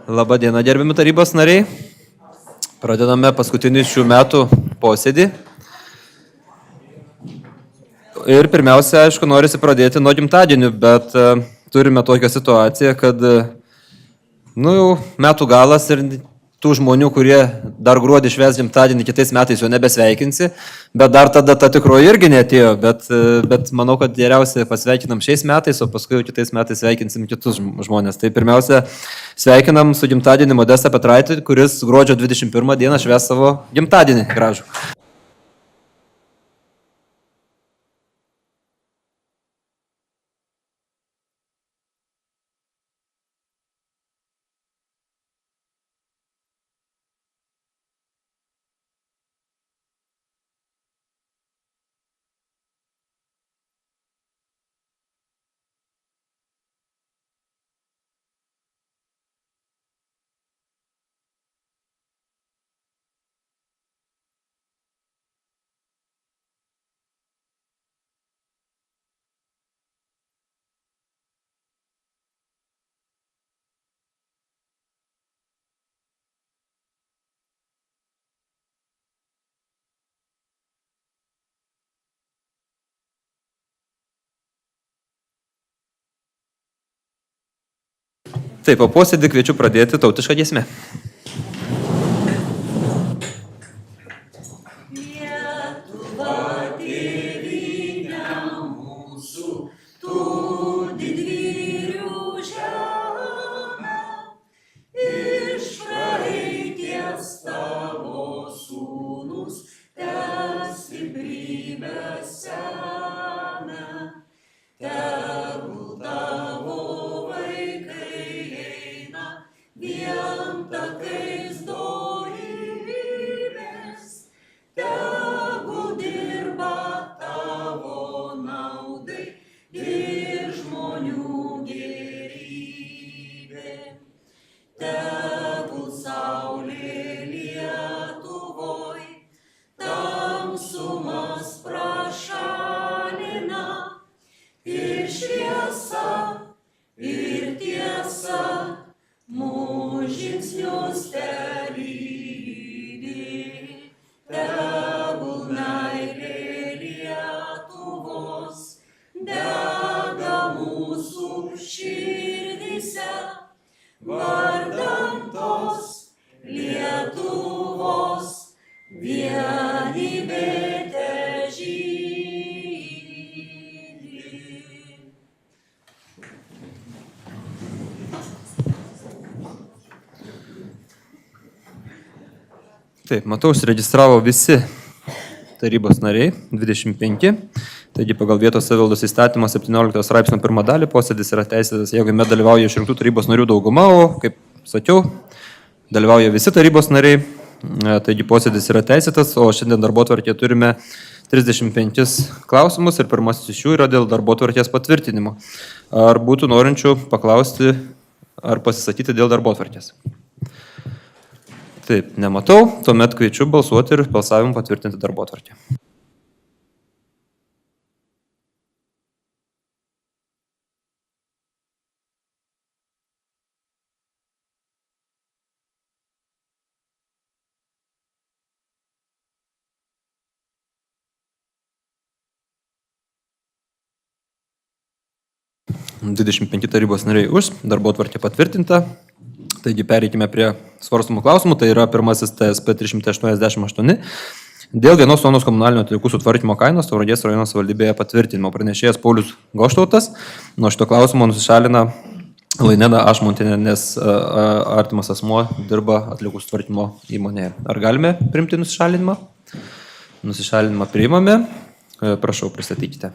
Labą dieną, gerbiami tarybos nariai. Pradedame paskutinį šių metų posėdį. Ir pirmiausia, aišku, norisi pradėti nuo gimtadienių, bet turime tokią situaciją, kad jau metų galas ir tų žmonių, kurie dar gruodį švęs gimtadienį, kitais metais jo nebesveikinsi, bet dar tada ta tikroji irgi neatėjo, bet manau, kad geriausiai pasveikinam šiais metais, o paskui jau kitais metais sveikinsim kitus žmonės. Tai pirmiausia, sveikinam su gimtadienį Modestą Petraitį, kuris gruodžio 21 dieną švęs savo gimtadienį gražų. Taip, o posėdį kviečiu pradėti tautišką giesmę. Taip, matau, užsiregistravo visi tarybos nariai, 25. Taigi pagal vietos savivaldos įstatymo 17 straipsnio 1 dalį posėdis yra teisėtas, jeigu jame dalyvauja išrinktų tarybos narių dauguma, o, kaip sakiau, dalyvauja visi tarybos nariai, taigi posėdis yra teisėtas, o šiandien darbotvarkėje turime 35 klausimus ir pirmasis iš jų yra dėl darbotvarkės patvirtinimo. Ar būtų norinčių paklausti ar pasisakyti dėl darbotvarkės? Taip, nematau, tuomet kviečiu balsuoti ir balsavimu patvirtinti darbotvarkę. – 25 tarybos nariai už, darbotvarkė patvirtinta. Taigi pereikime prie svarstumų klausimų, tai yra pirmasis TSP 388 dėl 1 tonos komunalinio atliekų sutvarkymo kainos Tauragės rajono savivaldybėje patvirtinimo. Pranešėjas Paulius Goštautas nuo šito klausimo nusišalina Lainena Ašmontienė, nes artimas asmuo dirba atliekų sutvarkymo įmonėje. Ar galime priimti nusišalinimą? Nusišalinimą priimame. Prašau, pristatykite.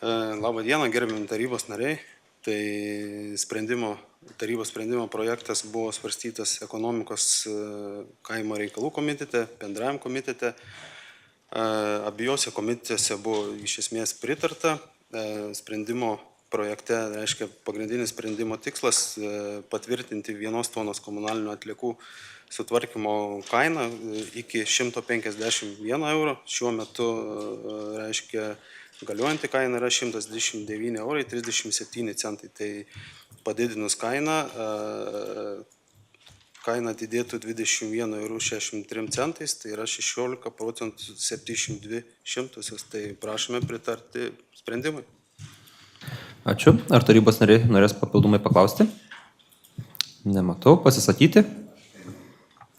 Labą dieną, gerbiami tarybos nariai. Tai tarybos sprendimo projektas buvo svarstytas ekonomikos kaimo reikalų komitete, bendrajam komitete. Abiejose komitete buvo iš esmės pritarta. Sprendimo projekte, reiškia, pagrindinis sprendimo tikslas patvirtinti 1 tonos komunalinių atliekų sutvarkymo kainą iki 151 eurų. Šiuo metu, reiškia, Galiuojanti kaina yra 129 eurai 37 centai. Tai padidinus kainą, kaina didėtų 21 eurų 63 centais, tai yra 16% 702 šimtusios. Tai prašome pritarti sprendimui. Ačiū. Ar tarybos nariai norės papildomai paklausti? Nematau. Pasisakyti?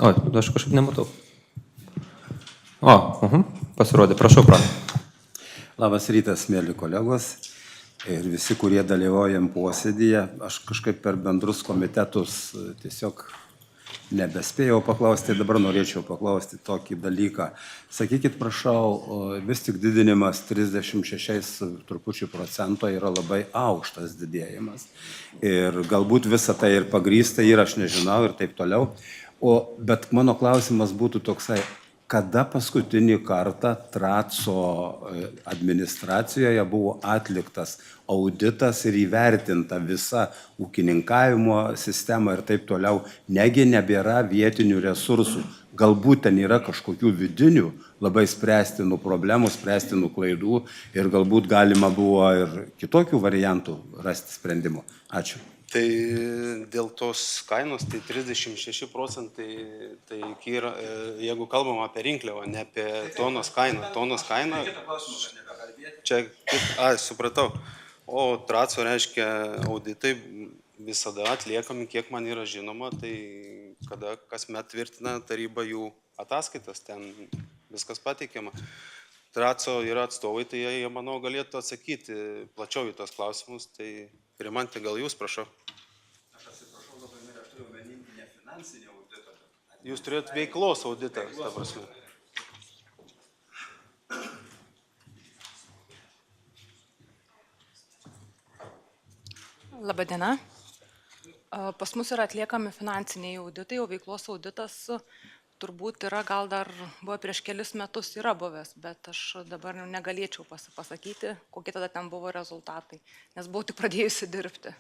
O, aš kažkaip nematau. Pasirodė. Prašau, Pranai. Labas rytas, mėly kolegos ir visi, kurie dalyvaujam posėdyje. Aš kažkaip per bendrus komitetus tiesiog nebespėjau paklausti, dabar norėčiau paklausti tokį dalyką. Sakykit, prašau, vis tik didinimas 36% yra labai aukštas didėjimas. Ir galbūt visą tai ir pagrįsta yra, aš nežinau ir taip toliau. Bet mano klausimas būtų toksai. Kada paskutinį kartą Traco administracijoje buvo atliktas auditas ir įvertinta visa ūkininkavimo sistema ir taip toliau, negi nebėra vietinių resursų. Galbūt ten yra kažkokių vidinių, labai spręstinų problemų, spręstinų klaidų ir galbūt galima buvo ir kitokių variantų rasti sprendimų. Ačiū. Tai dėl tos kainos, tai 36%, tai yra, jeigu kalbam apie rinkliavą, ne apie tonos kainą. Tonos kaina, čia, supratau, o Traco reiškia auditai visada atliekami, kiek man yra žinoma, tai kada kasmet tvirtina taryba jų ataskaitas, ten viskas pateikiama. Traco yra atstovai, tai jie, manau, galėtų atsakyti plačiau į tos klausimus, tai Rimantė, gal jūs, prašau. Aš atsiprašau, labai aš turiu omeny ne finansinį auditą. Jūs turėjot veiklos auditą, ta prasme. Labadiena. Pas mus yra atliekami finansiniai auditai, o veiklos auditas turbūt yra, gal dar buvo prieš kelis metus yra buvęs, bet aš dabar negalėčiau pasakyti, kokie tada ten buvo rezultatai, nes buvau tik pradėjusi dirbti.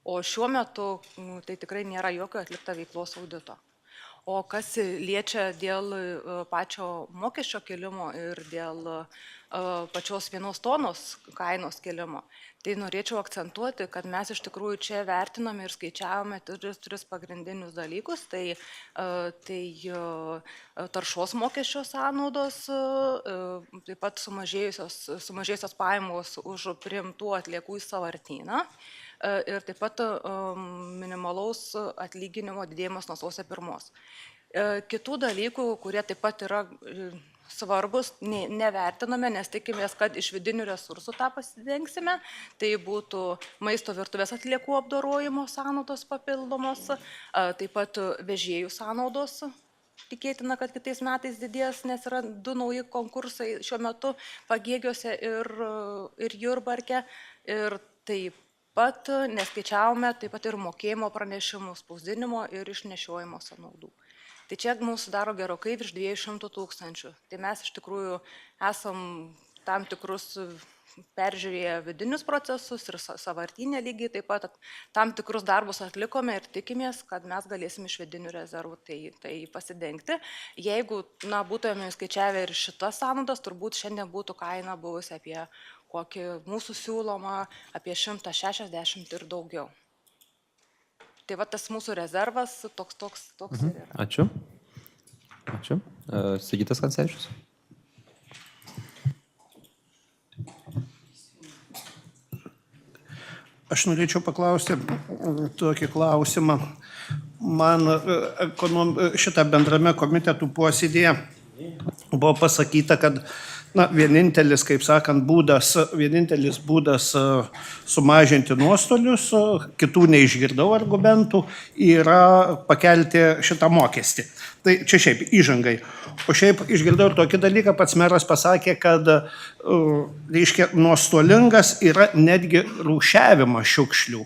O šiuo metu tai tikrai nėra jokio atlikta veiklos audito. O kas liečia dėl pačio mokesčio kelimo ir dėl pačios vienos tonos kainos kelimo, tai norėčiau akcentuoti, kad mes iš tikrųjų čia vertiname ir skaičiavome tris pagrindinius dalykus. Tai taršos mokesčio sąnaudos, taip pat sumažėjusios pajamos už priimtų atliekų į sąvartyną ir taip pat minimalaus atlyginimo didėjimas nuo sausio 1. Kitų dalykų, kurie taip pat yra svarbus, nevertiname, nes tikimės, kad iš vidinių resursų tą pasidengsime. Tai būtų maisto virtuvės atliekų apdorojimo sąnaudos papildomos, taip pat vežėjų sąnaudos. Tikėtina, kad kitais metais didės, nes yra 2 nauji konkursai šiuo metu Pagėgiuose ir Jurbarke. Ir taip pat neskaičiavome taip pat ir mokėjimo pranešimų, spausdinimo ir išnešiojimo sąnaudų. Tai čia mūsų daro gerokai virš 200 000. Tai mes iš tikrųjų esam tam tikrus peržiūrėję vidinius procesus ir sąvartynę lygiai taip pat tam tikrus darbus atlikome ir tikimės, kad mes galėsim iš vidinių rezervų tai pasidengti. Jeigu būtume skaičiavę ir šitas sąnaudas, turbūt šiandien būtų kaina buvusi apie kokį mūsų siūlomą apie 160 ir daugiau. Tai va tas mūsų rezervas toks ir yra. Ačiū. Sigitas Kancevičius. Aš norėčiau paklausti tokį klausimą. Man šitą bendrame komitetų posėdėje buvo pasakyta, kad vienintelis, kaip sakant, vienintelis būdas sumažinti nuostolius, kitų neišgirdau argumentų, yra pakelti šitą mokestį. Tai čia šiaip įžangai. O šiaip išgirdau ir tokį dalyką, pats meras pasakė, kad reiškia, nuostolingas yra netgi rūšiavimas šiukšlių.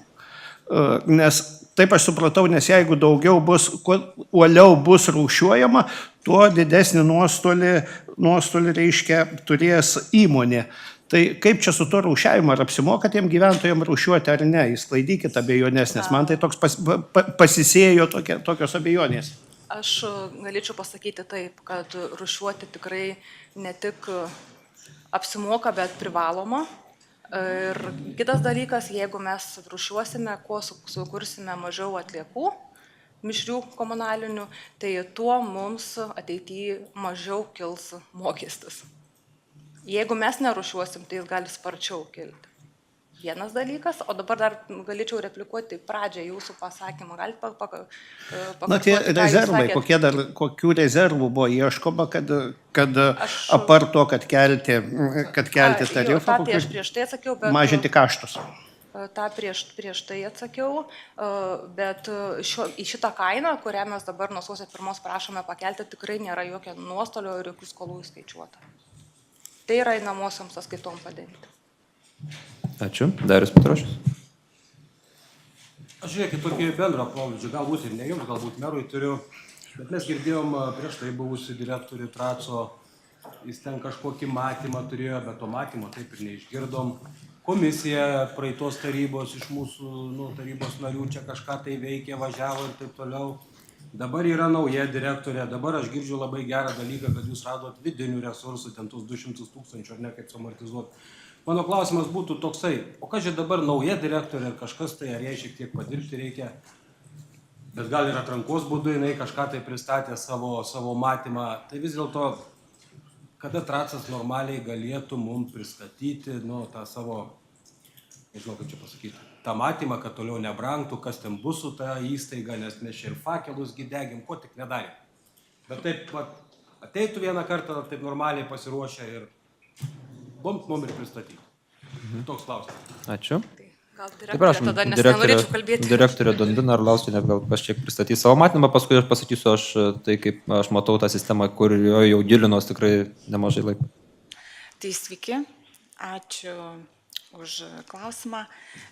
Nes taip aš supratau, nes jeigu daugiau kuo uoliau bus rūšiuojama, tuo didesnį nuostolį reiškia turės įmonė. Tai kaip čia su to rūšiavimu, ar apsimoka tiem gyventojams rūšiuoti ar ne, įsklaidykit abejonės, nes man tai toks pasisėjo tokios abejonės. Aš galėčiau pasakyti taip, kad rūšiuoti tikrai ne tik apsimoka, bet privaloma. Ir kitas dalykas, jeigu mes rūšiuosime, kuo sukursime mažiau atliekų, mišrių komunalinių, tai tuo mums ateityje mažiau kils mokestis. Jeigu mes nerūšiuosim, tai jis gali sparčiau kilti. Vienas dalykas, o dabar dar galėčiau replikuoti pradžią jūsų pasakymą. Galite Na, tie rezervai, kokių rezervų buvo ieškoma, kad apart to, kad kelti tarifą, tą prieš tai atsakiau, bet mažinti kaštus. tą prieš tai atsakiau, bet į šitą kainą, kurią mes dabar nuo sausio 1 prašome pakelti, tikrai nėra jokio nuostolio ir jokių skolų įskaičiuota. Tai yra įnamosioms sąskaitom padengti. Ačiū. Darius Petrošius. Aš žiūrėkit, tokį bendrą pobūdžio, galbūt ir ne jums, galbūt merui turiu, bet mes girdėjom prieš tai buvusi direktorių Traco, jis ten kažkokį matymą turėjo, bet to matymo taip ir neišgirdom. Komisija praeitos tarybos iš mūsų tarybos narių čia kažką tai veikė, važiavo ir taip toliau. Dabar yra nauja direktorė, dabar aš girdžiu labai gerą dalyką, kad jūs radot vidinių resursų, ten tus 200 000 ar ne, kaip suamortizuoti. Mano klausimas būtų toksai, o kas čia dabar nauja direktorė, kažkas tai, ar jai šiek tiek padirbti reikia, bet gal ir atrankos būdu jinai kažką tai pristatė savo matymą. Tai vis dėlto, kada Tracas normaliai galėtų mums pristatyti, tą savo, nežinau kaip čia pasakyti, tą matymą, kad toliau nebrangtų, kas ten bus su ta įstaiga, nes mes čia ir fakelus gidegim, ko tik nedarėm. Bet taip ateitų vieną kartą, taip normaliai pasiruošę ir mum ir pristatyti. Toks klausimas. Ačiū. Gal Tai direktorė prašom, tada, nes nenorėčiau kalbėti. Direktorė Dondina Arlauskienė gal kažkiek pristatys savo matymą, paskui aš pasakysiu tai, kaip aš matau tą sistemą, kur jau gilinos tikrai nemažai laiko. Tai sveiki, ačiū už klausimą.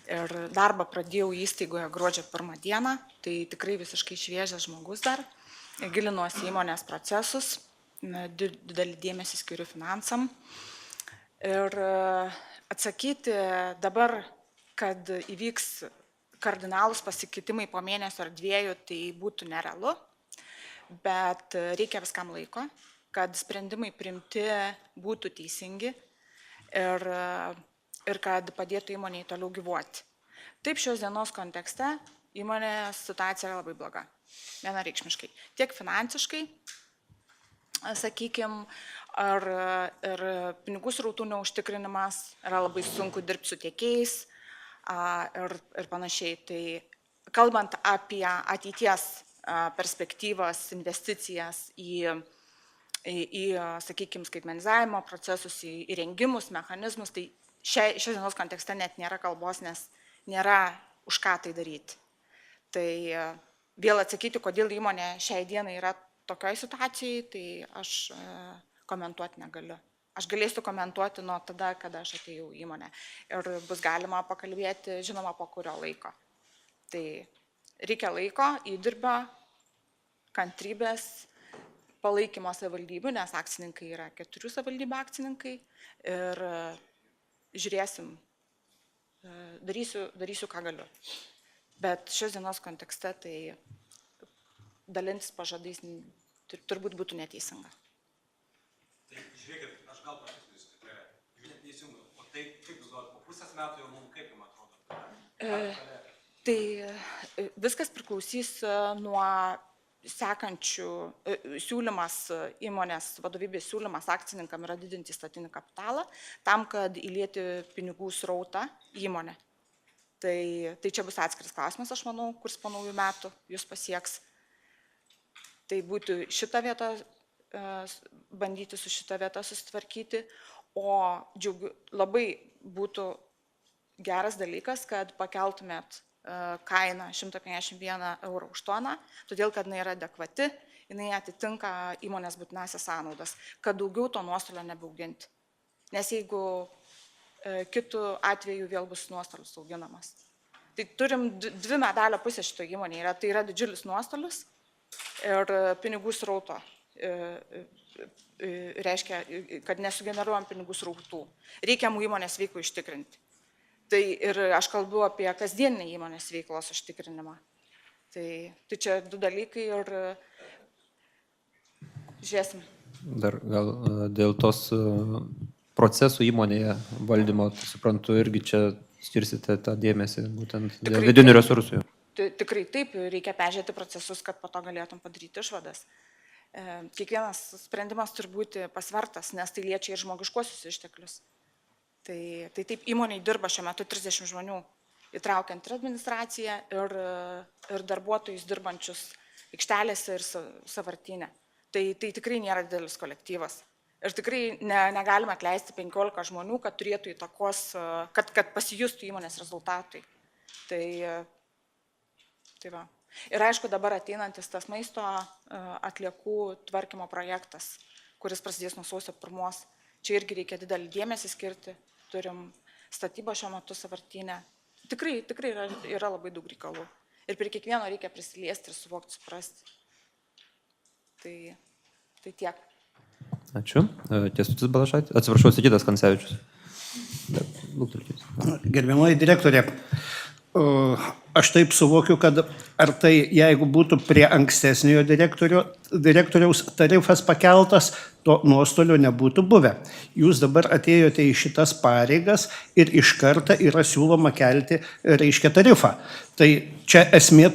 Ir darbą pradėjau įstaigoje gruodžio 1 dieną, tai tikrai visiškai šviežias žmogus dar. Gilinuosi įmonės procesus, didelį dėmesį skiriu finansam. Ir atsakyti dabar, kad įvyks kardinalūs pasikeitimai po mėnesio ar 2, tai būtų nerealu, bet reikia viskam laiko, kad sprendimai priimti būtų teisingi ir kad padėtų įmonei toliau gyvuoti. Taip, šios dienos kontekste įmonės situacija yra labai bloga, vienareikšmiškai. Tiek finansiškai, sakykime, ir pinigų srautų neužtikrinimas, yra labai sunku dirbti su tiekėjais ir panašiai. Tai kalbant apie ateities perspektyvas, investicijas į sakykime, skaitmenizavimo procesus, į įrengimus, mechanizmus, tai šios dienos kontekste net nėra kalbos, nes nėra už ką tai daryti. Tai vėl atsakyti, kodėl įmonė šiai dienai yra tokioj situacijai, tai aš komentuoti negaliu. Aš galėsiu komentuoti nuo tada, kada aš atėjau į įmonę. Ir bus galima pakalbėti, žinoma, po kurio laiko. Tai reikia laiko, įdirbio, kantrybės, palaikymo savivaldybių, nes akcininkai yra 4 savivaldybių akcininkai. Ir žiūrėsim, darysiu, ką galiu. Bet šios dienos kontekste tai dalintis pažadais turbūt būtų neteisinga. Tai žiūrėkit, aš gal pasisakysiu, kad neteisinga. O tai kaip jūs galvojate, po pusės metų jau mums kaip jums atrodo? Tai viskas priklausys nuo sekančių siūlymas, įmonės vadovybės siūlymas akcininkam yra didinti statinį kapitalą, tam, kad įlieti pinigų srautą įmonę. Tai čia bus atskiras klausimas, aš manau, kurs po naujų metų jūs pasieks. Tai būtų šitą vietą, bandyti su šitą vietą susitvarkyti, o labai būtų geras dalykas, kad pakeltumėt kainą 151 € už toną, todėl kad jinai yra adekvati, jinai atitinka įmonės būtinasias sąnaudas, kad daugiau to nuostolio nebeauginti. Nes jeigu kitų atveju vėl bus nuostolis auginamas. Tai turim 2 medalio pusės šito įmonėje. Tai yra didžiulis nuostolis ir pinigų srauto. Reiškia, kad nesugeneruojam pinigų srautų. Reikiamų įmonės veiklų ištikrinti. Tai ir aš kalbu apie kasdieninį įmonės veiklos užtikrinimą. Tai čia 2 dalykai ir žiūrėsim. Dar gal dėl tos procesų įmonėje valdymo, tai suprantu, irgi čia skirsite tą dėmesį būtent dėl Tikrai vidinių taip. resursų. Tikrai taip, reikia peržiūrėti procesus, kad po to galėtum padaryti išvadas. Kiekvienas sprendimas turi būti pasvertas, nes tai liečia ir žmogiškuosius išteklius. Tai taip, įmoniai dirba šiuo metu 30 žmonių, įtraukiant ir administraciją, ir darbuotojus dirbančius aikštelėse ir savartinę. Tai tikrai nėra didelis kolektyvas. Ir tikrai negalime atleisti 15 žmonių, kad turėtų įtakos, kad pasijustų įmonės rezultatai. Tai va. Ir aišku, dabar ateinantis tas maisto atliekų tvarkymo projektas, kuris prasidės nuo sausio 1. Čia irgi reikia didelį dėmesį skirti. Turim statybą šiuo metu savartinę. Tikrai yra labai daug reikalų. Ir prie kiekvieno reikia prisiliesti ir suvokti, suprasti. Tai tiek. Ačiū. Kęstutis Balašaitis. Atsiprašau, Sigitas Kancevičius. Gerbiamoji direktorė, aš taip suvokiu, kad ar tai, jeigu būtų prie ankstesniojo direktoriaus tarifas pakeltas, to nuostolio nebūtų buvę. Jūs dabar atėjote į šitas pareigas ir iš karto yra siūloma kelti, reiškia, tarifą. Tai čia esmė,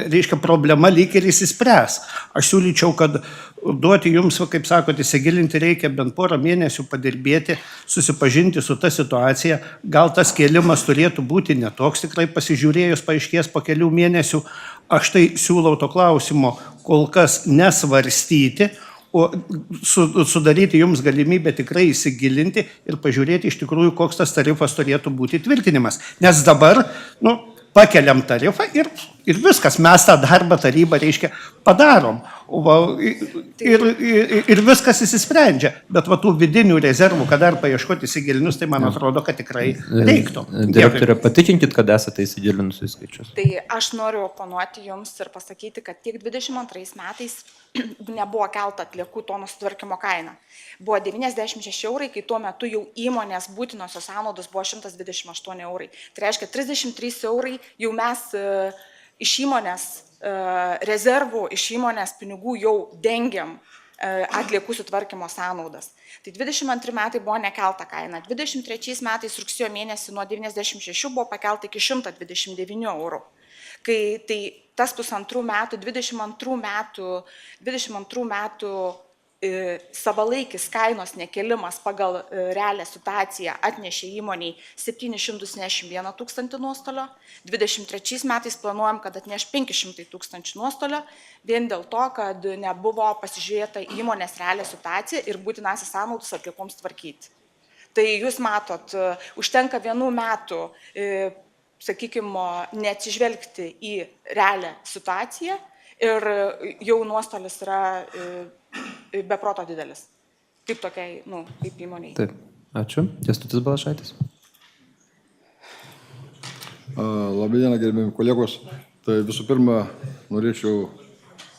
reiškia, problema lyg ir įsispręs. Aš siūlyčiau, kad duoti jums, kaip sakote, įsigilinti reikia bent porą mėnesių padirbėti, susipažinti su ta situacija. Gal tas kėlimas turėtų būti netoks, tikrai pasižiūrėjus paaiškės po kelių mėnesių. Aš tai siūlau to klausimo kol kas nesvarstyti, o sudaryti jums galimybę tikrai įsigilinti ir pažiūrėti iš tikrųjų, koks tas tarifas turėtų būti tvirtinimas. Nes dabar, pakeliam tarifą ir viskas, mes tą darbą tarybą, reiškia, padarom. Ir viskas įsisprendžia. Bet tų vidinių rezervų, kad dar paieškoti įsigilinus, tai man atrodo, kad tikrai reiktų. Direktorė, patikinkit, kad esate įsigilinus į skaičius. Tai aš noriu oponuoti jums ir pasakyti, kad tiek 22 metais nebuvo kelta atliekų tonų sutvarkymo kaina. Buvo 96 eurai, kai tuo metu jau įmonės būtinosios sąnaudos buvo 128 eurai. Tai reiškia 33 eurai jau mes iš įmonės rezervų, iš įmonės pinigų jau dengiam atliekų sutvarkymo sąnaudas. Tai 22 metai buvo nekelta kaina. 23 metais rugsėjo mėnesį nuo 96 buvo pakelta iki 129 eurų. Kai tai tas pusantrų metų, 22 metų savalaikis kainos nekelimas pagal realią situaciją atnešė įmoniai 791 000 nuostolio, 23 metais planuojam, kad atneš 500 000 nuostolio, vien dėl to, kad nebuvo pasižiūrėta įmonės realią situaciją ir būtinasis sąnaudas atliekoms tvarkyti. Tai jūs matot, užtenka 1 metų, sakykime, neatsižvelgti į realią situaciją ir jau nuostolis yra beproto didelis. Kaip tokiai, kaip įmoniai. Taip, ačiū. Kęstutis Balašaitis. Labadiena, gerbiami kolegos. Tai visų pirma, norėčiau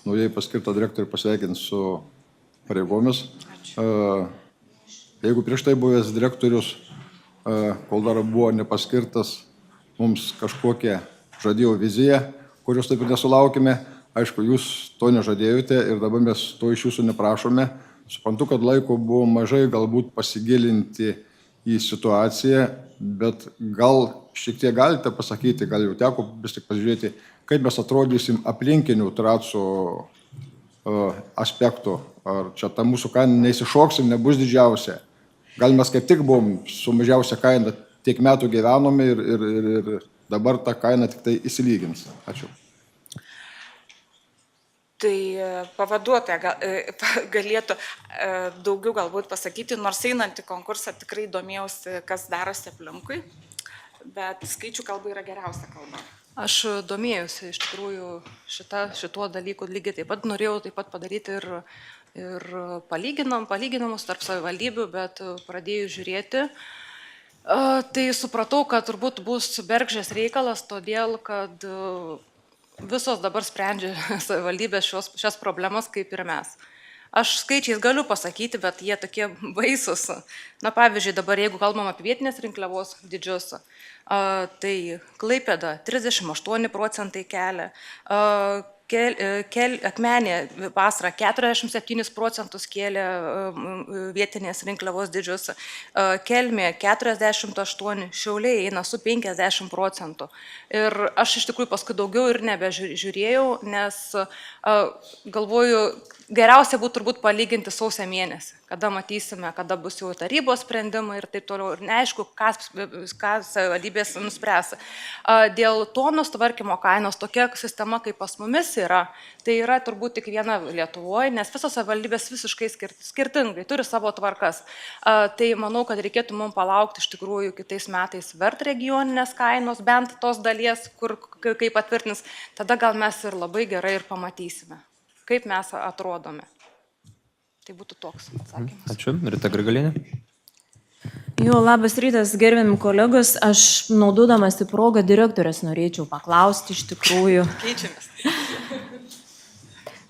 naujai paskirtą direktorių pasveikinti su pareigomis. Jeigu prieš tai buvęs direktorius, kol dar buvo nepaskirtas, mums kažkokią žadėjo viziją, kurios taip ir nesulaukime. Aišku, jūs to nežadėjote ir dabar mes to iš jūsų neprašome. Suprantu, kad laiko buvo mažai galbūt pasigilinti į situaciją, bet gal šiek tiek galite pasakyti, gal jau teko vis tik pasižiūrėti, kaip mes atrodysim aplinkinių Traco aspektų. Ar čia ta mūsų kaina neįsišoksim, nebus didžiausia. Gal mes kaip tik buvom su mažiausia kaina, tiek metų gyvenome ir dabar ta kaina tik tai įsilygins. Ačiū. Tai pavaduotoja galėtų daugiau galbūt pasakyti, nors einant į konkursą tikrai domėjausi, kas darosi aplinkui, bet skaičių kalba yra geriausia kalba. Aš domėjausi iš tikrųjų šituo dalyku lygiai taip pat, norėjau taip pat padaryti ir palyginamus tarp savivaldybių, bet pradėjau žiūrėti, tai supratau, kad turbūt bus bergždžias reikalas, todėl kad visos dabar sprendžia savivaldybės šias problemas kaip ir mes. Aš skaičiais galiu pasakyti, bet jie tokie baisus. Pavyzdžiui, dabar jeigu kalbam apie vietinės rinkliavos dydžius, tai Klaipėda 38% kelia, Akmenė vasarą 47 procentus kėlė vietinės rinkliavos dydžius, Kelmė 48, Šiauliai eina su 50 procentų. Ir aš iš tikrųjų paskui daugiau ir nebežiūrėjau, nes galvoju, geriausia būtų turbūt palyginti sausio mėnesį, kada matysime, kada bus jau tarybos sprendimai ir taip toliau. Ir neaišku, ką savivaldybės nuspręs. Dėl tonus tvarkymo kainos tokia sistema, kaip pas mumis yra, tai yra turbūt tik viena Lietuvoje, nes visos savivaldybės visiškai skirtingai turi savo tvarkas. Tai manau, kad reikėtų mums palaukti iš tikrųjų kitais metais vert regioninės kainos, bent tos dalies, kur kaip patvirtins, tada gal mes ir labai gerai ir pamatysime, kaip mes atrodome. Tai būtų toks atsakymas. Ačiū. Rita Grigalienė. Jo, labas rytas, gerbiami kolegos. Aš naudodamas į progą direktorės norėčiau paklausti iš tikrųjų. Keičiamės.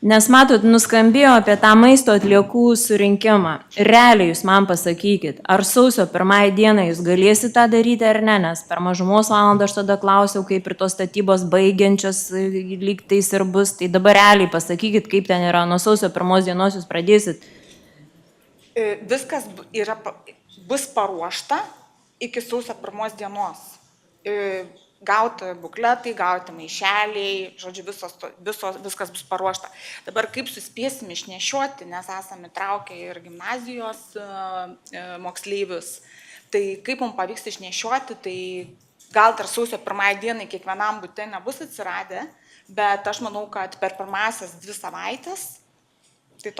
Nes matot, nuskambėjo apie tą maisto atliekų surinkimą. Realiai jūs man pasakykit, ar sausio 1 dieną jūs galėsite tą daryti ar ne, nes per mažumos valandą aš tada klausiau, kaip ir tos statybos baigiančios lygtais ir bus. Tai dabar realiai pasakykit, kaip ten yra, nuo sausio 1 dienos jūs pradėsit. Viskas bus paruošta iki sausio 1 dienos. Gauti bukletai, gauti maišeliai, žodžiu, viskas bus paruošta. Dabar kaip suspėsim išnešioti, nes esame traukę ir gimnazijos moksleivius, tai kaip mums pavyks išnešioti, tai gal dar sausio 1 dienai kiekvienam bute nebus atsiradę, bet aš manau, kad per pirmasias 2 savaitės, tai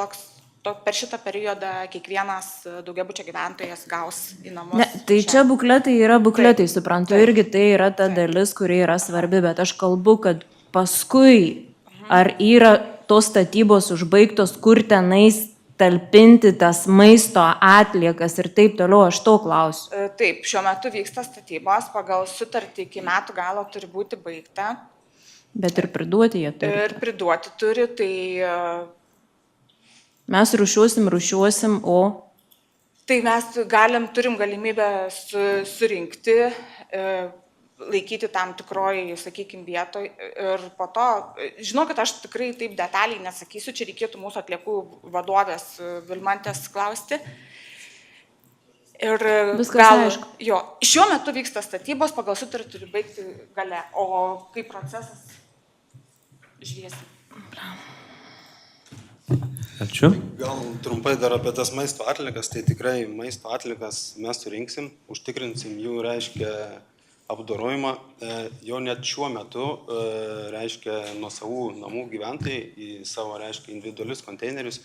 per šitą periodą kiekvienas daugiabučio gyventojas gaus į namus. Ne, tai čia bukletai yra bukletai, suprantu, irgi tai yra ta dalis, kuri yra svarbi, bet aš kalbu, kad paskui ar yra tos statybos užbaigtos, kur tenais talpinti tas maisto atliekas ir taip toliau, aš to klausiu. Taip, šiuo metu vyksta statybos, pagal sutartį iki metų galo turi būti baigta. Bet ir priduoti jie turi. Ir priduoti turi, tai... Mes rušiuosim, o... Tai mes turim galimybę surinkti, laikyti tam tikroji, sakykime, vietoj ir po to, žinokit, aš tikrai taip detaliai nesakysiu, čia reikėtų mūsų atliekų vadovės Vilmantės klausti. Ir viskas aišku. Jo, šiuo metu vyksta statybos, pagal sutartį turi baigti gale, o kaip procesas žiūrėsim. Ačiū. Gal trumpai dar apie tas maisto atliekas, tai tikrai maisto atliekas mes surinksim, užtikrinsim jų, reiškia, apdorojimą. Jau net šiuo metu, reiškia, nuo savų namų gyventojai į savo, reiškia, individualius konteinerius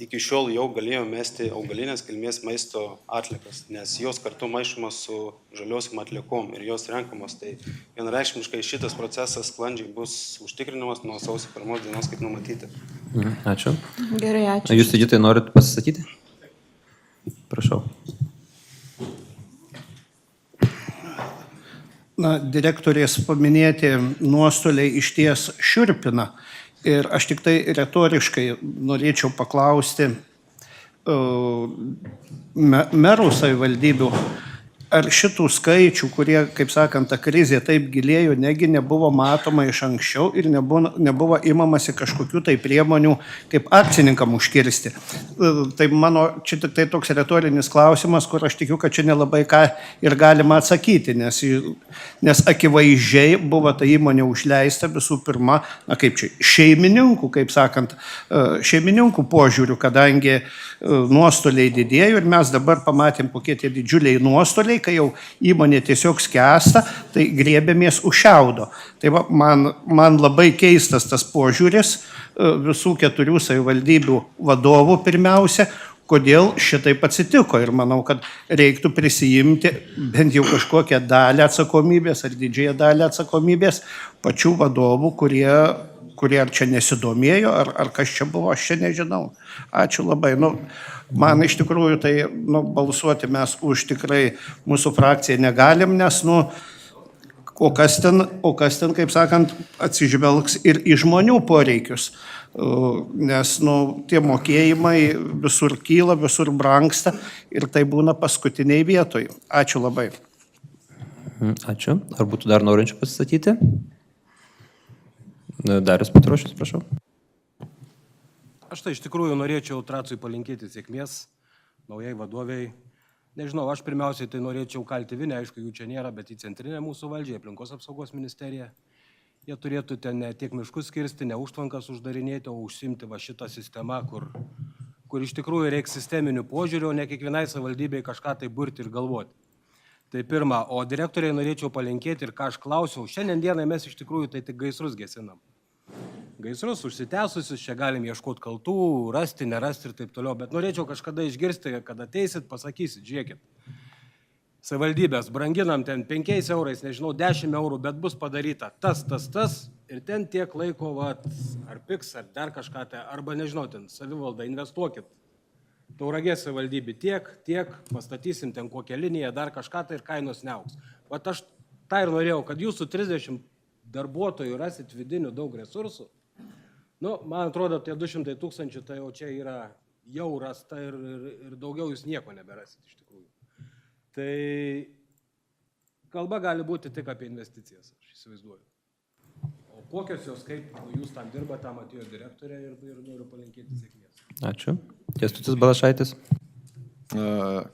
iki šiol jau galėjo mesti augalinės kilmės maisto atliekas, nes jos kartu maišomos su žaliosiom atliekom ir jos renkamos. Tai vienareikšmiškai šitas procesas sklandžiai bus užtikrinamas nuo sausio 1 dienos, kaip numatyti. Ačiū. Gerai, ačiū. Jūs, Sigitai, norit pasisakyti? Prašau. Na, direktorės paminėti nuostoliai išties šiurpina. Ir aš tik tai retoriškai norėčiau paklausti merų savivaldybių, ar šitų skaičių, kurie, kaip sakant, ta krizė taip gilėjo, negi nebuvo matoma iš anksčiau ir nebuvo imamasi kažkokių tai priemonių, kaip akcininkam užkirsti. Tai mano čia tik tai toks retorinis klausimas, kur aš tikiu, kad čia nelabai ką ir galima atsakyti, nes akivaizdžiai buvo ta įmonė užleista visų pirma, na kaip čia, šeimininkų, kaip sakant, šeimininkų požiūrių, kadangi nuostoliai didėjo ir mes dabar pamatėm, kokie tie didžiuliai nuostoliai, kai jau įmonė tiesiog skęsta, tai griebėmės už šiaudo. Tai va, man labai keistas tas požiūris visų 4 savivaldybių vadovų pirmiausia, kodėl šitaip atsitiko. Ir manau, kad reiktų prisijimti bent jau kažkokią dalį atsakomybės ar didžiąją dalį atsakomybės pačių vadovų, kurie ar čia nesidomėjo, ar kas čia buvo, aš čia nežinau. Ačiū labai. Man iš tikrųjų tai balsuoti mes už tikrai mūsų frakciją negalim, nes o kas ten, kaip sakant, atsižvelgs ir į žmonių poreikius. Nes tie mokėjimai visur kyla, visur brangsta ir tai būna paskutiniai vietoj. Ačiū labai. Ačiū. Ar būtų dar norinčių pasisakyti? Darius Petrošius, prašau. Aš tai iš tikrųjų norėčiau Tracui palinkėti sėkmės, naujai vadoviai. Nežinau, aš pirmiausiai tai norėčiau kalti Vinę, aišku, jų čia nėra, bet į centrinę mūsų valdžią, aplinkos apsaugos ministeriją. Jie turėtų ten ne tiek miškus kirsti, ne užtvankas uždarinėti, o užsimti va šitą sistemą, kur iš tikrųjų reikia sisteminių požiūrių, o ne kiekvienai savivaldybei kažką tai burti ir galvoti. Tai pirma, o direktoriai norėčiau palinkėti ir ką aš klausiau, šiandien dienai mes iš tikrųjų tai tik gaisrus gesinam. Gaisrus užsitęsusius, čia galim ieškoti kaltų, rasti, nerasti ir taip toliau, bet norėčiau kažkada išgirsti, kad ateisit, pasakysit, žiūrėkit. Savivaldybės branginam ten 5 eurais, nežinau, 10 eurų, bet bus padaryta tas ir ten tiek laiko, ar piks, ar dar kažką, arba nežinau, ten savivalda, investuokit. Tauragės savivaldybė tiek, pastatysim ten kokią liniją, dar kažką ir kainos neauks. Vat aš tą ir norėjau, kad jūsų 30 darbuotojų rasit vidinių daug resursų. Nu, man atrodo, tie 200 000 tai jau čia yra jau rasta ir daugiau jūs nieko neberasit iš tikrųjų. Tai kalba gali būti tik apie investicijas, aš įsivaizduoju. O kokios jos, kaip jūs tam dirba, tam atėjo direktorė ir noriu palinkėti sėkmės. Ačiū. Kęstutis Balašaitis.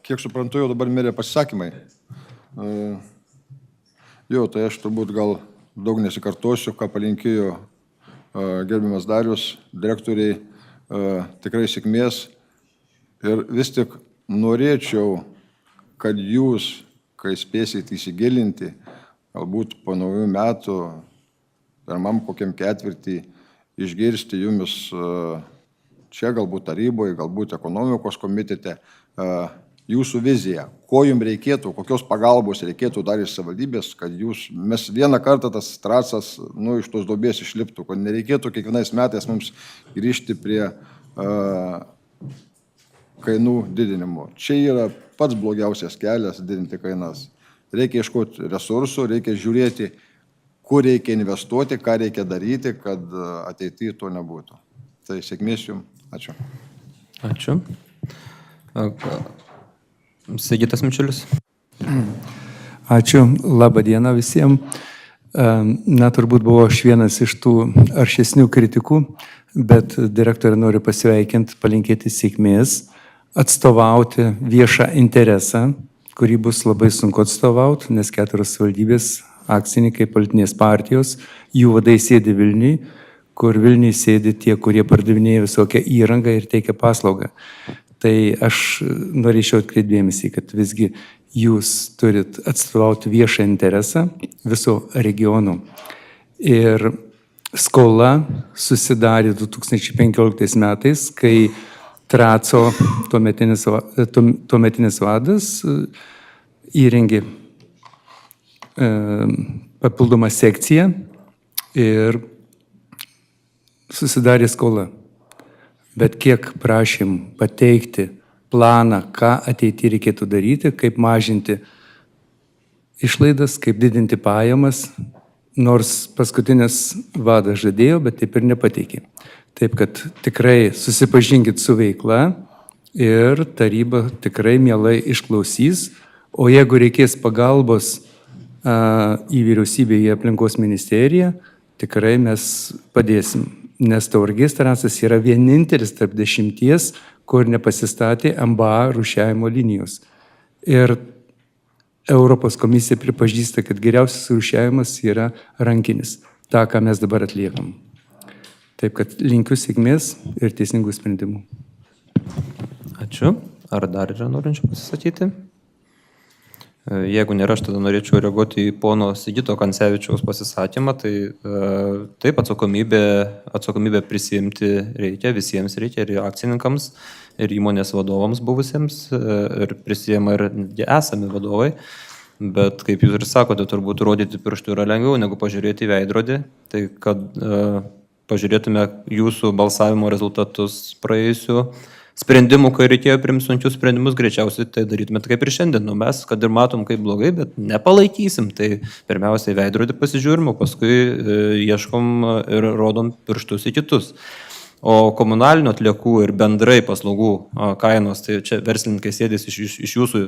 Kiek suprantu, jau dabar mirė pasisakymai. Jo, tai aš turbūt gal daug nesikartosiu, ką palinkėjo gerbiamas Darius, direktoriai, tikrai sėkmės. Ir vis tik norėčiau, kad jūs, kai spėsit įsigilinti, galbūt po naujų metų, pirmam kokiam ketvirtį, išgirsti jumis čia, galbūt taryboje, galbūt ekonomikos komitete, jūsų viziją, ko jums reikėtų, kokios pagalbos reikėtų dar iš savivaldybės, kad mes vieną kartą tas Tracas iš tos duobės išliptų, kad nereikėtų kiekvienais metais mums grįžti prie kainų didinimo. Čia yra pats blogiausias kelias didinti kainas. Reikia ieškoti resursų, reikia žiūrėti, kur reikia investuoti, ką reikia daryti, kad ateityje to nebūtų. Tai sėkmės jums. Ačiū. Ačiū. Sigitas Mičiulis. Ačiū. Labą dieną visiems. Na, turbūt buvo aš vienas iš tų aršesnių kritikų, bet direktorė noriu pasveikinti, palinkėti sėkmės, atstovauti viešą interesą, kurį bus labai sunku atstovauti, nes 4 savivaldybės akcininkai, politinės partijos, jų vadai sėdi Vilniui, kur Vilniui sėdi tie, kurie pardavinėja visokią įrangą ir teikia paslaugą. Tai aš norėčiau atkreipti dėmesį, kad visgi jūs turit atstovauti viešą interesą viso regionų. Ir skola susidarė 2015 metais, kai Traco tuometinis vadas įrengė papildomą sekciją ir susidarė skola. Bet kiek prašym pateikti planą, ką ateityje reikėtų daryti, kaip mažinti išlaidas, kaip didinti pajamas, nors paskutinis vadas žadėjo, bet taip ir nepateikė. Taip kad tikrai susipažinkit su veikla ir taryba tikrai mielai išklausys, o jeigu reikės pagalbos į vyriausybę, į aplinkos ministeriją, tikrai mes padėsim. Nes Tauragės Tracas yra vienintelis tarp 10, kur nepasistatė MBA rūšiavimo linijos. Ir Europos komisija pripažįsta, kad geriausias rūšiavimas yra rankinis, tą, ką mes dabar atliekam. Taip kad linkiu sėkmės ir teisingų sprendimų. Ačiū. Ar dar yra norinčių pasisakyti? Jeigu nėra, aš tada norėčiau reaguoti į pono Sigito Kancevičiaus pasisakymą, tai taip atsakomybę prisiimti reikia, visiems reikia, ir akcininkams, ir įmonės vadovams buvusiems, ir prisijima ir esami vadovai, bet kaip jūs ir sakote, turbūt rodyti pirštų yra lengviau negu pažiūrėti į veidrodį, tai kad pažiūrėtume jūsų balsavimo rezultatus praėjusių sprendimų, kai reikėjo priimti sunkius sprendimus, greičiausiai tai darytumėt kaip ir šiandien. Mes, kad ir matom, kaip blogai, bet nepalaikysim. Tai pirmiausiai veidrodį pasižiūrim, o paskui ieškom ir rodom pirštus į kitus. O komunalinių atliekų ir bendrai paslaugų kainos, tai čia verslininkai sėdės iš jūsų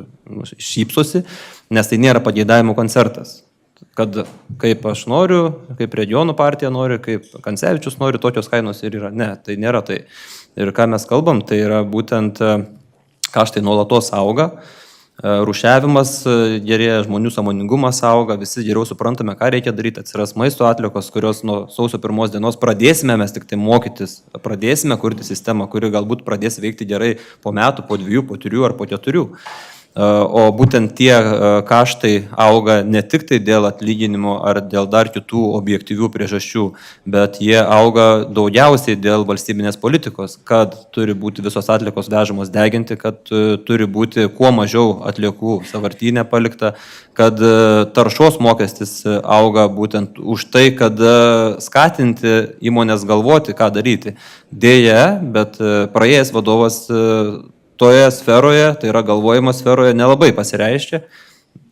šypsosi, nes tai nėra pageidavimų koncertas. kad kaip aš noriu, kaip regionų partija nori, kaip Kancevičius nori, tokios kainos ir yra. Ne, tai nėra tai. Ir ką mes kalbam, tai yra būtent kaštai nuolatos auga, rūšiavimas gerėja, žmonių sąmoningumas auga, visi geriau suprantame, ką reikia daryti, atsiras maisto atliekos, kurios nuo sausio 1 dienos pradėsime mes tik tai mokytis, pradėsime kurti sistemą, kuri galbūt pradės veikti gerai po metų, po 2, po 3 ar po 4. O būtent tie kaštai auga ne tik tai dėl atlyginimo ar dėl dar kitų objektyvių priežasčių, bet jie auga daugiausiai dėl valstybinės politikos, kad turi būti visos atliekos vežamos deginti, kad turi būti kuo mažiau atliekų sąvartyne palikta, kad taršos mokestis auga būtent už tai, kad skatinti įmonės galvoti, ką daryti. Deja, bet praėjęs vadovas toje sferoje, tai yra galvojimo sferoje, nelabai pasireiškia.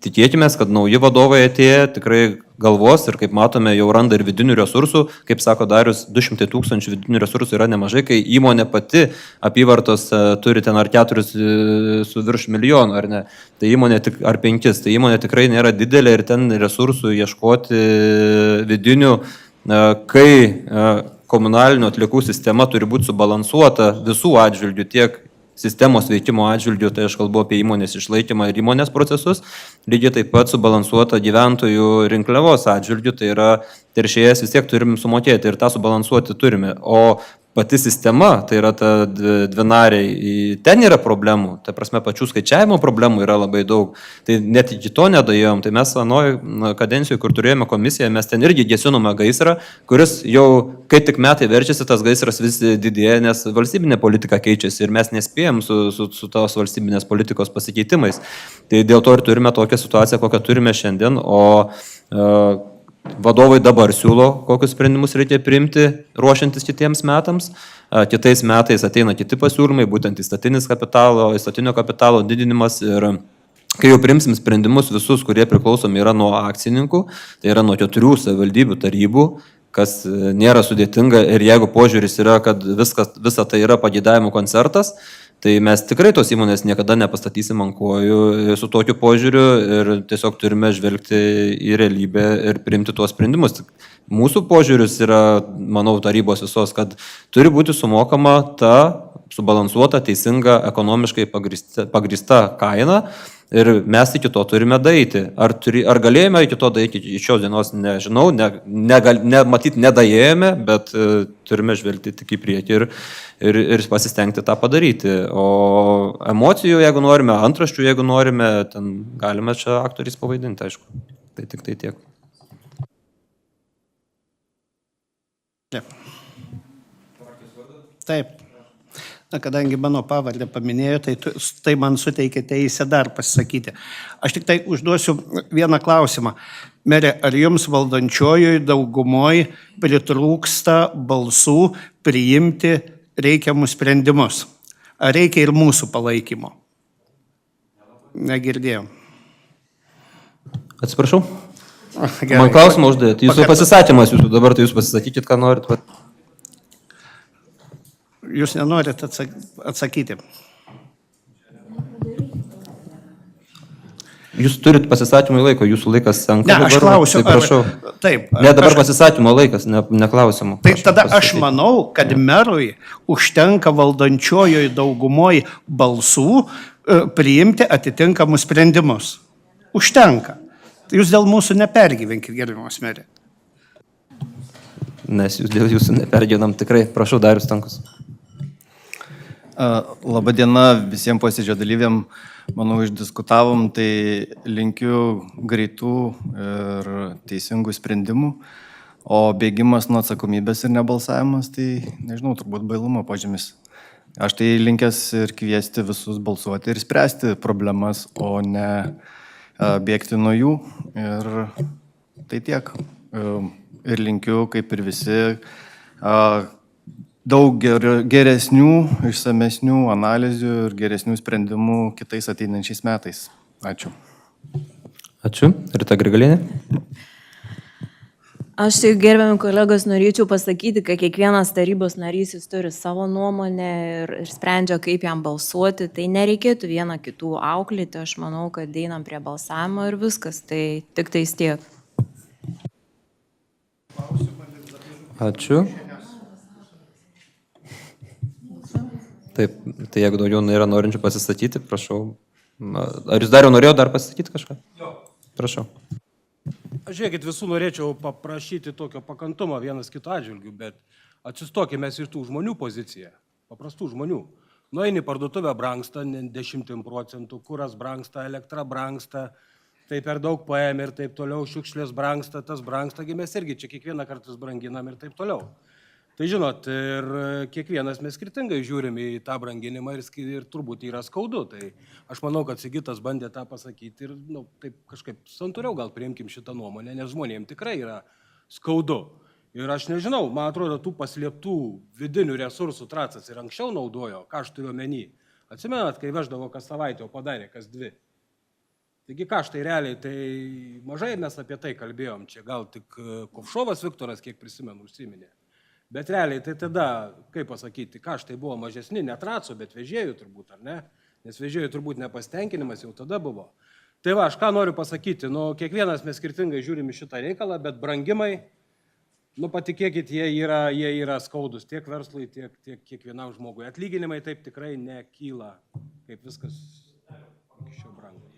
Tikėkime, kad nauji vadovai atėję tikrai galvos ir kaip matome jau randa ir vidinių resursų, kaip sako Darius, 200 000 vidinių resursų yra nemažai, kai įmonė pati apyvartos turi ten ar 4 su virš milijonų, ar ne, tai įmonė ar 5, tai įmonė tikrai nėra didelė ir ten resursų ieškoti vidinių, kai komunalinių atliekų sistema turi būti subalansuota visų atžvilgių, tiek sistemos veikimo atžvilgių, tai aš kalbu apie įmonės išlaikymą ir įmonės procesus, lygiai taip pat subalansuota gyventojų rinkliavos atžvilgių, tai yra teršėjas vis tiek turim sumokėti ir tą subalansuoti turime. O pati sistema, tai yra ta dvinariai, ten yra problemų, tai prasme pačių skaičiavimo problemų yra labai daug, tai net iki to nedajom, tai mes anoj kadencijoje, kur turėjome komisiją, mes ten irgi gesinome gaisrą, kuris jau, kai tik metai verčiasi, tas gaisras vis didėja, nes valstybinė politika keičiasi ir mes nespėjom su tos valstybinės politikos pasikeitimais. Tai dėl to ir turime tokią situaciją, kokią turime šiandien, o vadovai dabar siūlo, kokius sprendimus reikia priimti, ruošiantis kitiems metams. Kitais metais ateina kiti pasiūlymai, būtent įstatinio kapitalo didinimas ir kai jau priimsim sprendimus visus, kurie priklausomi yra nuo akcininkų, tai yra nuo 4 savivaldybių tarybų, kas nėra sudėtinga ir jeigu požiūris yra, kad visa tai yra pageidavimų koncertas, tai mes tikrai tos įmonės niekada nepastatysim ant kojų su tokiu požiūriu ir tiesiog turime žvelgti į realybę ir priimti tuos sprendimus. Mūsų požiūris yra, manau, tarybos visos, kad turi būti sumokama ta subalansuota, teisinga, ekonomiškai pagrįsta kaina ir mes iki to turime daeiti. Ar galėjome iki to daeiti iki šios dienos, nežinau, matyt, nedaėjome, bet turime žvelgti tik į priekį ir pasistengti tą padaryti. O emocijų, jeigu norime, antraščių, jeigu norime, ten galime čia aktoriais pavaidinti, aišku. Tai tik tai tiek. Taip. Na, kadangi mano pavardę paminėjo, tai man suteikė teisę dar pasisakyti. Aš tik tai užduosiu vieną klausimą. Mere, ar jums valdančiojoje daugumoje pritrūksta balsų priimti reikiamus sprendimus? Ar reikia ir mūsų palaikymo? Negirdėjau. Atsiprašau? Gerai. Man klausimą uždėt. Jūsų pasisakymas, dabar tai jūs pasisakykit, ką norit. Jūs nenorit atsakyti. Jūs turit pasisakymui laiko, jūsų laikas senka. Ne, aš klausiu. Tai prašau. Taip. Ne, dabar pasisakymo laikas, ne klausimų. Tai tada aš manau, kad merui užtenka valdančiojoje daugumoje balsų priimti atitinkamus sprendimus. Užtenka. Jūs dėl mūsų nepergyvenkit, gerbiamas merė. Nes jūs dėl jūsų nepergyvenam tikrai. Prašau, Darius Stankus. Labadiena visiems posėdžio dalyviam. Manau, išdiskutavom, tai linkiu greitų ir teisingų sprendimų. O bėgimas nuo atsakomybės ir nebalsavimas, tai nežinau, turbūt bailumo požymis. Aš tai linkęs ir kviesti visus balsuoti ir spręsti problemas, o ne bėgti nuo jų. Ir tai tiek. Ir linkiu, kaip ir visi, daug geresnių, išsamesnių analizių ir geresnių sprendimų kitais ateinančiais metais. Ačiū. Ačiū. Rita Grigalienė. Aš tik, gerbiami kolegos, norėčiau pasakyti, kad kiekvienas tarybos narys jis turi savo nuomonę ir sprendžia, kaip jam balsuoti. Tai nereikėtų vieną kitų auklėti. Aš manau, kad einam prie balsavimo ir viskas. Tai tik tais tiek. Ačiū. Taip, tai jeigu daugiau yra norinčių pasistatyti, prašau. Ar jūs dar jau norėjau dar pasisakyti kažką? Jo. Prašau. Aš žiūrėkit, visų norėčiau paprašyti tokio pakantumo vienas kito atžvilgių, bet atsistokime ir tų žmonių poziciją, paprastų žmonių. Nueini parduotuvę brangsta 10%, kuras brangsta, elektra brangsta, tai per daug paėmė ir taip toliau, šiukšlės brangsta, tas brangsta, mes irgi čia kiekvieną kartą branginam ir taip toliau. Tai žinot, ir kiekvienas mes skirtingai žiūrim į tą branginimą ir turbūt yra skaudu. Tai aš manau, kad Sigitas bandė tą pasakyti ir taip kažkaip santūriau gal priimkim šitą nuomonę, nes žmonėms tikrai yra skaudu. Ir aš nežinau, man atrodo, tų paslėptų vidinių resursų Tracas ir anksčiau naudojo, ką aš turiu omeny. Atsimenat, kai veždavo kas savaitę, o padarė kas 2. Taigi kaštai realiai, tai mažai mes apie tai kalbėjom, čia gal tik Kovšovas Viktoras, kiek prisimenu, užsiminė. Bet realiai tai tada, kaip pasakyti, kaštai buvo mažesni, ne Traco, bet vežėjų turbūt, ar ne? Nes vežėjų turbūt nepastenkinimas jau tada buvo. Tai va, aš ką noriu pasakyti, kiekvienas mes skirtingai žiūrim į šitą reikalą, bet brangimai, patikėkit, jie yra skaudus tiek verslui, tiek kiekvienam žmogui. Atlyginimai taip tikrai nekyla, kaip viskas iki šio brango.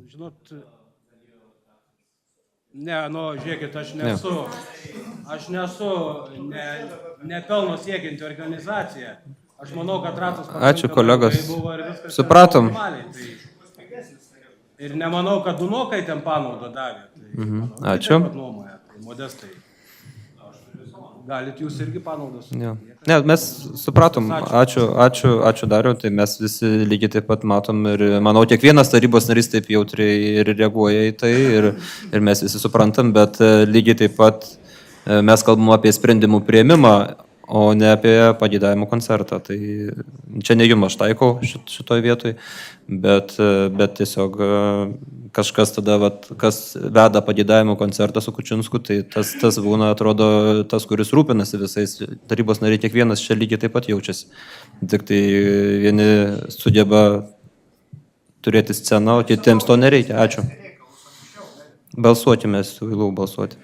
Žinot, žiūrėkit, aš nesu nepelno siekianti organizacija. Aš manau, kad Tracas Ačiū, kolegos. Supratom. Ir nemanau, kad Dunokai ten panaudą davė. Ačiū. Modestai. Galit jūs irgi panaudos. Ne, mes supratom. Ačiū Dariau, tai mes visi lygiai taip pat matom ir manau, kiekvienas tarybos narys taip jautriai ir reaguoja į tai ir mes visi suprantam, bet lygiai taip pat mes kalbam apie sprendimų priėmimą, o ne apie pageidavimų koncertą. Tai čia ne jums aš taikau šitoj vietoj, bet tiesiog kažkas tada, kas veda pageidavimų koncertą su Kučinsku, tai tas būna, atrodo, tas, kuris rūpinasi visais. Tarybos nariai kiekvienas čia lygiai taip pat jaučiasi. Tik tai vieni sugeba turėti sceną, o kitiems to nereikia. Ačiū. Balsuokime, siūlau balsuoti.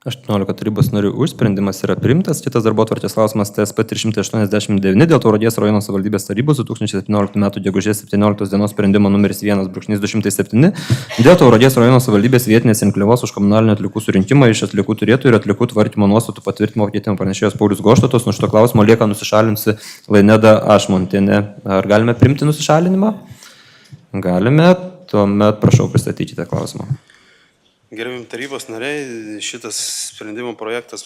Aštuoniolika tarybos narių už, sprendimas yra priimtas. Kitas darbotvarkės klausimas TSP 389 dėl Tauragės rajono savivaldybės tarybos 2017 m. gegužės 17 dienos sprendimo numeris 1/207 dėl Tauragės rajono savivaldybės vietinės rinkliavos už komunalinių atliekų surinkimą iš atliekų turėtojų ir atliekų tvarkymo nuostatų patvirtinimo pakeitimo pranešėjas Paulius Goštatos. Nuo šito klausimo lieka nusišalinsi Laineda Ašmontienė. Ar galime priimti nusišalinimą? Galime. Tuomet prašau pristatykite klausimą. Gerbimi tarybos nariai, šitas sprendimo projektas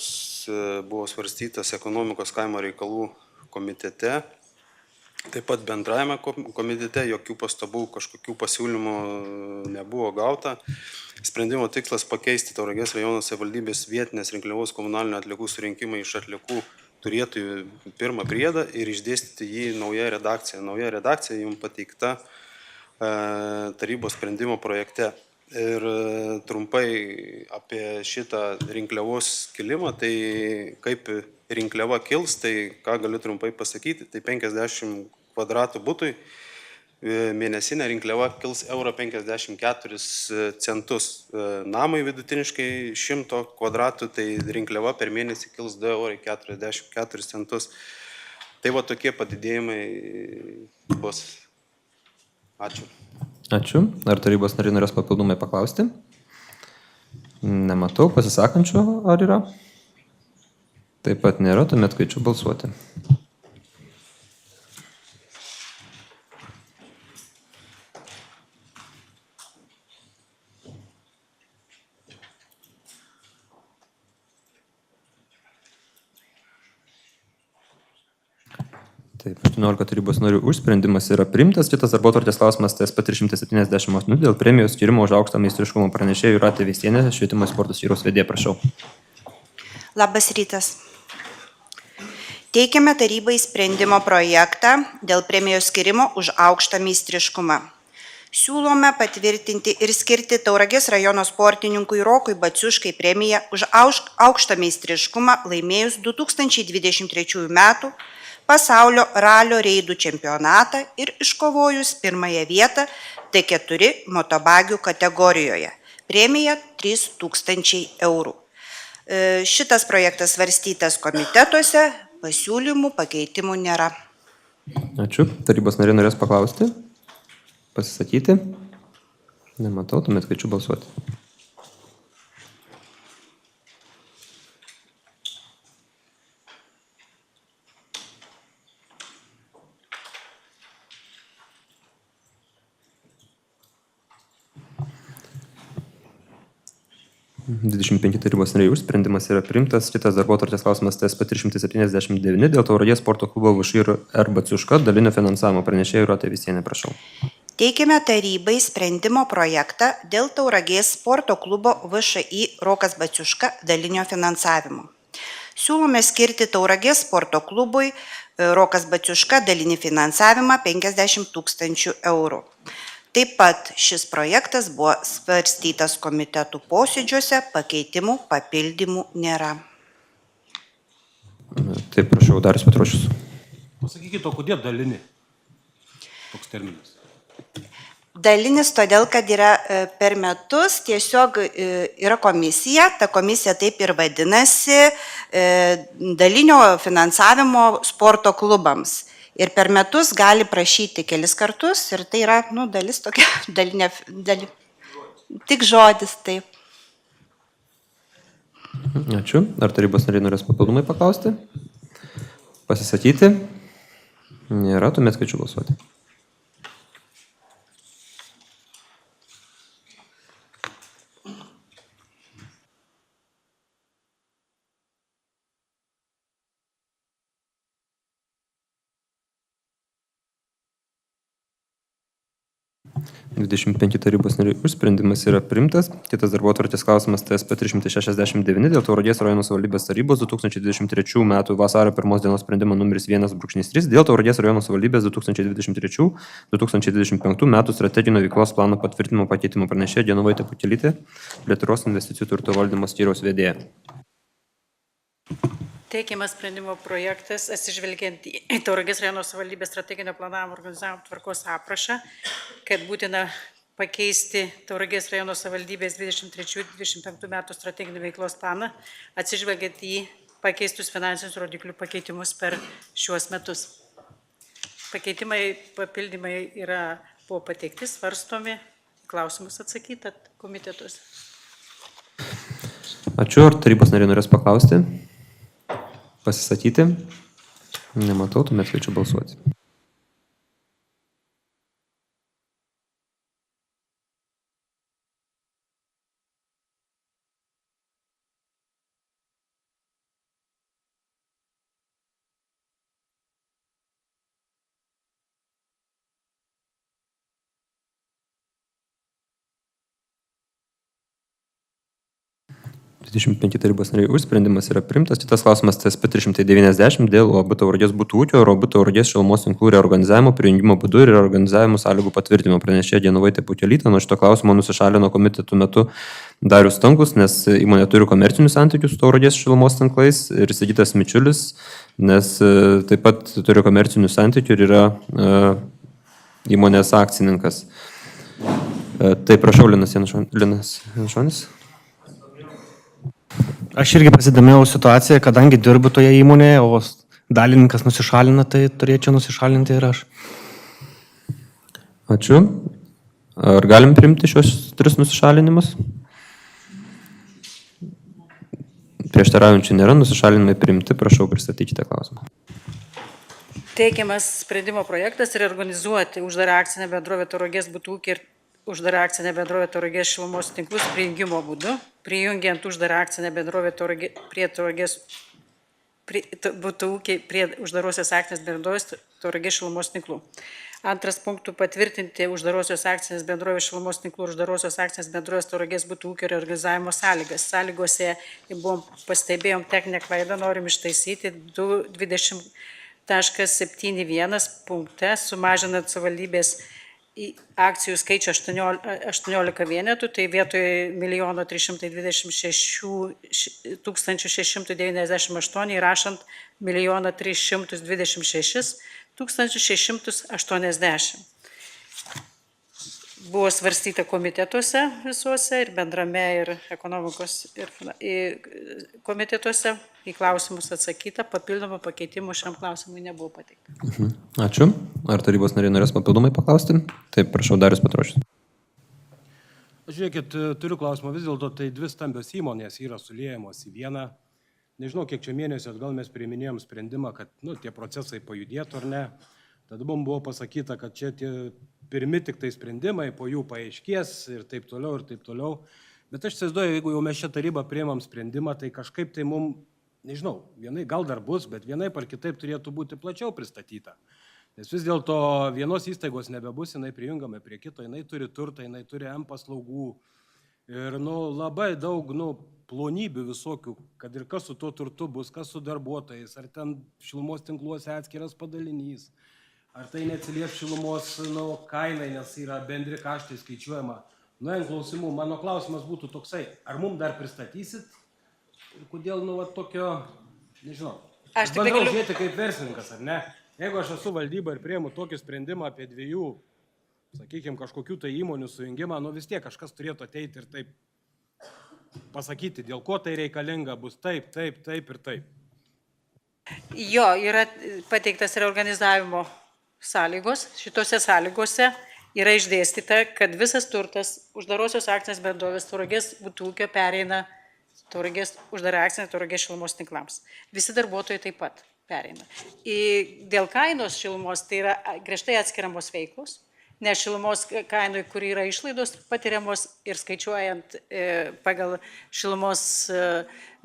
buvo svarstytas ekonomikos kaimo reikalų komitete, taip pat bendrajame komitete, jokių pastabų, kažkokių pasiūlymų nebuvo gauta. Sprendimo tikslas pakeisti Tauragės rajono savivaldybės vietinės rinkliavos komunalinių atliekų surinkimą iš atliekų turėtojų pirmą priedą ir išdėstyti jį nauja redakcija. Nauja redakcija jums pateikta tarybos sprendimo projekte. Ir trumpai apie šitą rinkliavos kilimą, tai kaip rinkliava kils, tai ką galiu trumpai pasakyti, tai 50 kvadratų butui mėnesinė rinkliava kils €54. Namai vidutiniškai 100 kvadratų, tai rinkliava per mėnesį kils €2,44. Tai va tokie padidėjimai bus. Ačiū. Ačiū. Ar tarybos nariai norės papildomai paklausti? Nematau. Pasisakančių ar yra? Taip pat nėra, tuomet kviečiu balsuoti. Taip, 18 tarybos narių už, sprendimas yra priimtas. Kitas darbotvarkės klausimas TSP 378 dėl premijos skyrimo už aukštą meistriškumo pranešėjų Jūratė Veisienė, švietimo sporto skyriaus vedėja, prašau. Labas rytas. Teikiame tarybai sprendimo projektą dėl premijos skirimo už aukštą meistriškumą. Siūlome patvirtinti ir skirti Tauragės rajono sportininkui Rokui Baciuškai premiją už aukštą meistriškumą laimėjus 2023 metų pasaulio ralio reidų čempionatą ir iškovojus pirmąją vietą T4 motobagių kategorijoje. Premija 3000 eurų. Šitas projektas svarstytas komitetuose, pasiūlymų, pakeitimų nėra. Ačiū. Tarybos nariai norės paklausti, pasisakyti. Nematau, tuomet kviečiu balsuoti. (25 tarybos nariai už), sprendimas yra priimtas. Kitas darbotvarkės klausimas TSP 379 dėl Tauragės sporto klubo VŠI ir R. Baciuška dalinio finansavimo. Pranešėja Jūratė Visienė, prašau. Teikiame tarybai sprendimo projektą dėl Tauragės sporto klubo VŠI Rokas Baciuška dalinio finansavimo. Siūlome skirti Tauragės sporto klubui Rokas Baciuška dalinį finansavimą 50 000 eurų. Taip pat šis projektas buvo svarstytas komitetų posėdžiuose, pakeitimų, papildymų nėra. Taip, prašau, Darius Petrošius. Pasakykite, o kodėl dalinį toks terminas? Dalinis todėl, kad yra per metus tiesiog yra komisija, ta komisija taip ir vadinasi, dalinio finansavimo sporto klubams. Ir per metus gali prašyti kelis kartus ir tai yra dalis tokia, tik žodis, taip. Ačiū. Ar tarybos nariai norės papildomai paklausti? Pasisakyti? Nėra, tuomet kviečiu balsuoti. (25 tarybos nariai už), sprendimas yra priimtas. Kitas darbotvarkės klausimas TSP 369 dėl Tauragės rajono savivaldybės tarybos 2023 metų vasario 1 dienos sprendimo numeris 1/3 dėl Tauragės rajono savivaldybės 2023-2025 metų strateginio veiklos plano patvirtinimo pakeitimų. Pranešėja Genovaitė Pukelytė, Lietuvos investicijų turto valdymo skyriaus vedėja. Teikiamas sprendimo projektas atsižvelgiant į Tauragės rajono savivaldybės strateginio planavimo organizavimo tvarkos aprašą, kad būtina pakeisti Tauragės rajono savivaldybės 23-25 metų strateginį veiklos planą, atsižvelgiant į pakeistus finansinius rodiklių pakeitimus per šiuos metus. Pakeitimai, papildymai buvo pateikti, svarstomi, klausimus atsakyta komitetus. Ačiū. Ar tarybos nariai norės paklausti? Pasisakyti? Nematau, tuomet kviečiu balsuoti. (25 tarybos nariai už), sprendimas yra priimtas. Kitas klausimas TSP 390 dėl UAB Tauragės butų ūkio ir UAB Tauragės šilumos tinklų reorganizavimo, prijungimo būdu ir reorganizavimo sąlygų patvirtinimo. Pranešėja Genovaitė Pukelytė. Nuo šito klausimo nusišalino komitetų metu Darius Stankus, nes įmonė turi komercinių santykių su Tauragės šilumos tinklais, ir Sigitas Mičiulis, nes taip pat turi komercinių santykių ir yra įmonės akcininkas. Tai prašau, Linas Janšonis. Aš irgi pasidomėjau situaciją, kadangi dirbu toje įmonėje, o dalininkas nusišalina, tai turėčiau nusišalinti ir aš. Ačiū. Ar galim priimti šios 3 nusišalinimus? Prieštaraujančių nėra, nusišalinimai priimti. Prašau, pristatykite klausimą. Teikiamas sprendimo projektas reorganizuoti uždarą akcinę bendrovę Tauragės butų ūkį ir uždarą akcinę bendrovę Tauragės šilumos tinklus prijungimo būdu, prijungiant uždarą akcinę bendrovę prie Tauragės būtų ūkiai prie uždarosios akcinės bendrovės Tauragės šilumos tinklų. Antras punktų patvirtinti uždarosios akcinės bendrovės šilumos tinklų ir uždarosios akcinės bendrovės Tauragės būtų ūkio reorganizavimo sąlygas. Sąlygose pastebėjom techninę klaidą, norim ištaisyti 20.71 punkte, sumažinant savivaldybės akcijų skaičių 18 vienetų, tai vietoje 1 326 698 įrašant 1 326 680. Buvo svarstyta komitetuose visuose ir bendrame ir ekonomikos ir komitetuose. Į klausimus atsakyta, papildomų pakeitimų šiam klausimui nebuvo pateikta. Ačiū. Ar tarybos nariai norės papildomai paklausti? Taip, prašau, Darius Petrošius. Žiūrėkit, turiu klausimą, vis dėlto tai dvi stambios įmonės yra suliejamos į vieną. Nežinau, kiek čia mėnesių atgal mes priiminėjom sprendimą, kad tie procesai pajudėtų ar ne. Tada mums buvo pasakyta, kad čia tie pirmi tik tai sprendimai, po jų paaiškės ir taip toliau, ir taip toliau. Bet aš įsivaizduoju, jeigu jau mes šią tarybą priimam sprendimą, tai kažkaip tai mums, nežinau, vienai gal dar bus, bet vienai par kitaip turėtų būti plačiau pristatyta. Nes vis dėlto vienos įstaigos nebebus, jinai prijungama prie kito, jinai turi turtą, jinai turi M paslaugų. Ir labai daug plonybių visokių, kad ir kas su tuo turtu bus, kas su darbuotojais, ar ten šilumos tinkluose atskiras padalinys, ar tai neatsilieps šilumos kainai, nes yra bendri kaštai skaičiuojama. Klausimų, mano klausimas būtų toksai, ar mums dar pristatysit ir kodėl tokio, nežinau, aš bandau žiūrėti kaip verslininkas, ar ne? Jeigu aš esu valdyba ir priimu tokį sprendimą apie dviejų, sakykime, kažkokių tai įmonių sujungimą, vis tiek kažkas turėtų ateiti ir taip pasakyti, dėl ko tai reikalinga, bus taip, taip, taip ir taip. Jo, yra pateiktas reorganizavimo sąlygos. Šitose sąlygose yra išdėstyta, kad visas turtas uždarosios akcinės bendrovės Tauragės būtų ūkio pereina Tauragės uždarą akcinę Tauragės šilumos tinklams. Visi darbuotojai taip pat pereina. Dėl kainos šilumos tai yra griežtai atskiriamos veiklos, nes šilumos kainui, kur yra išlaidos patiriamos ir skaičiuojant pagal šilumos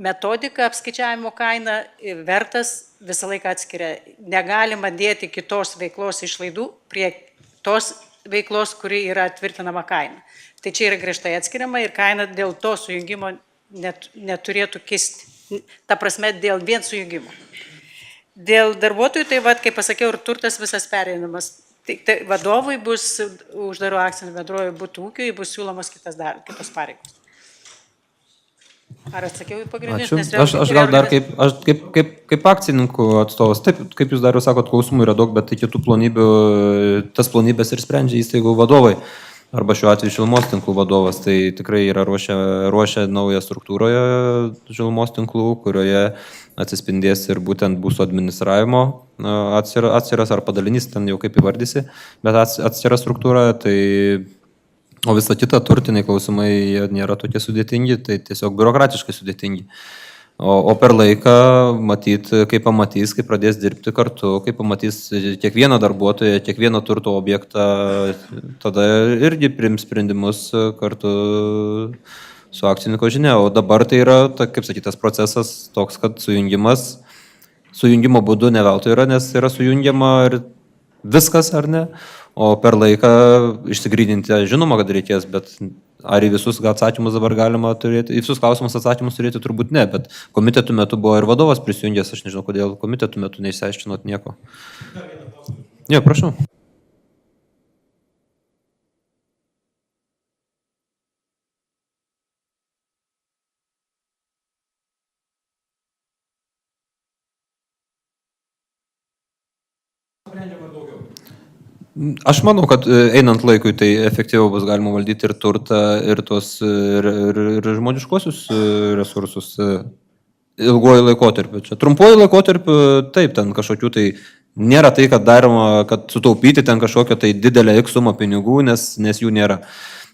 metodiką apskaičiavimo kainą, vertas visą laiką atskiria. Negalima dėti kitos veiklos išlaidų prie tos veiklos, kuri yra tvirtinama kaina. Tai čia yra griežtai atskiriama ir kaina dėl to sujungimo neturėtų kisti. Ta prasme, dėl vien sujungimo. Dėl darbuotojų, tai kaip pasakiau, ir turtas visas pereinamas. Tai vadovui bus uždaro akcinė bendrovė būtų ūkiui, bus siūlomas kitos pareigos. Ar atsakiau į pagrindinius? Aš gal dar kaip akcininkų atstovas, taip, kaip jūs dar sakot, klausimų yra daug, bet tai kitų plonybių, tas plonybės ir sprendžia įstaigų vadovai. Arba šiuo atveju šilumos tinklų vadovas, tai tikrai yra ruošia naują struktūroje šilumos tinklų, kurioje atsispindės ir būtent būsų administravimo atsiras ar padalinys, ten jau kaip įvardysi, bet atsiras struktūra, o visa kita turtiniai klausimai nėra tokie sudėtingi, tai tiesiog biurokratiškai sudėtingi. O per laiką, kai pamatys, kai pradės dirbti kartu, kai pamatys kiekvieną darbuotoją, kiekvieną turto objektą, tada irgi priims sprendimus kartu su akcininko žinia. O dabar tai yra, kaip sakytas, procesas toks, kad sujungimo būdu ne veltui yra, nes yra sujungiama ir viskas, ar ne? O per laiką išsigryninti, žinoma, kad reikės, bet ar į visus atsakymus dabar galima turėti, į visus klausimus atsakymus turėti turbūt ne, bet komitetų metu buvo ir vadovas prisijungęs, aš nežinau, kodėl komitetų metu neišsiaiškinot nieko. Ne, prašau. Aš manau, kad einant laikui tai efektyviau bus galima valdyti ir turtą, ir žmoniškuosius resursus ilguoju laikotarpiu. Čia trumpuoju laikotarpiu, taip, ten kažkokių tai nėra tai, kad daroma, kad sutaupyti ten kažkokią tai didelę X sumą pinigų, nes jų nėra.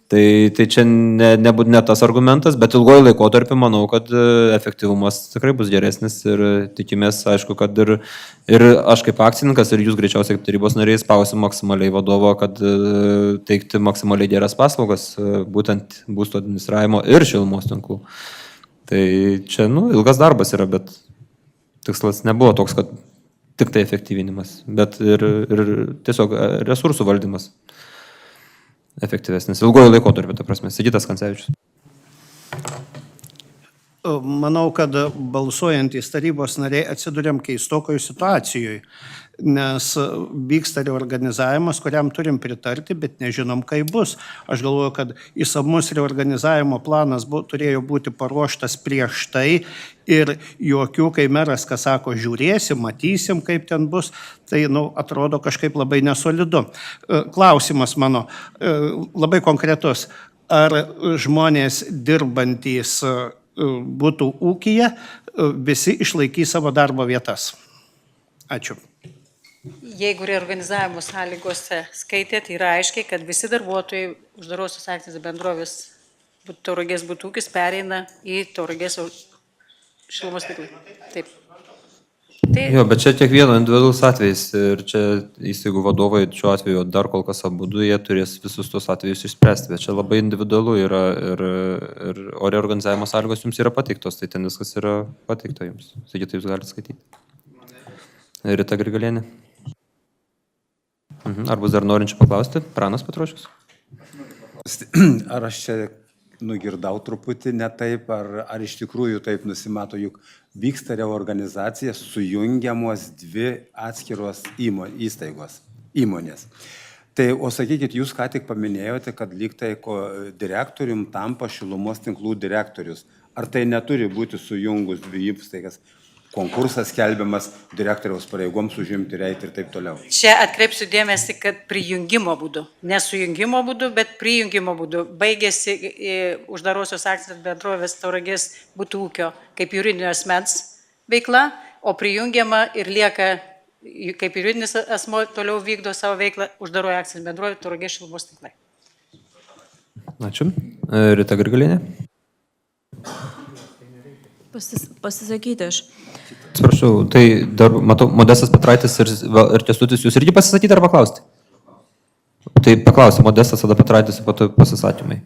Tai čia ne tas argumentas, bet ilgoju laikotarpiu manau, kad efektyvumas tikrai bus geresnis ir tikimės, aišku, kad ir aš kaip akcininkas ir jūs greičiausiai kaip tarybos nariai spausim maksimaliai vadovo, kad teikti maksimaliai geras paslaugas, būtent būsto administravimo ir šilumos tinklų. Tai čia ilgas darbas yra, bet tikslas nebuvo toks, kad tik tai efektyvinimas, bet ir tiesiog resursų valdymas efektyvesnis. Ilgojo laikotarpio, ta prasme. Sigitas Kancevičius. Manau, kad balsuojantys tarybos nariai atsiduriam keistokoje situacijoje, nes vyksta reorganizavimas, kuriam turim pritarti, bet nežinom, kaip bus. Aš galvoju, kad išsamus reorganizavimo planas turėjo būti paruoštas prieš tai ir jokių, kai meras, kas sako, žiūrėsim, matysim, kaip ten bus, tai atrodo kažkaip labai nesolidu. Klausimas mano labai konkretus. Ar žmonės dirbantys būtų ūkyje, visi išlaikys savo darbo vietas? Ačiū. Jeigu reorganizavimo sąlygose skaitėt, yra aiškiai, kad visi darbuotojai uždarosios akcinės bendrovės Tauragės Būtų-ūkis pereina į Tauragės šilumos tinklą. Taip. Jo, bet čia kiekvieno individualus atvejis ir čia įstaigų vadovai šiuo atveju dar kol kas abudu, jie turės visus tos atvejus išspręsti, bet čia labai individualu yra o reorganizavimo sąlygos jums yra pateiktos, tai ten viskas yra pateikta jums. Sakytai, jūs galite skaityti. Rita Grigalienė. Ar bus dar norinčių paklausti? Pranas Petrošius. Ar aš čia nugirdau truputį ne taip, ar iš tikrųjų taip nusimato, juk vyksta reorganizacija, sujungiamos dvi atskiros įmonės. Tai, o sakykit, jūs ką tik paminėjote, kad lyg tai direktorium tampa šilumos tinklų direktorius. Ar tai neturi būti sujungus dvi įstaigas? Konkursas skelbiamas direktoriaus pareigoms užimti reitį ir taip toliau. Čia atkreipsiu dėmesį, kad prijungimo būdu, nesujungimo būdu, bet prijungimo būdu baigėsi uždarosios akcinės bendrovės Tauragės Būtų-ūkio kaip juridinio asmens veikla, o prijungiama ir lieka kaip juridinis asmuo toliau vykdo savo veiklą uždarojo akcinės bendrovė Tauragės šilumos tinklai. Ačiū. Rita Grigalienė. Pasisakyti aš. Atsiprašau, tai dar matau, Modestas Petraitis ir Kęstutis, jūs irgi pasisakyti ar paklausti? Tai paklausti, Modestas, tada Petraitis ir po to pasisakymai.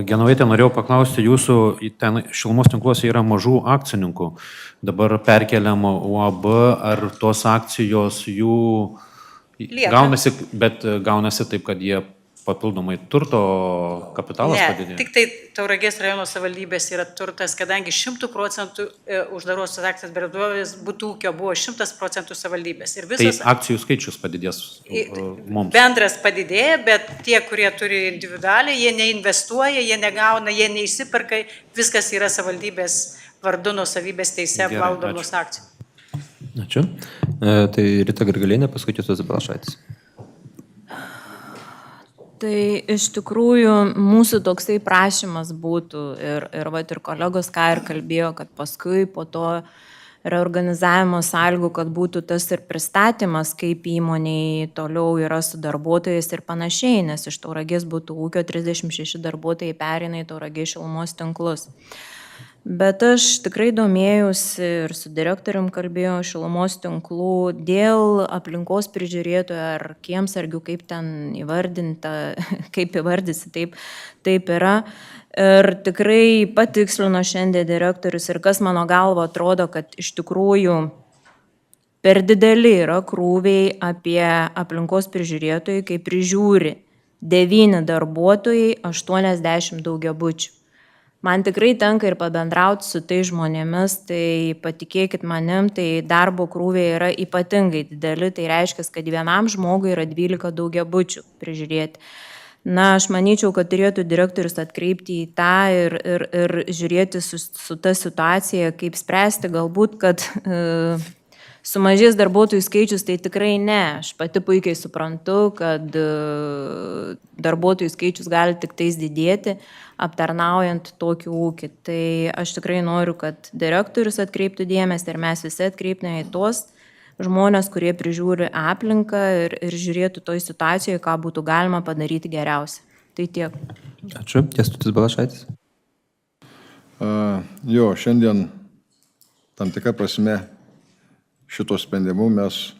Genovaitė, norėjau paklausti jūsų, ten šilumos tinkluose yra mažų akcininkų, dabar perkeliama UAB, ar tos akcijos jų gaunasi, bet gaunasi taip, kad jie papildomai turto kapitalas padidėjo? Tik tai Tauragės rajono savivaldybės yra turtas, kadangi 100% uždarosios akcinės bendrovės Būtų-ūkio buvo 100% savivaldybės. Tai akcijų skaičius padidės mums? Bendras padidėja, bet tie, kurie turi individualiai, jie neinvestuoja, jie negauna, jie neįsiperka, viskas yra savivaldybės vardu nuosavybės teise valdomos akcijų. Ačiū. Tai Rita Grigalienė, paskui Kęstutis Balašaitis. Tai iš tikrųjų mūsų toksai prašymas būtų ir kolegos ką ir kalbėjo, kad paskui po to reorganizavimo sąlygų, kad būtų tas ir pristatymas, kaip įmoniai toliau yra su darbuotojais ir panašiai, nes iš Tauragės Būtų-ūkio 36 darbuotojai pereina į Tauragės šilumos tinklus. Bet aš tikrai domėjausi ir su direktorium kalbėjau šilumos tinklų dėl aplinkos prižiūrėtojų ar kiemsargių, kaip ten įvardinta, kaip įvardysi, taip yra. Ir tikrai patikslino šiandien direktorius ir kas mano galva atrodo, kad iš tikrųjų per dideli yra krūviai apie aplinkos prižiūrėtojų, kai prižiūri 9 darbuotojai 80 daugiabučių. Man tikrai tenka ir pabendrauti su tai žmonėmis, tai patikėkit manim, tai darbo krūviai yra ypatingai dideli, tai reiškia, kad vienam žmogui yra 12 daugiabučių prižiūrėti. Na, aš manyčiau, kad turėtų direktorius atkreipti į tą ir žiūrėti su ta situacija, kaip spręsti, galbūt, kad sumažės darbuotojų skaičius, tai tikrai ne. Aš pati puikiai suprantu, kad darbuotojų skaičius gali tik tais didėti, aptarnaujant tokį ūkį. Tai aš tikrai noriu, kad direktorius atkreiptų dėmesį ir mes visi atkreiptume į tuos žmonės, kurie prižiūri aplinką ir žiūrėtų toj situacijoje, ką būtų galima padaryti geriausiai. Tai tiek. Ačiū. Kęstutis Balašaitis. Šiandien tam tikra prasme šito sprendimu mes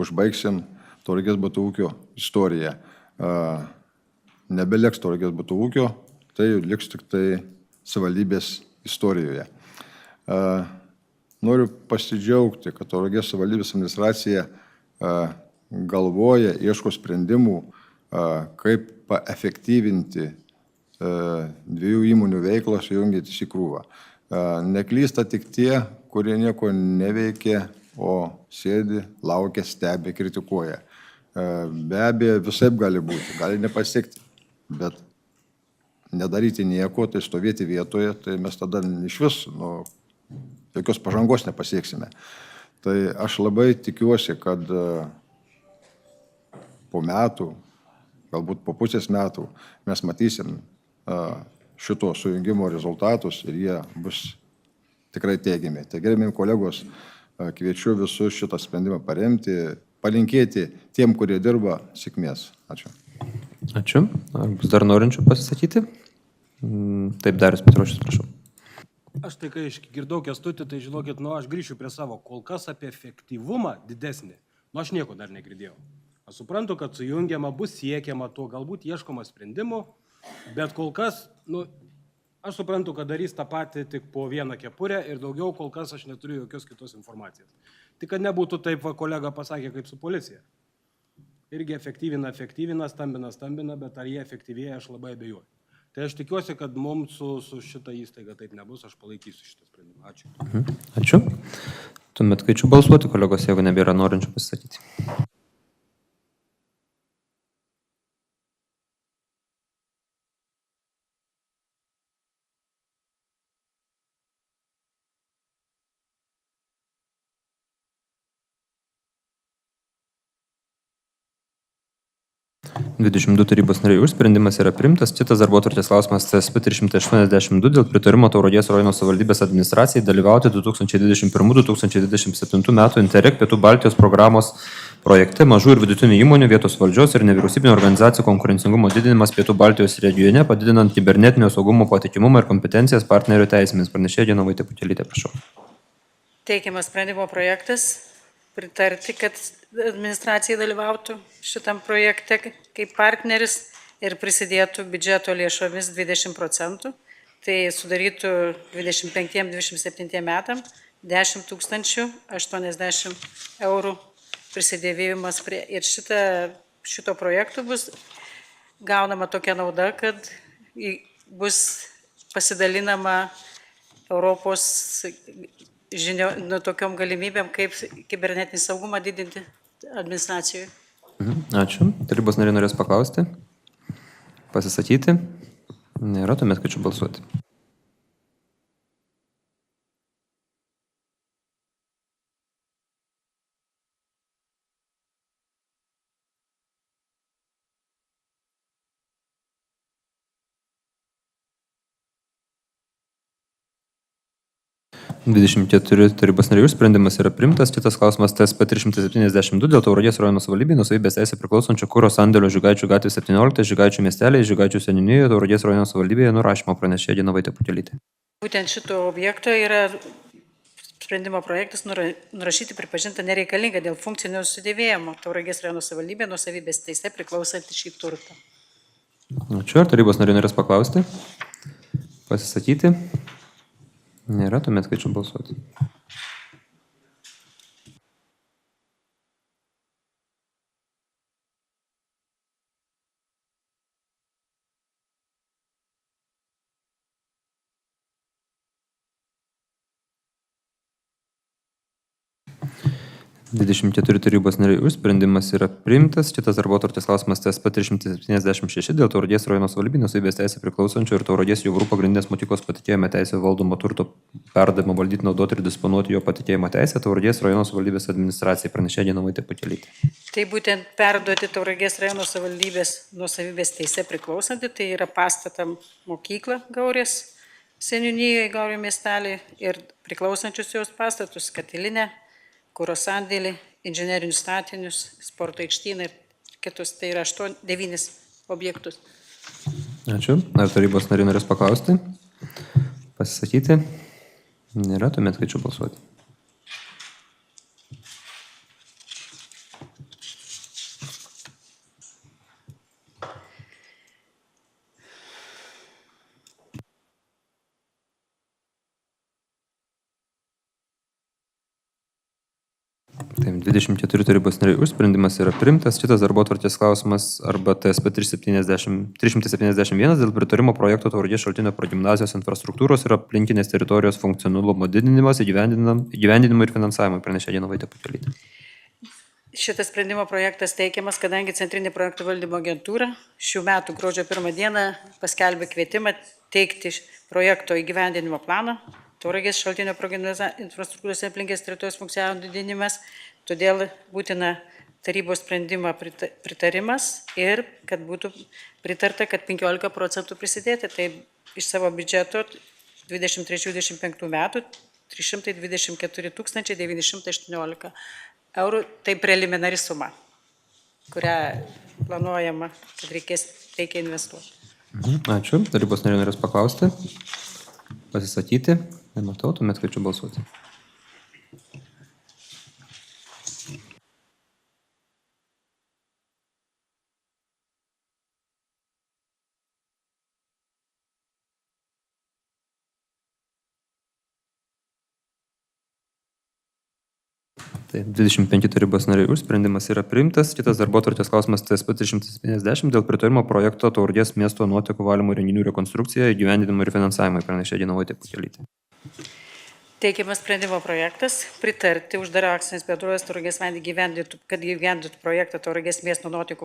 užbaigsim Tauragės Būtų-ūkio istoriją. Nebeliks Tauragės Būtų-ūkio, tai liks tik tai savivaldybės istorijoje. noriu pasidžiaugti, kad Tauragės savivaldybės administracija galvoja, ieško sprendimų, kaip paefektyvinti dviejų įmonių veiklą, sujungiantis į krūvą. Neklysta tik tie, kurie nieko neveikia, o sėdi, laukia, stebi, kritikuoja. Be abejo, visaip gali būti, gali nepasiekti, bet nedaryti nieko, tai stovėti vietoje, tai mes tada iš vis jokios pažangos nepasieksime. Tai aš labai tikiuosi, kad po metų, galbūt po pusės metų, mes matysim šito sujungimo rezultatus ir jie bus tikrai teigiami. Tai gerbėjami kolegos, kviečiu visus šitą sprendimą paremti, palinkėti tiem, kurie dirba, sėkmės. Ačiū. Ačiū. Ar bus dar norinčių pasisakyti? Taip, Darius Petrošius, prašau. Aš tai, kai girdau Kęstutį, tai žinokit, aš grįšiu prie savo. Kol kas apie efektyvumą didesnį, aš nieko dar negirdėjau. Aš suprantu, kad sujungiama bus siekiama to, galbūt ieškoma sprendimų, bet kol kas, aš suprantu, kad darys tą patį tik po vieną kepurę ir daugiau kol kas aš neturiu jokios kitos informacijos. Tik, kad nebūtų taip, kolega pasakė, kaip su policija. Irgi efektyvina, stambina, bet ar jie efektyvėja, aš labai abejoju. Tai aš tikiuosi, kad mums su šita įstaiga taip nebus, aš palaikysiu šitą sprendimą. Ačiū. Ačiū. Tuomet kviečiu balsuoti, kolegos, jeigu nebėra norinčių pasisakyti. Tarybos nariai už, sprendimas yra priimtas. Kitas darbotvarkės klausimas CSP 382 dėl pritarimo Tauragės rajono savivaldybės administracijai dalyvauti 2021-2027 metų Interreg Pietų Baltijos programos projekte mažų ir vidutinių įmonių, vietos valdžios ir nevyriausybinių organizacijų konkurencingumo didinimas Pietų Baltijos regione, padidinant kibernetinio saugumo patikimumą ir kompetencijas partnerių teisėmis. Pranešėja Genovaitė Putelytė, prašau. Teikiamas sprendimo projektas. Pritarti, kad administracija dalyvautų šitam projekte kaip partneris ir prisidėtų biudžeto lėšomis 20%. Tai sudarytų 25-27 metam 10 080 eurų prisidėjimas prie. Ir šito projektų bus gaunama tokia nauda, kad bus pasidalinama Europos tokiom galimybėm, kaip kibernetinį saugumą didinti administracijoje. Ačiū. Tarybos nariai norės paklausti, pasisakyti. Nėra, tuomet kviečiu balsuoti. Tarybos nariai už, sprendimas yra priimtas. Kitas klausimas TSP 372 dėl Tauragės rajono savivaldybei nuosavybės teisė priklausančio kuro sandėlio Žygaičių gatvė 17, Žygaičių miestelėje, Žygaičių seniūnijoje, Tauragės rajono savivaldybėje nurašymo pranešėja Genovaitė Putelytė. Būtent šito objekto yra sprendimo projektas nurašyti pripažinta nereikalinga dėl funkcinio sudėvėjimo Tauragės rajono savivaldybė nuosavybės teisė priklausantį šį turtą. Ačiū. Ar tarybos nariai norės paklausti? Pasisakyti? Nėra, tuomet kviečiu balsuoti. Tarybos nariai už, sprendimas yra priimtas. Kitas darbotvarkės klausimas TSP 376 dėl Tauragės rajono savivaldybės nuosavybės teisė priklausančio ir Tauragės Jūrų pagrindinės mokyklos patikėjimo teisė valdomo turto perdavimo valdyti, naudoti ir disponuoti jo patikėjimo teisę Tauragės rajono savivaldybės administracijai. Pranešėja Genovaitė Putelytė. Tai būtent perduoti Tauragės rajono savivaldybės nuosavybės teisė priklausanti, tai yra pastatam mokyklą Gaurės seniūnijoje, Gaurių miestelį ir priklausančius jos pastatus, katilinę, kuro sandėlį, inžinerinius statinius, sporto aikštyną ir kitus. Tai yra 9 objektus. Ačiū. Ar tarybos nariai norės paklausti? Pasisakyti? Nėra, tuomet kviečiu balsuoti. Taip, 24 tarybos nariai už, sprendimas yra priimtas. Kitas darbotvarkės klausimas arba TSP 371 dėl pritarimo projekto Tauragės Šaltinio progimnazijos infrastruktūros ir aplinkinės teritorijos funkcionalumo didinimas įgyvendinimui ir finansavimui. Pranešė Genovaitė Pukelytė. Šitas sprendimo projektas teikiamas, kadangi Centrinė projektų valdymo agentūra šių metų gruodžio 1 dieną paskelbė kvietimą teikti projekto įgyvendinimo planą. Tauragės Šaltinio progimnazijos infrastruktūros ir aplinkinės teritorijos funkcionavimo didinimas. Todėl būtina tarybos sprendimo pritarimas ir kad būtų pritarta, kad 15% prisidėti. Tai iš savo biudžeto 23-25 metų 324 918 eurų. Tai preliminari suma, kurią planuojama, kad reikia investuoti. Ačiū. Tarybos nariai norės paklausti, pasisakyti. Nematau, tuomet kviečiu balsuoti. Taip, 25 tarybos nariai už, sprendimas yra priimtas. Kitas darbotvarkės klausimas TSP 370 dėl pritarimo projekto Tauragės miesto nuotekų valymo įrenginių rekonstrukcija, įgyvendinimo ir finansavimui. Pranešė Genovaitė Pukelytė. Teikiamas sprendimo projektas pritarti uždaro akcinės bendrovės Tauragės vandenį, kad įgyvendintų projektą Tauragės miesto nuotekų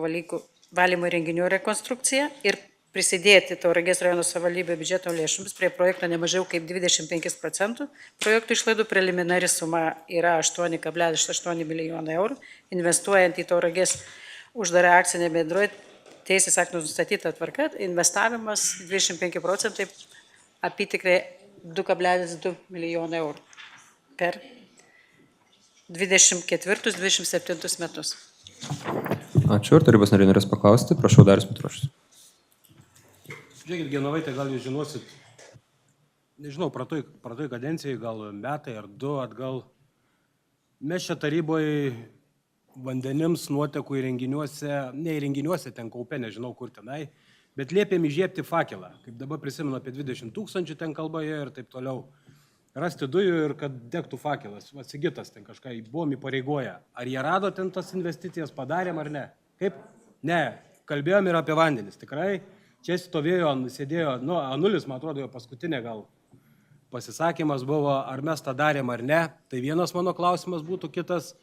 valymo įrenginių rekonstrukcija ir prisidėti Tauragės rajono savivaldybės biudžeto lėšomis prie projekto nemažiau kaip 25%. Projektų išlaidų preliminari suma yra 8,8 milijonų eurų, investuojant į Tauragės uždarą akcinę bendrovę teisės aktų nustatyta tvarka, investavimas 25%, apytikriai 2,2 milijonų eurų per 24-27 metus. Ačiū. Ir tarybos nariai norės paklausti. Prašau, Darius Petrošius. Žiūrėkit, Genovaitė, gal jūs žinosit, nežinau, pratoj kadencijai, gal metai ar 2 atgal, mes čia taryboje vandenims nuotekų įrenginiuose, ne įrenginiuose ten kaupė, nežinau kur tenai, bet liepėm įžiebti fakelą. Kaip dabar prisimenu, apie 20 000 ten kalboje ir taip toliau. Rasti dujų ir kad degtų fakelas. Sigitas ten kažką buvom įpareigoję. Ar jie rado ten tas investicijas, padarėm ar ne? Kaip? Ne. Kalbėjom ir apie vandenis. Tikrai. Čia stovėjo, sėdėjo, Anulis, man atrodo, jo paskutinė gal pasisakymas buvo, ar mes tą darėm ar ne. Tai vienas mano klausimas būtų, kitas.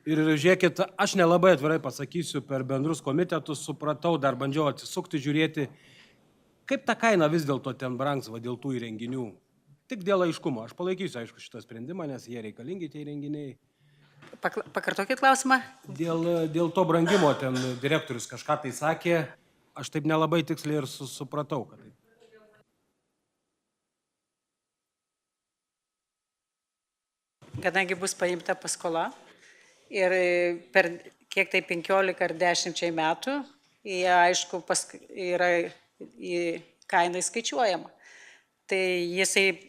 Ir žiūrėkit, aš nelabai atvirai pasakysiu, per bendrus komitetus supratau, dar bandžiau atsisukti, žiūrėti, kaip ta kaina vis dėlto ten brangs dėl tų įrenginių. Tik dėl aiškumo. Aš palaikysiu, aišku, šitą sprendimą, nes jie reikalingi tie įrenginiai. Pakartokit klausimą. Dėl to brangimo ten direktorius kažką tai sakė, aš taip nelabai tiksliai ir supratau, kad taip. Kadangi bus paimta paskola ir per kiek tai 15 ar 10 metų, jie aišku yra į kainą įskaičiuojama. Tai jisai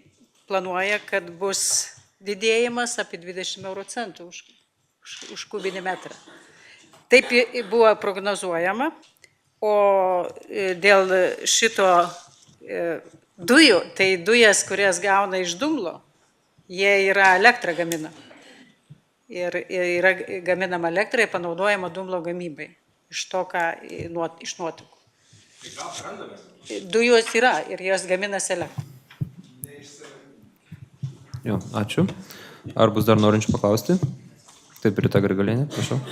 planuoja, kad bus didėjimas apie 20 euro centų už kubinį metrą. Taip buvo prognozuojama, o dėl šito dujų, tai dujas, kurias gauna iš dumblo, jie yra elektrą gamina. Ir yra gaminama elektra ir panaudojama dumblo gamybai iš to, ką iš nuotekų. Dujos yra ir jos gaminasi elektrą. Jo, ačiū. Ar bus dar norinčių paklausti? Taip, Rita Grigalienė, prašau.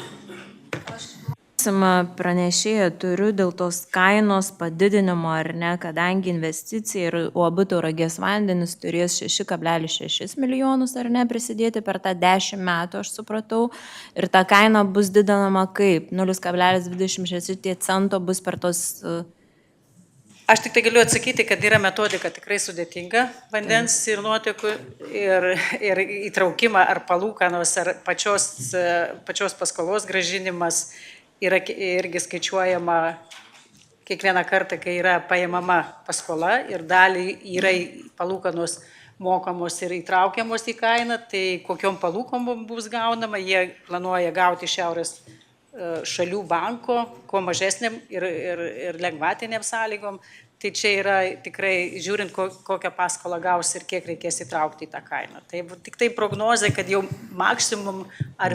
Pranešėją turiu dėl tos kainos padidinimo ar ne, kadangi investicija ir UAB Tauragės vandenis turės 6,6 milijonus ar ne prisidėti per tą 10 metų, aš supratau, ir ta kaina bus didinama kaip 0,26 cento bus per tos... Aš tik tai galiu atsakyti, kad yra metodika tikrai sudėtinga vandens ir nuotekų ir įtraukimą ar palūkanos ar pačios paskolos grąžinimas yra irgi skaičiuojama kiekvieną kartą, kai yra paimama paskola ir dalį yra palūkanos mokamos ir įtraukiamos į kainą, tai kokiom palūkomom bus gaunama, jie planuoja gauti šiaurės šalių banko, kuo mažesniam ir lengvatiniam sąlygom. Tai čia yra tikrai žiūrint, kokią paskolą gaus ir kiek reikės įtraukti į tą kainą. Tai tik tai prognozė, kad jau maksimum ar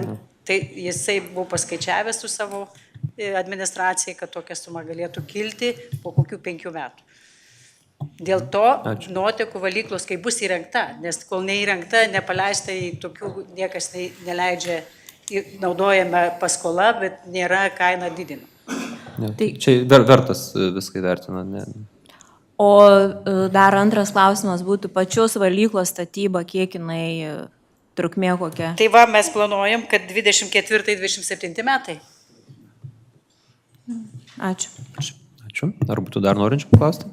Tai jisai buvo paskaičiavęs su savo administracijai, kad tokia suma galėtų kilti po kokių 5 metų. Dėl to nuotekų valyklos, kai bus įrengta, nes kol neįrengta, nepaleista į tokių, niekas neleidžia, naudojame paskola, bet nėra kaina didinama. Ne, tai čia vertas viską vertina. Ne. O dar antras klausimas būtų pačios valyklos statyba, kiek jinai trukmė kokia? Tai va, mes planuojam, kad 24-27 metai. Ačiū. Ačiū. Ar būtų dar norinčių paklausti?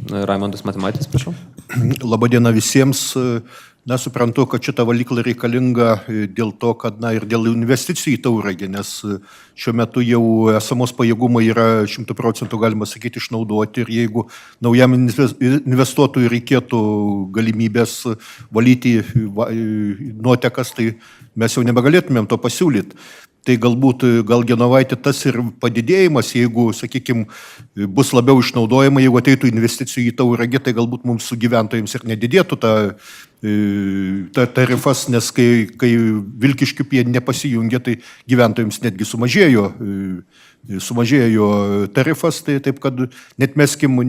Raimondas Matematis, prašau. Labadiena visiems. Suprantu, kad šita valykla reikalinga dėl to, kad ir dėl investicijų į Tauragę, nes šiuo metu jau esamos pajėgumai yra 100%, galima sakyti, išnaudoti ir jeigu naujam investuotojui reikėtų galimybės valyti nuotekas, tai mes jau nebegalėtumėm to pasiūlyti. Tai galbūt gal Genovaitė tas ir padidėjimas, jeigu, sakykime, bus labiau išnaudojama, jeigu ateitų investicijų į Tauragę, tai galbūt mums su gyventojams ir nedidėtų ta tarifas, nes kai Vilkiškių pienė nepasijungia, tai gyventojams netgi sumažėjo tarifas, tai taip, kad net meskim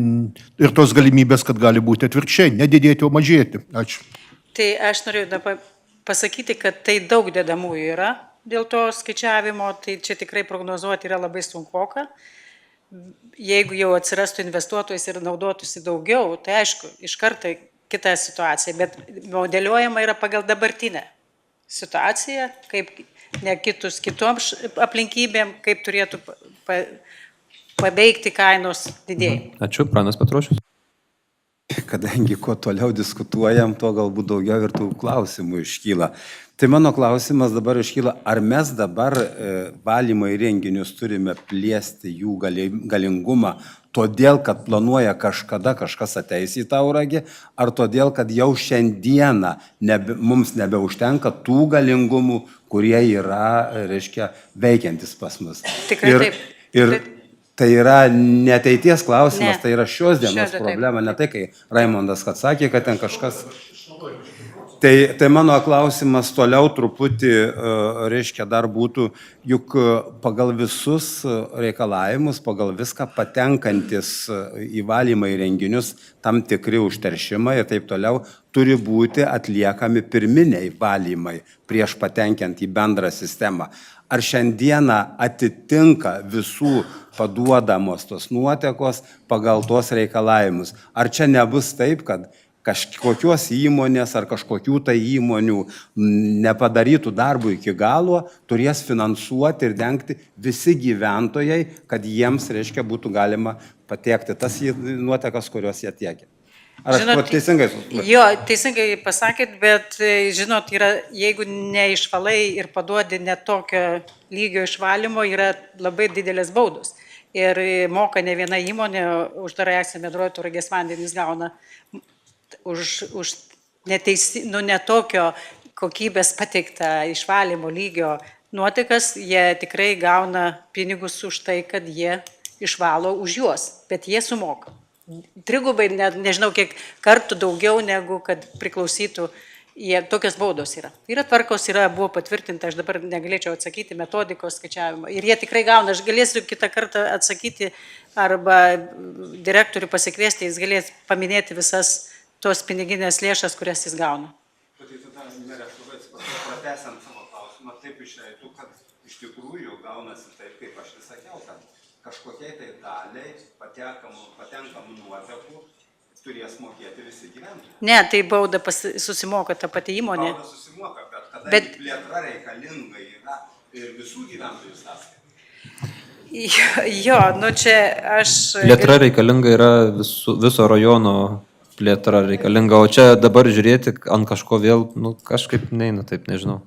ir tos galimybės, kad gali būti atvirkščiai, nedidėti, o mažėti. Ačiū. Tai aš noriu pasakyti, kad tai daug dedamųjų yra. Dėl to skaičiavimo, tai čia tikrai prognozuoti yra labai sunkoka. Jeigu jau atsirastų investuotojas ir naudotųsi daugiau, tai aišku, iš karto kita situacija, bet modeliuojama yra pagal dabartinę situaciją, kaip ne kitoms aplinkybėm, kaip turėtų paveikti kainos didėjimą. Ačiū, Pranas Petrošius. Kadangi kuo toliau diskutuojam, tuo galbūt daugiau ir tų klausimų iškyla. Tai mano klausimas dabar iškyla, ar mes dabar valymo įrenginius turime plėsti jų galingumą, todėl, kad planuoja kažkada kažkas ateis į Tauragę, ar todėl, kad jau šiandieną mums nebeužtenka tų galingumų, kurie yra, reiškia, veikiantis pas mus. Tikrai taip. Ir tai yra ne ateities klausimas, tai yra šios dienos problema, ne tai, kai Raimondas atsakė, kad ten kažkas... Tai mano klausimas toliau truputį, reiškia, dar būtų, juk pagal visus reikalavimus, pagal viską patenkantis į valymą įrenginius, tam tikri užteršimai ir taip toliau, turi būti atliekami pirminiai valymai prieš patenkiant į bendrą sistemą. Ar šiandieną atitinka visų paduodamos tos nuotekos pagal tuos reikalavimus? Ar čia nebus taip, kad kažkokios įmonės ar kažkokių tai įmonių nepadarytų darbų iki galo, turės finansuoti ir dengti visi gyventojai, kad jiems, reiškia, būtų galima patiekti tas nuotekas, kurios jie tiekia? Ar aš teisingai supratau? Jo, teisingai pasakėt, bet, žinot, jeigu neišvalai ir paduodi netokio lygio išvalymo, yra labai didelės baudos. Ir moka ne viena įmonė, uždarai akcinė bendrovė Tauragės vandenys gauna už netokio kokybės pateiktą išvalymo lygio nuotekas, jie tikrai gauna pinigus už tai, kad jie išvalo už juos, bet jie sumoka. Trigubai, nežinau, kiek kartų daugiau negu kad priklausytų, tokios baudos yra. Yra tvarkos, buvo patvirtinta, aš dabar negalėčiau atsakyti metodikos skaičiavimo. Ir jie tikrai gauna, aš galėsiu kitą kartą atsakyti arba direktorių pasikviesti, jis galės paminėti visas tos piniginės lėšas, kurias jis gauna. Tai tada, merė, pratęsiant savo klausimą, taip išeitų, kad iš tikrųjų gaunasi taip, kaip aš vis sakiau, kad kažkokiai tai daliai patenkamų nuotekų turės mokėti visi gyventojai. Ne, tai bauda susimoka ta pati įmonė. Bauda susimoka, bet kadangi plėtra reikalinga yra ir visų gyventojų sąskaita. Jo, čia aš... Plėtra reikalinga yra viso rajono plėtra reikalinga, o čia dabar žiūrėti ant kažko vėl, kažkaip neina, taip nežinau.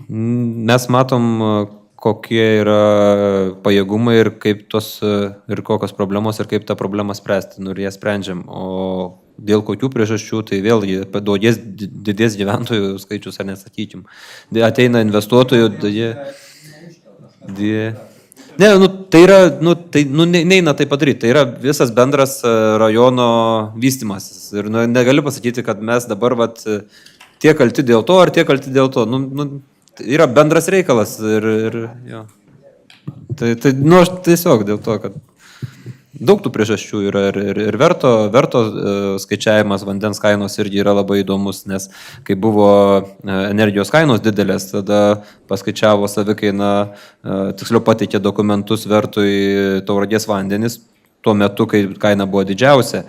Mes matom, kokie yra pajėgumai ir ir kokios problemos ir kaip tą problemą spręsti, ir ją sprendžiam. O dėl kokių priežasčių, tai vėl didės gyventojų skaičius, ar nesakykim. Ateina investuotojų, Ne, tai yra, neina tai padaryti, tai yra visas bendras rajono vystimasis. Ir negaliu pasakyti, kad mes dabar tie kalti dėl to, ar tie kalti dėl to. Yra bendras reikalas ir jo. Tai aš tiesiog dėl to, kad daug tų priežasčių yra ir verto skaičiavimas vandens kainos irgi yra labai įdomus, nes kai buvo energijos kainos didelės, tada paskaičiavo savikainą, tiksliau pateikė dokumentus vertui Tauragės vandenis, tuo metu, kai kaina buvo didžiausia,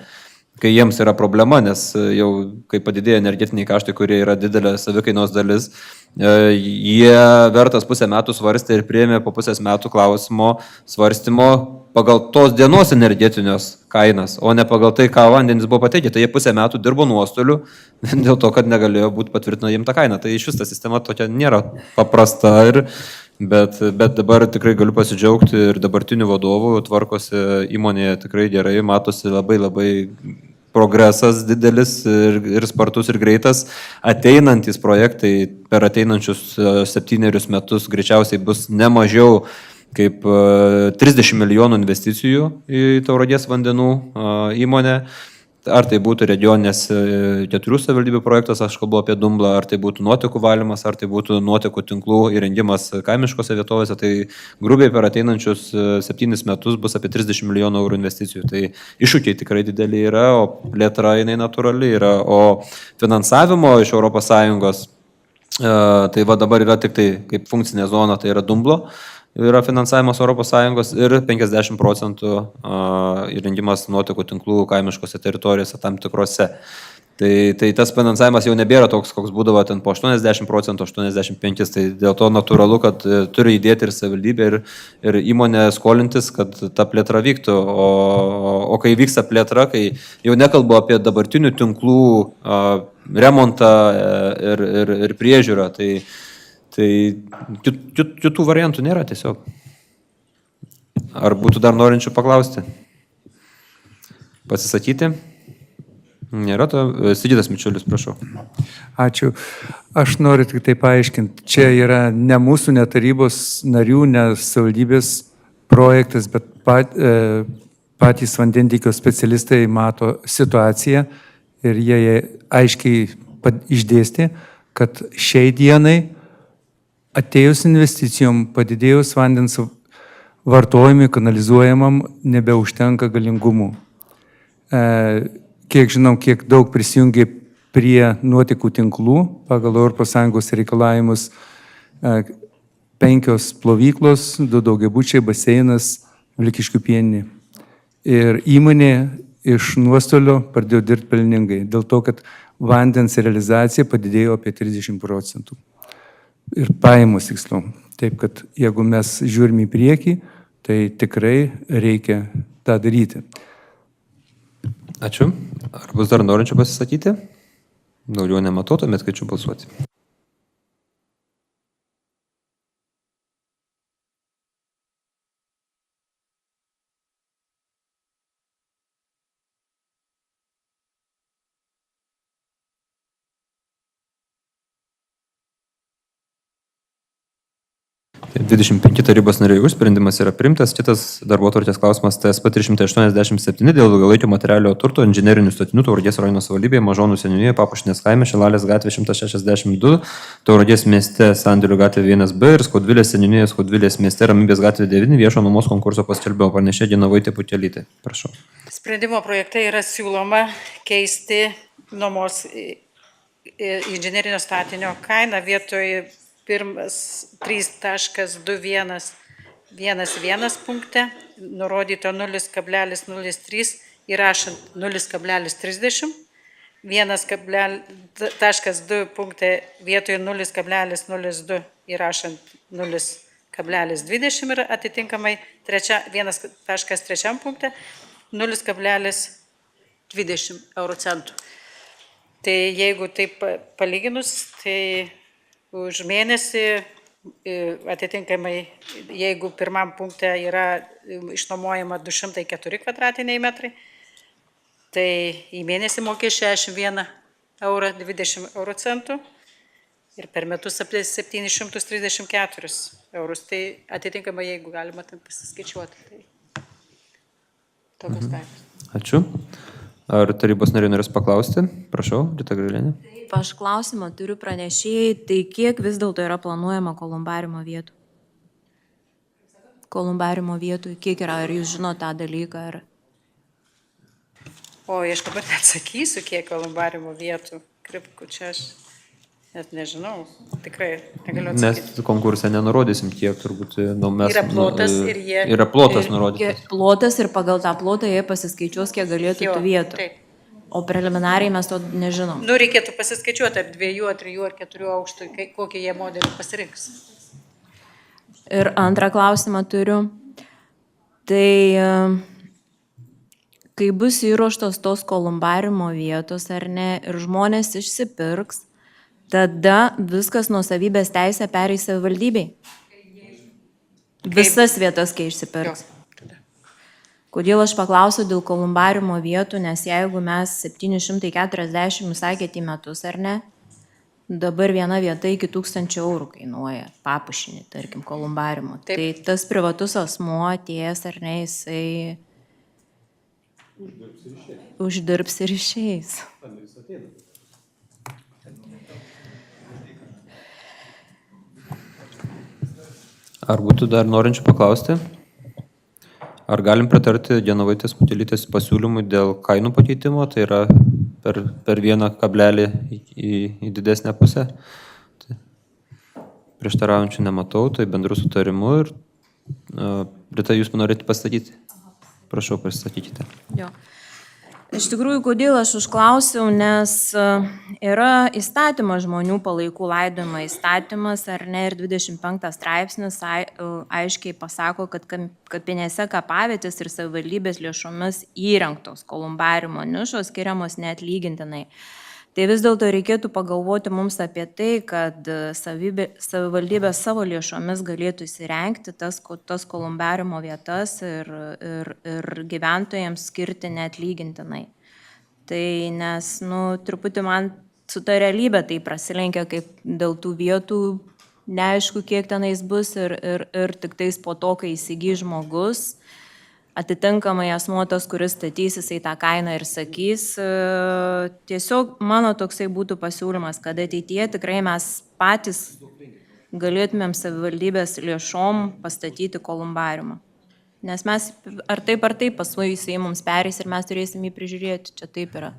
kai jiems yra problema, nes jau kai padidėjo energetiniai kaštai, kurie yra didelė savikainos dalis, jie vertas pusę metų svarstė ir priėmė po pusės metų klausimo svarstymo pagal tos dienos energetinios kainas, o ne pagal tai, ką vandenis buvo pateikę. Tai jie pusę metų dirbo nuostolių dėl to, kad negalėjo būti patvirtina jiems tą kainą. Tai iš vis ta sistema tokia nėra paprasta, bet dabar tikrai galiu pasidžiaugti ir dabartinių vadovų tvarkosi įmonėje tikrai gerai, matosi labai progresas didelis ir spartus ir greitas. Ateinantys projektai per ateinančius 7 metus greičiausiai bus ne mažiau kaip 30 milijonų investicijų į Tauragės vandenų įmonę. Ar tai būtų regioninės 4 savivaldybių projektas, aš kalbu apie Dumblą, ar tai būtų nuotekų valymas, ar tai būtų nuotekų tinklų įrengimas kaimiškose vietovėse, tai grubiai per ateinančius 7 metus bus apie 30 milijonų eurų investicijų. Tai iššūkiai tikrai dideli yra, o plėtra jinai natūrali yra, o finansavimo iš ES, tai va dabar yra tik tai kaip funkcinė zona, tai yra Dumblo. Yra finansavimas ES ir 50% įrengimas nuotekų tinklų kaimiškose teritorijose tam tikrose. Tai tas finansavimas jau nebėra toks, koks būdavo ten po 80%, 85%, tai dėl to natūralu, kad turi įdėti ir savivaldybė, ir įmonė skolintis, kad ta plėtra vyktų. O kai vyksta plėtra, kai jau nekalbu apie dabartinių tinklų remontą ir priežiūrą, tai kitų variantų nėra tiesiog. Ar būtų dar norinčių paklausti? Pasisakyti? Nėra to. Sigitas Mičiulis, prašau. Ačiū. Aš noriu tik tai paaiškinti. Čia yra ne mūsų, ne tarybos narių, ne savivaldybės projektas, bet patys vandentiekio specialistai mato situaciją ir jie aiškiai išdėstė, kad šiai dienai atėjus investicijom, padidėjus vandens vartojimui, kanalizuojamam, nebeužtenka galingumų. Kiek žinom, kiek daug prisijungė prie nuotekų tinklų pagal ES reikalavimus 5 plovyklos, 2 daugiabučiai, baseinas, Vilkiškių pieninė. Ir įmonė iš nuostolio pradėjo dirbti pelningai, dėl to, kad vandens realizacija padidėjo apie 30%. Ir pajamos tiksliau. Taip, kad jeigu mes žiūrime į priekį, tai tikrai reikia tą daryti. Ačiū. Ar bus dar norinčių pasisakyti? Daugiau nematau, tuomet kviečiu balsuoti. Tai 25 tarybos nariai už, sprendimas yra priimtas. Kitas darbotvarkės klausimas TSP 387 dėl ilgalaikio materialio turto inžinerinių statinių Tauragės rajono savivaldybėje, Mažonų seniūnijoje, Papušinės kaime, Šilalės gatvė 162, Tauragės mieste Sandėlių gatvė 1B ir Skaudvilės seniūnijoje Skaudvilės mieste Ramybės gatvė 9 viešo nuomos konkurso paskelbimo. Pranešė Genovaitė Putelytė. Prašau. Sprendimo projekte yra siūloma keisti nuomos inžinerinio statinio kainą vietoj 3.2111 punkte, nurodyto 0,03 įrašant 0,30, 1.2 punkte vietoj 0,02 įrašant 0,20 ir atitinkamai 1.3 punkte 0,20 euro centų. Tai jeigu taip palyginus, tai už mėnesį atitinkamai, jeigu pirmam punkte yra išnuomojama 204 kvadratiniai metrai, tai į mėnesį mokė 61 eurą 20 euro centų ir per metus apie 734 eurus. Tai atitinkamai, jeigu galima tam pasiskaičiuoti, tai tokios kainos. Ačiū. Ar tarybos nariai norės paklausti? Prašau, Rita Grilienė. Aš klausimą turiu pranešėjai, tai kiek vis dėlto yra planuojama kolumbariumo vietų? Kolumbariumo vietų, kiek yra, ar jūs žinote tą dalyką? Ar... O aš dabar neatsakysiu, kiek kolumbariumo vietų. Kripkų čia aš net nežinau, tikrai negaliu atsakyti. Mes konkursą nenurodysim tiek, turbūt. Nu, mes, Yra plotas ir jie... Yra plotas nurodytas. Plotas ir pagal tą plotą jie pasiskaičiuos, kiek galėtų tų vietų. Taip. O preliminariai mes to nežinom. Nu, reikėtų pasiskaičiuoti, ar 2, ar 3, ar 4 aukštų, kokį jie modelį pasirinks. Ir antrą klausimą turiu. Tai kai bus įruoštos tos kolumbariumo vietos ar ne, ir žmonės išsipirks, tada viskas nuosavybės teisė pereis savivaldybei. Visas vietas, kai išsipirks. Kodėl aš paklausiu dėl kolumbariumo vietų, nes jeigu mes 740, jūs sakėte, į metus, ar ne, dabar viena vieta iki 1000 eurų kainuoja papušinį, tarkim, kolumbariumo. Taip. Tai tas privatus asmuo atėjęs, ar ne, jisai uždirbs ir išeis. Ar būtų dar norinčių paklausti? Ar galim pritarti Genovaitės Putelytės pasiūlymui dėl kainų pakeitimo, tai yra per vieną kablelį į didesnę pusę? Tai prieštaraujančių nematau, tai bendru sutarimu. Ir Rita, jūs norite pasakyti? Prašau, pasisakykite. Jo. Iš tikrųjų, kodėl aš užklausiau, nes yra įstatymas žmonių palaikų laidojimo įstatymas, ar ne, ir 25 straipsnis aiškiai pasako, kad kapinėse kapavietės ir savivaldybės lėšomis įrengtos kolumbariumo nišos skiriamos neatlygintinai. Tai vis dėlto reikėtų pagalvoti mums apie tai, kad savivaldybė savo lėšomis galėtų įsirengti tas kolumbariumo vietas ir gyventojams skirti neatlygintinai. Tai nes, truputį man su ta realybė tai prasilenkia, kaip dėl tų vietų neaišku, kiek tenais bus ir tik tais po to, kai įsigys žmogus, atitinkamai asmuo tas, kuris statys, jisai tą kainą ir sakys. Tiesiog mano toksai būtų pasiūlymas, kad ateityje tikrai mes patys galėtumėm savivaldybės lėšom pastatyti kolumbariumą. Nes mes ar taip paskui jisai mums pereis ir mes turėsim jį prižiūrėti. Čia taip yra,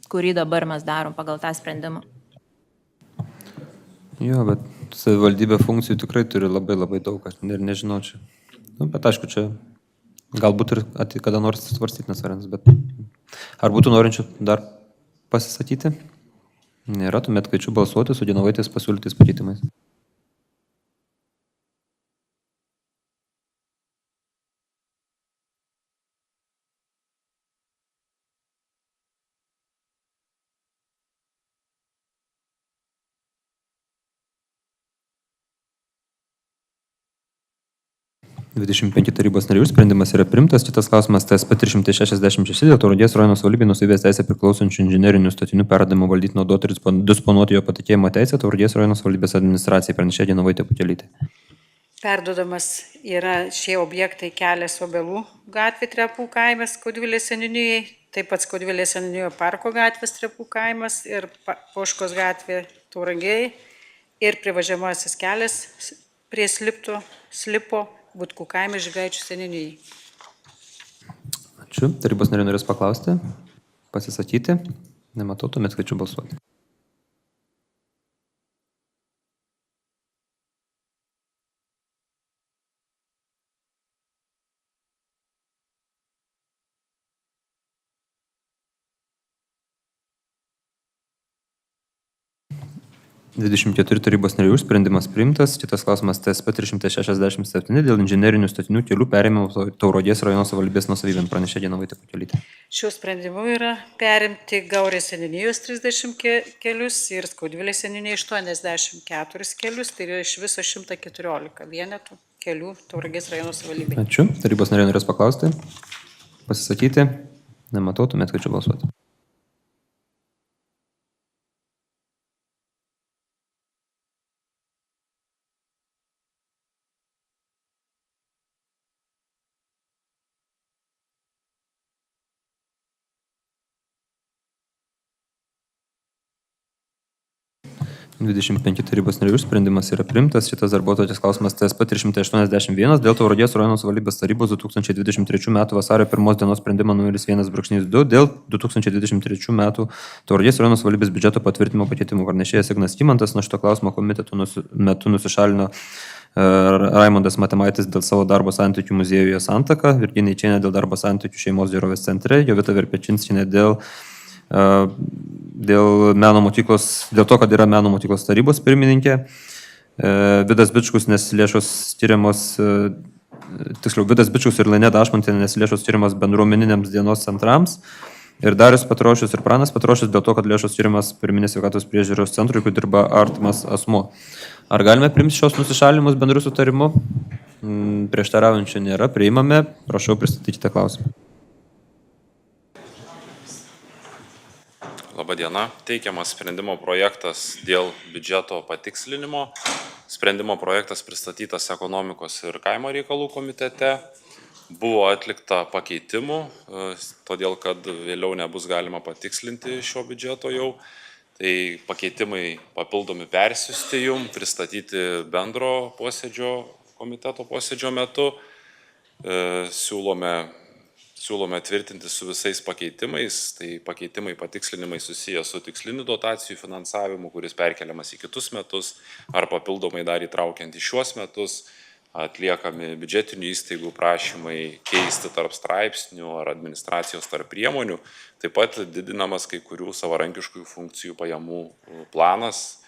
kurį dabar mes darom pagal tą sprendimą. Jo, bet savivaldybė funkcijų tikrai turi labai daug, aš ir nežinau čia. Bet aišku, čia galbūt ir kada nors svarstyti nesvarins, bet ar būtų norinčių dar pasisakyti? Nėra, tuomet kviečiu balsuoti su Genovaitės pasiūlytais pakeitimais. (25 tarybos narių sprendimas yra priimtas. Kitas klausimas TSP 366 dėl Tauragės rajono savivaldybei nuosavybės teisę priklausančių inžinerinių statinių perdavimo valdyti, naudoti ir disponuoti jo patikėjimo teisę Tauragės rajono savivaldybės administracijai, pranešė Genovaitė Putelytė. Perduodamas yra šie objektai kelias Obelų gatvė Trepų kaimas Skaudvilės seniūnijai, taip pat Skaudvilės seniūnijoje Parko gatvės Trepų kaimas ir Poškos gatvė Tauragėje ir privažiuojamasis kelias prie slipo Butkų kaime Žygaičių seniūnijai. Ačiū. Tarybos nariai norės paklausti, pasisakyti. Nematau, tuomet kviečiu balsuoti. (24 tarybos narių sprendimas priimtas. Kitas klausimas TSP 367 dėl inžinerinių statinių kelių perėmimo Tauragės rajono savivaldybės nuosavybėn, pranešė Genovaitė Putelytė. Šiuo sprendimu yra perimti Gaurės seniūnijos 30 kelius ir Skaudvilės seniūnijai 84 kelius, tai yra iš viso 114 vienetų kelių Tauragės rajono savivaldybėje. Ačiū. Tarybos nariai norės paklausti, pasisakyti. Nematau, tuomet kviečiu balsuoti. 25 tarybos narių sprendimas yra priimtas. Šitas darbuotojas klausimas TSP 381 dėl Tauragės rajono savivaldybės tarybos 2023 m. vasario 1 dienos sprendimo numeris 1/2 dėl 2023 m. Tauragės rajono savivaldybės biudžeto patvirtinimo pakeitimų. Pranešėjas Ignas Kymantas nuo šito klausimo komiteto metu nusišalino Raimondas Matėmaitis dėl savo darbo santykių muziejuje Santaka, Virginija Eičienė dėl darbo santykių šeimos gerovės centre, Jovita Verpečinskienė dėl meno mokyklos, dėl to, kad yra meno mokyklos tarybos pirmininkė. Vidas Bičkus nesilėšos tyriamos, tiksliau Vidas Bičkus ir Lainė Dašmontienė nesilėšos tyrimas bendruomeniniams dienos centrams. Ir Darius Petrošius ir Pranas Petrošius dėl to, kad lėšos tyrimas pirminės sveikatos priežiūros centrui, kur dirba artimas asmuo. Ar galime priimti šios nusišalimus bendru sutarimu? Prieštaraujančių nėra, priimame. Prašau, pristatykite klausimą. Labadiena. Teikiamas sprendimo projektas dėl biudžeto patikslinimo. Sprendimo projektas pristatytas ekonomikos ir kaimo reikalų komitete. Buvo atlikta pakeitimų, todėl kad vėliau nebus galima patikslinti šio biudžeto jau. Tai pakeitimai papildomi persiųsti jum, pristatyti bendro posėdžio, komiteto posėdžio metu. Siūlome tvirtinti su visais pakeitimais, tai pakeitimai patikslinimai susiję su tiksliniu dotacijų finansavimu, kuris perkeliamas į kitus metus, ar papildomai dar įtraukiant į šiuos metus, atliekami biudžetinių įstaigų prašymai keisti tarp straipsnių ar administracijos tarp priemonių, taip pat didinamas kai kurių savarankiškų funkcijų pajamų planas,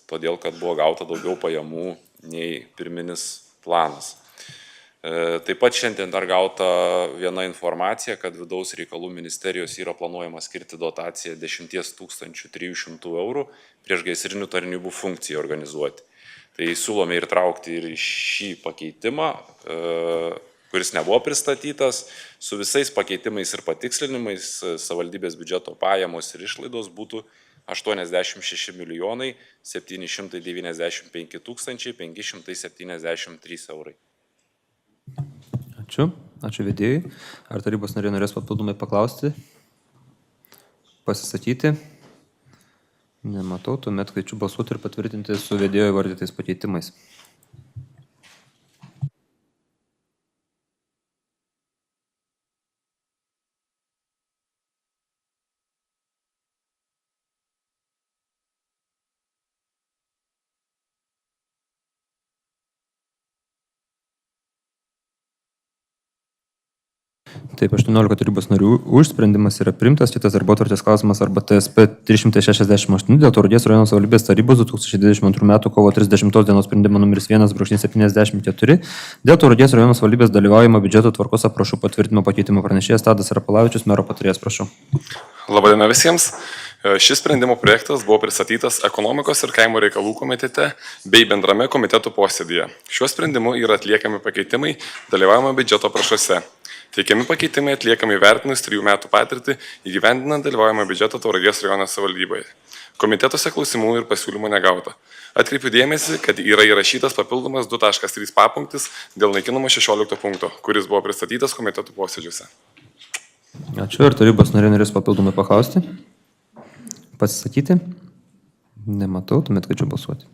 todėl kad buvo gauta daugiau pajamų nei pirminis planas. Taip pat šiandien dar gauta viena informacija, kad vidaus reikalų ministerijos yra planuojama skirti dotaciją 10 300 eurų priešgaisrinių tarnybų funkcijai organizuoti. Tai siūlome ir traukti ir šį pakeitimą, kuris nebuvo pristatytas, su visais pakeitimais ir patikslinimais savivaldybės biudžeto pajamos ir išlaidos būtų 86 795 573 eurai. Ačiū. Ačiū vedėjui. Ar tarybos nariai norės papildomai paklausti? Pasisakyti? Nematau, tuomet kviečiu balsuoti ir patvirtinti su vedėjo įvardytais pakeitimais. Taip, 18 tarybos narių už sprendimas yra priimtas. Kitas darbotvarkės klausimas arba TSP 368 dėl Tauragės rajono savivaldybės tarybos 2022 m. kovo 30 dienos sprendimo numeris 1/74 dėl Tauragės rajono savivaldybės dalyvaujamo biudžeto tvarkos aprašų patvirtinimo pakeitimo. Pranešėjas Tadas Rapalavičius, mero patarėjas, prašau. Labadiena visiems. Šis sprendimo projektas buvo pristatytas ekonomikos ir kaimo reikalų komitete bei bendrame komitetų posėdėje. Šiuo sprendimu yra atliekami pakeitimai dalyvavimo biudžeto aprašuose. Teikiami pakeitimai atliekami vertinus 3 metų patirtį įgyvendinant dalyvaujamą biudžetą Tauragės rajono savivaldybėje. Komitetuose klausimų ir pasiūlymų negauta. Atkreipiu dėmesį, kad yra įrašytas papildomas 2.3 papunktis dėl naikinamo 16 punkto, kuris buvo pristatytas komitetų posėdžiuose. Ačiū. Ir tarybos nariai norės papildomai paklausti? Pasisakyti? Nematau, tuomet kviečiu balsuoti.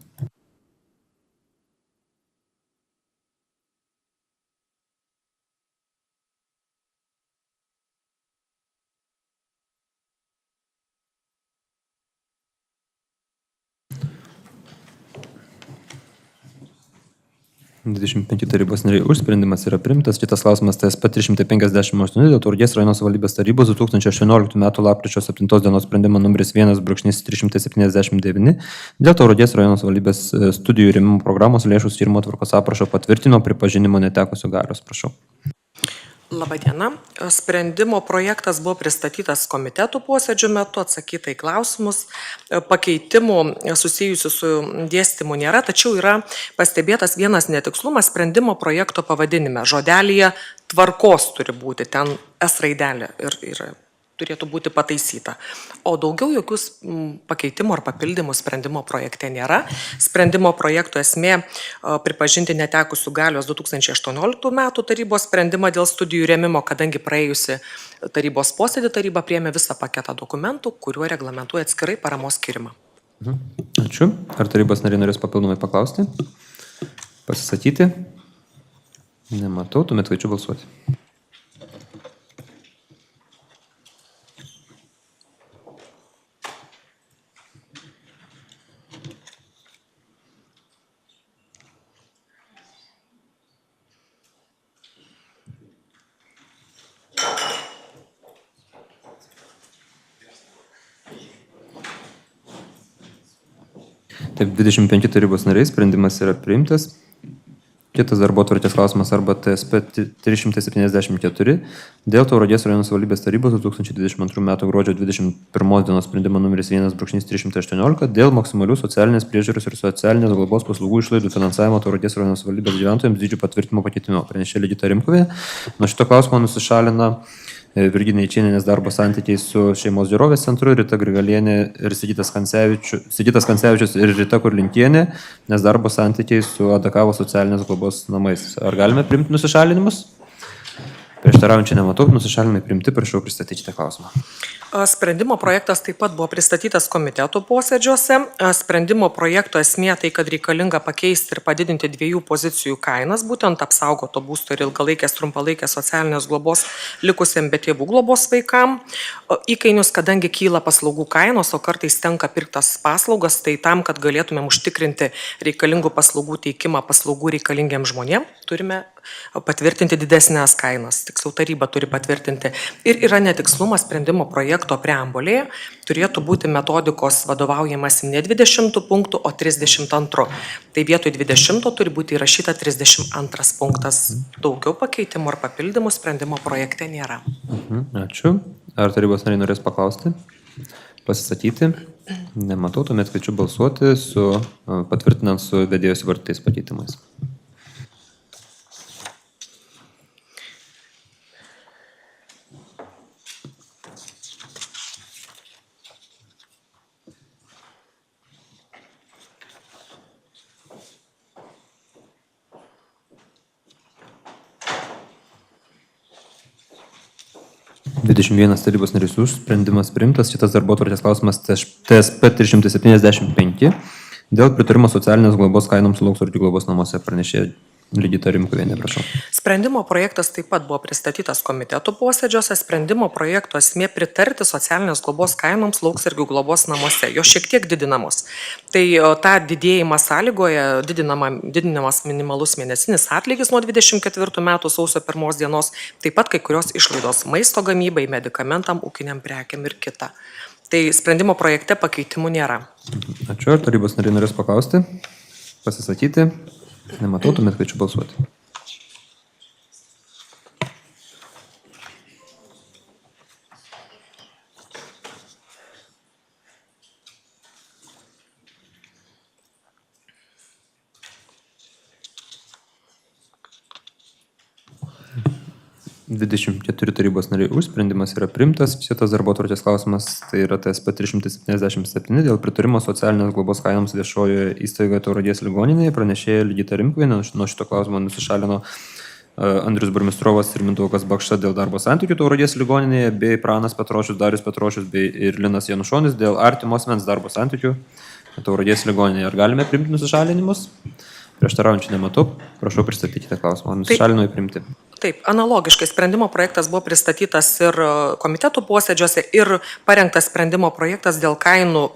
...25 tarybos nariai už sprendimas yra priimtas. Kitas klausimas TSP 358 dėl Tauragės rajono savivaldybės tarybos 2018 m. lapkričio 7 dienos sprendimo numeris 1/379 dėl Tauragės rajono savivaldybės studijų rėmimo programos lėšų skyrimo tvarkos aprašo patvirtino pripažinimo netekusių galios. Prašau. Labadiena. Sprendimo projektas buvo pristatytas komitetų posėdžių metu, atsakyta į klausimus. Pakeitimų susijusių su dėstymu nėra, tačiau yra pastebėtas vienas netikslumas sprendimo projekto pavadinime. Žodelėje tvarkos turi būti, ten S raidelė ir turėtų būti pataisyta. O daugiau jokių pakeitimų ar papildymų sprendimo projekte nėra. Sprendimo projekto esmė pripažinti netekusių galios 2018 metų tarybos sprendimą dėl studijų rėmimo, kadangi praėjusi tarybos posėdį taryba priėmė visą paketą dokumentų, kuriuo reglamentuoja atskirai paramos skirimą. Ačiū. Ar tarybos nariai norės papildomai paklausti? Pasisakyti? Nematau, tuomet kviečiu balsuoti. Taip, 25 tarybos nariai, sprendimas yra priimtas. Kitas darbotvarkės klausimas arba TSP 374 dėl Tauragės rajono savivaldybės tarybos 2022 m. gruodžio 21 dienos sprendimo numeris 1/318 dėl maksimalių socialinės priežiūros ir socialinės globos paslaugų išlaidų finansavimo Tauragės rajono savivaldybės gyventojams dydžių patvirtinimo pakeitimo. Pranešė Ligita Rimkuvė. Nuo šito klausimo nusišalina Virginija Eičienės darbo santykiai su šeimos gerovės centru, Rita Grigalienė ir Sigitas Kancevičius ir Rita Kurlinkienė, nes darbo santykiai su Adakavo socialinės globos namais. Ar galime priimti nusišalinimus? Prieštaraujančių nematau, nusišalinimai priimti, prašau pristatyti šitą klausimą. Sprendimo projektas taip pat buvo pristatytas komitetų posėdžiuose. Sprendimo projekto esmė tai, kad reikalinga pakeisti ir padidinti 2 pozicijų kainas, būtent apsaugoto būsto ir ilgalaikės trumpalaikės socialinės globos likusiam be tėvų globos vaikam. Įkainius, kadangi kyla paslaugų kainos, o kartais tenka pirktas paslaugas, tai tam, kad galėtumėm užtikrinti reikalingų paslaugų teikimą paslaugų reikalingiems žmonėms, turime patvirtinti didesnės kainas. Tiksliau taryba turi patvirtinti. Ir yra netikslumas sprendimo projekto preambulėje. Turėtų būti metodikos vadovaujamasi ne 20 punktų, o 32. Tai vietoj 20 turi būti įrašyta 32 punktas. Daugiau pakeitimų ar papildymų sprendimo projekte nėra. Ačiū. Ar tarybos nariai norės paklausti? Pasisakyti? Nematau, tuomet kviečiu balsuoti patvirtinant su vedėjos įvardytais pakeitimais. Tarybos narys už, sprendimas priimtas. Šitas darbotvarkės klausimas TSP 375 dėl pritarimo socialinės globos kainoms Lauksargių globos namuose. Pranešė Ligita Rimkuvienė, prašau. Sprendimo projektas taip pat buvo pristatytas komitetų posėdžiuose. Sprendimo projekto esmė pritarti socialinės globos kainoms Lauksargių globos namuose. Jos šiek tiek didinamos. Tai tą didėjimą sąlygoje didinamas minimalus mėnesinis atlygis nuo 24 metų sausio 1 dienos, taip pat kai kurios išlaidos maisto gamybai, medikamentam, ūkiniam prekiam ir kita. Tai sprendimo projekte pakeitimų nėra. Ačiū. Ar tarybos nariai norės paklausti? Pasisakyti? Nematau, tuomet kviečiu balsuoti. ...24 tarybos nariai už, sprendimas yra priimtas. Šitas darbotvarkės klausimas tai yra TSP 377 dėl pritarimo socialinės globos kainoms viešojoje įstaigoje Tauragės ligoninėje. Pranešėja Ligita Rimkuvienė. Nuo šito klausimo nusišalino Andrius Burmistrovas ir Mindaugas Bakša dėl darbo santykių Tauragės ligoninėje, bei Pranas Petrošius, Darius Petrošius bei ir Linas Janušonis dėl artimo asmens darbo santykių Tauragės ligoninėje. Ar galime priimti nusišalinimus? Prieštaraujančių nematau. Prašau pristatykite klausimą. Nusišalinimai priimti. Taip, analogiškai sprendimo projektas buvo pristatytas ir komitetų posėdžiuose ir parengtas sprendimo projektas dėl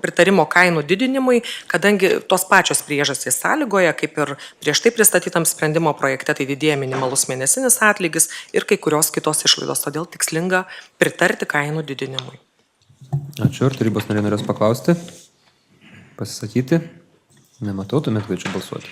pritarimo kainų didinimui, kadangi tos pačios priežastys sąlygoje, kaip ir prieš tai pristatytam sprendimo projekte, tai didėja minimalus mėnesinis atlygis ir kai kurios kitos išlaidos, todėl tikslinga pritarti kainų didinimui. Ačiū. Ar tarybos nariai norės paklausti? Pasisakyti? Nematau, tuomet kviečiu balsuoti.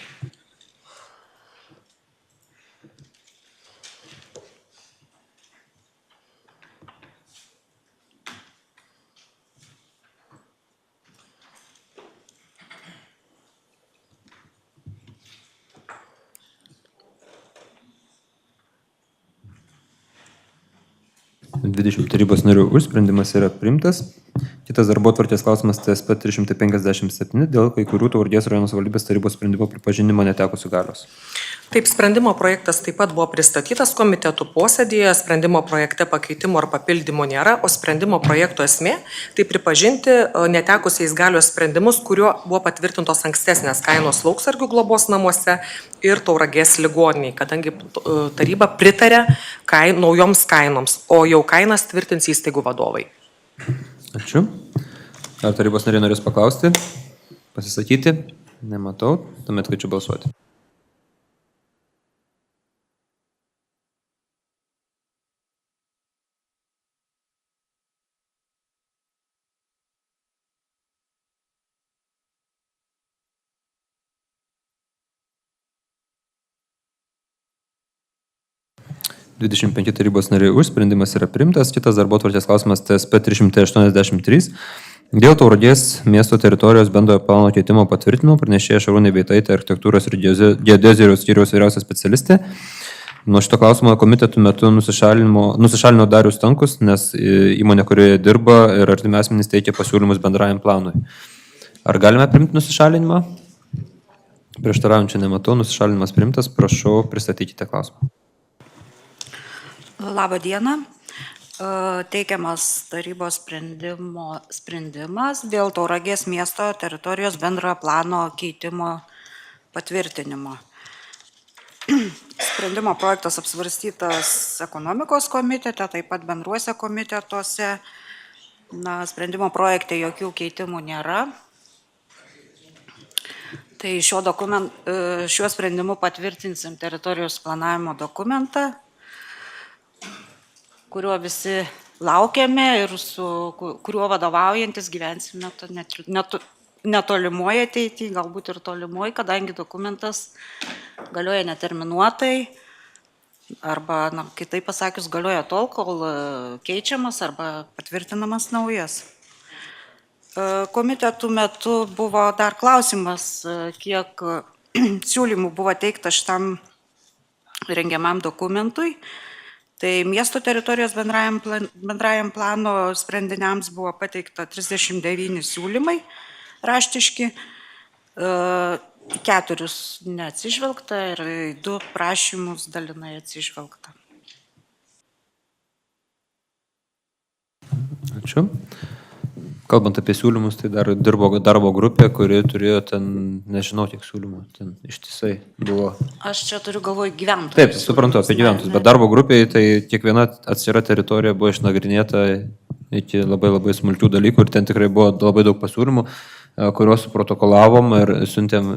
Tarybos narių už, sprendimas yra priimtas. Kitas darbotvarkės klausimas TSP 357 dėl kai kurių Tauragės rajono savivaldybės tarybos sprendimo pripažinimo netekusių galios. Taip, sprendimo projektas taip pat buvo pristatytas komitetų posėdėje, sprendimo projekte pakeitimų ar papildymų nėra, o sprendimo projekto esmė tai pripažinti netekusiais galios sprendimus, kuriuo buvo patvirtintos ankstesnės kainos Lauksargių globos namuose ir Tauragės ligoniniai, kadangi taryba pritarė naujoms kainoms, o jau kainas tvirtins įstaigų vadovai. Ačiū. Ar tarybos nariai norės paklausti, pasisakyti? Nematau, tuomet kviečiu balsuoti. (25 tarybos nariai už), sprendimas yra priimtas. Kitas darbotvarkės klausimas TSP 383. Dėl Tauragės miesto teritorijos bendrojo plano keitimo patvirtinimo pranešėja Šarūnė Beitaitė, architektūros ir geodezijos skyriaus vyriausia specialistė. Nuo šito klausimo komitetų metu nusišalino Darius Stankus, nes įmonė, kurioje dirba ir artimi asmenys teikia pasiūlymus bendrajam planui. Ar galime priimti nusišalinimą? Prieštaraujančių nematau, nusišalinimas priimtas. Prašau, pristatykite klausimą. Labą dieną. Teikiamas tarybos sprendimas dėl Tauragės miesto teritorijos bendrojo plano keitimo patvirtinimo. Sprendimo projektas apsvarstytas ekonomikos komitete, taip pat bendruose komitetuose. Sprendimo projekte jokių keitimų nėra. Tai šiuo sprendimu patvirtinsim teritorijos planavimo dokumentą, kuriuo visi laukiame ir su kuriuo vadovaujantis gyvensime netolimuoje ateityje, galbūt ir tolimuoje, kadangi dokumentas galioja neterminuotai arba, kitaip pasakius, galioja tol, kol keičiamas arba patvirtinamas naujas. Komitetų metu buvo dar klausimas, kiek siūlymų buvo teikta šitam rengiamam dokumentui. Tai miesto teritorijos bendrajam plano sprendiniams buvo pateikta 39 siūlymai raštiški, 4 neatsižvelgta ir 2 prašymus dalinai atsižvelgta. Ačiū. Kalbant apie siūlymus, tai dar dirbo darbo grupė, kuri turėjo ten, nežinau, tiek siūlymų, ten ištisai buvo. Aš čia turiu galvoj gyventojus. Taip, suprantu apie gyventojus, bet darbo grupėje tai kiekviena atskira teritorija buvo išnagrinėta iki labai smulkių dalykų ir ten tikrai buvo labai daug pasiūlymų, kuriuos protokolavom ir siuntėm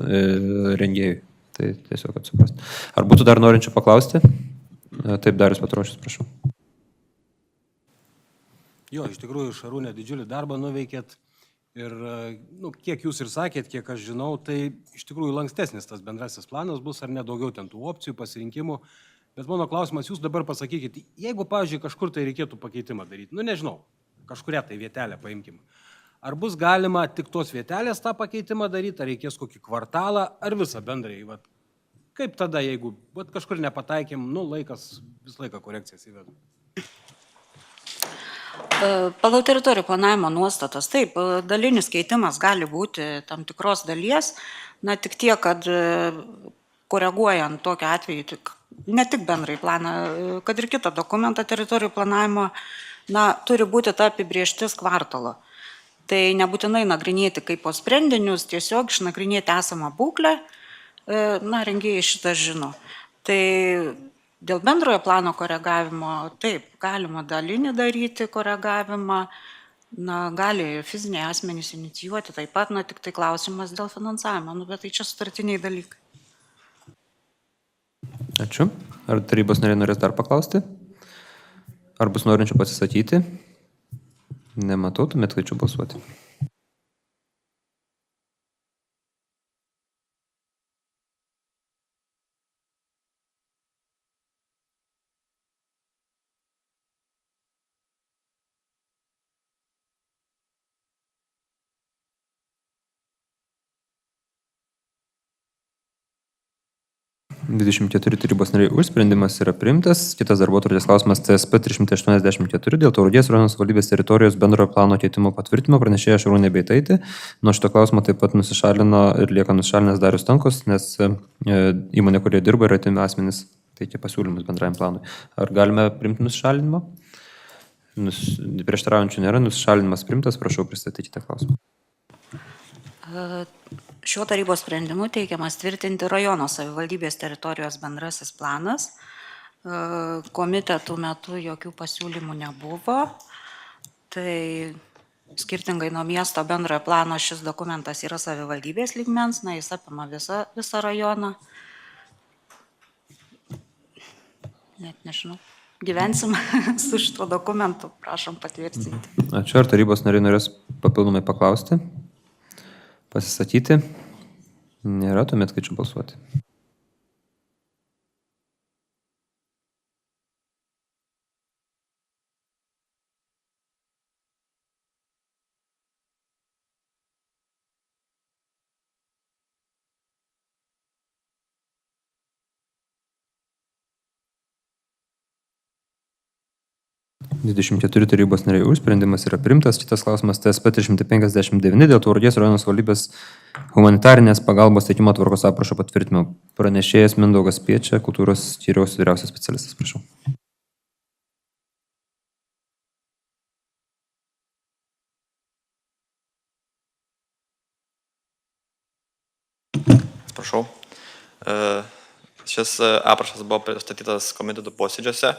rengėjui. Tai tiesiog atsiprast. Ar būtų dar norinčių paklausti? Taip, Darius Petrošius, prašau. Jo, iš tikrųjų, Šarūnė, didžiulį darbą nuveikėt ir kiek jūs ir sakėt, kiek aš žinau, tai iš tikrųjų lankstesnis tas bendrasis planas bus, ar ne daugiau ten tų opcijų, pasirinkimų. Bet mano klausimas, jūs dabar pasakykit, jeigu, pavyzdžiui, kažkur tai reikėtų pakeitimą daryti, nežinau, kažkuria tai vietelę paimkim. Ar bus galima tik tos vietelės tą pakeitimą daryti, ar reikės kokį kvartalą, ar visą bendrai? Kaip tada, jeigu kažkur nepataikėm, laikas visą laiką korekcijas įvedų? Pagal teritorijų planavimo nuostatas, taip, dalinis keitimas gali būti tam tikros dalies, tik tiek, kad koreguojant tokiu atveju, ne tik bendrai planą, kad ir kitą dokumentą teritorijų planavimo, turi būti ta apibrieštis kvartalo. Tai nebūtinai nagrinėti kaip po sprendinius, tiesiog išnagrinėti esamą būklę, rengėjai šitą žino. Tai dėl bendrojo plano koregavimo, taip, galima dalinį daryti koregavimą, gali fiziniai asmenys inicijuoti, taip pat, tik tai klausimas dėl finansavimo, bet tai čia sutartiniai dalykai. Ačiū. Ar tarybos nariai norės dar paklausti? Ar bus norinčių pasisakyti? Nematau, tuomet kviečiu balsuoti. 24 tarybos nariai už, sprendimas yra priimtas. Kitas darbotvarkės klausimas TSP 384 dėl Tauragės rajono savivaldybės teritorijos bendrojo plano keitimo patvirtinimo pranešėja Šarūnė Beitaitė. Nuo šito klausimo taip pat nusišalino ir lieka nusišalinęs Darius Stankus, nes įmonė, kurie dirba, yra atimi asmenys teikia pasiūlymus bendrajam planui. Ar galime priimti nusišalinimą? Prieštaraujančių nėra, nusišalinimas priimtas, prašau pristatykite klausimą. Šiuo tarybos sprendimu teikiamas tvirtinti rajono savivaldybės teritorijos bendrasis planas. Komitetų metu jokių pasiūlymų nebuvo. Tai skirtingai nuo miesto bendrojo plano šis dokumentas yra savivaldybės lygmens, jis apima visą rajoną. Net nežinau. Gyvensim su šituo dokumentu, prašom patvirtinti. Ačiū, ar tarybos nariai norės papildomai paklausti? Pasisakyti? Nėra, tuomet kviečiu balsuoti. Dvidešimt 24 tarybos nariai už, sprendimas yra priimtas. Kitas klausimas TSP 359 dėl Tauragės rajono savivaldybės humanitarinės pagalbos teikimo tvarkos aprašo patvirtinimo. Pranešėjas Mindaugas Piečia, kultūros skyriaus vyriausias specialistas, prašau. Prašau. Šis aprašas buvo pristatytas komitetų posėdžiuose.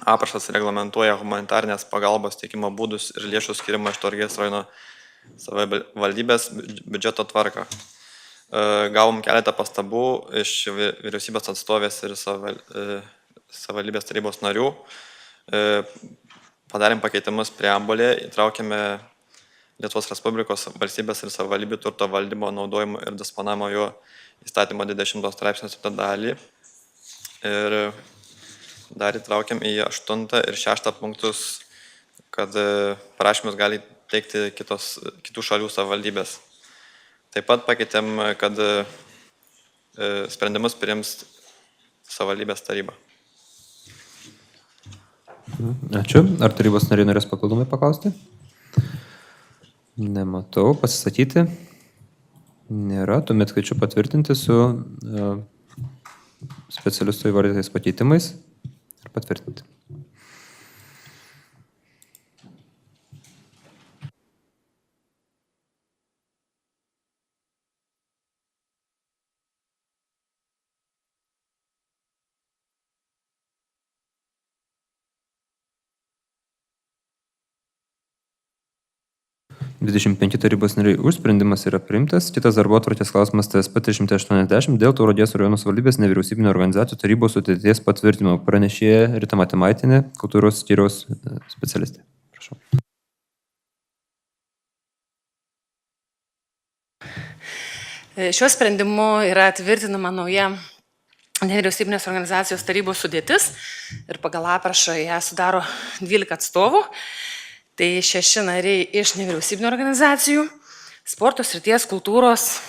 Aprašas reglamentuoja humanitarnės pagalbos teikimo būdus ir lėšų skirimą iš Tauragės rajono savivaldybės biudžeto tvarką. Gavom keletą pastabų iš vyriausybės atstovės ir savivaldybės tarybos narių. Padarėm pakeitimus preambulėje, įtraukėme Lietuvos Respublikos valstybės ir savivaldybių turto valdymo, naudojimo ir disponavimo jo įstatymo 20 straipsnio 7 dalį. Ir dar įtraukiam į 8 ir 6 punktus, kad prašymus gali teikti kitų šalių savivaldybės. Taip pat pakeitėm, kad sprendimus priims savivaldybės taryba. Ačiū. Ar tarybos nariai norės papildomai paklausti? Nematau. Pasisakyti? Nėra. Tuomet kviečiu patvirtinti su specialistų įvardytais pakeitimais. Ir patvirtinti. Dvidešimt 25 tarybos nariai už, sprendimas yra priimtas. Kitas darbotvarkės klausimas TSP 380 dėl Tauragės rajono savivaldybės nevyriausybinio organizacijų tarybos sudėties patvirtinimo. Pranešėja Rita Matemaitinė, kultūros skyriaus specialistė. Prašau. Šiuo sprendimu yra tvirtinama nauja nevyriausybinės organizacijos tarybos sudėtis ir pagal aprašą ją sudaro 12 atstovų. Tai 6 nariai iš nevyriausybinių organizacijų, sporto srities, kultūros,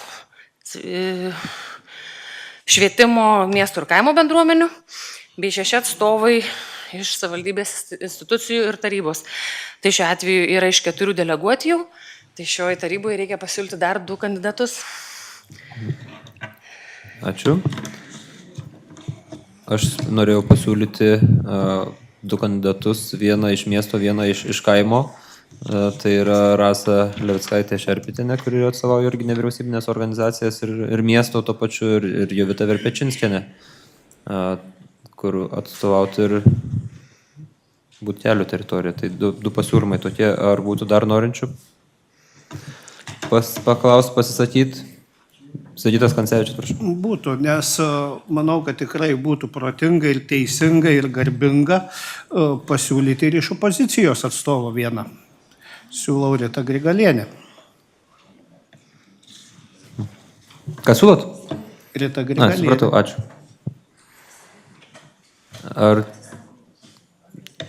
švietimo, miestų ir kaimo bendruomenių, bei 6 atstovai iš savivaldybės institucijų ir tarybos. Tai šiuo atveju yra iš 4 deleguotijų, tai šioje taryboje reikia pasiūlyti dar 2 kandidatus. Ačiū. Aš norėjau pasiūlyti 2 kandidatus, vieną iš miesto, vieną iš kaimo. Tai yra Rasa Levickaitė Šerpitinė, kuri atstovauja irgi nevyriausybinės organizacijas ir miesto to pačiu, ir Jovita Verpečinskienė, kur atstovauti ir Butelių teritoriją. Tai 2 pasiūlymai tokie. Ar būtų dar norinčių paklausti, pasisakyti? Sakytas Kancevičius, prašau. Būtų, nes manau, kad tikrai būtų protinga ir teisinga ir garbinga pasiūlyti ir iš opozicijos atstovo vieną. Siūlau Ritą Grigalienę. Ką siūlot? Rita Grigalienė. Supratau, ačiū.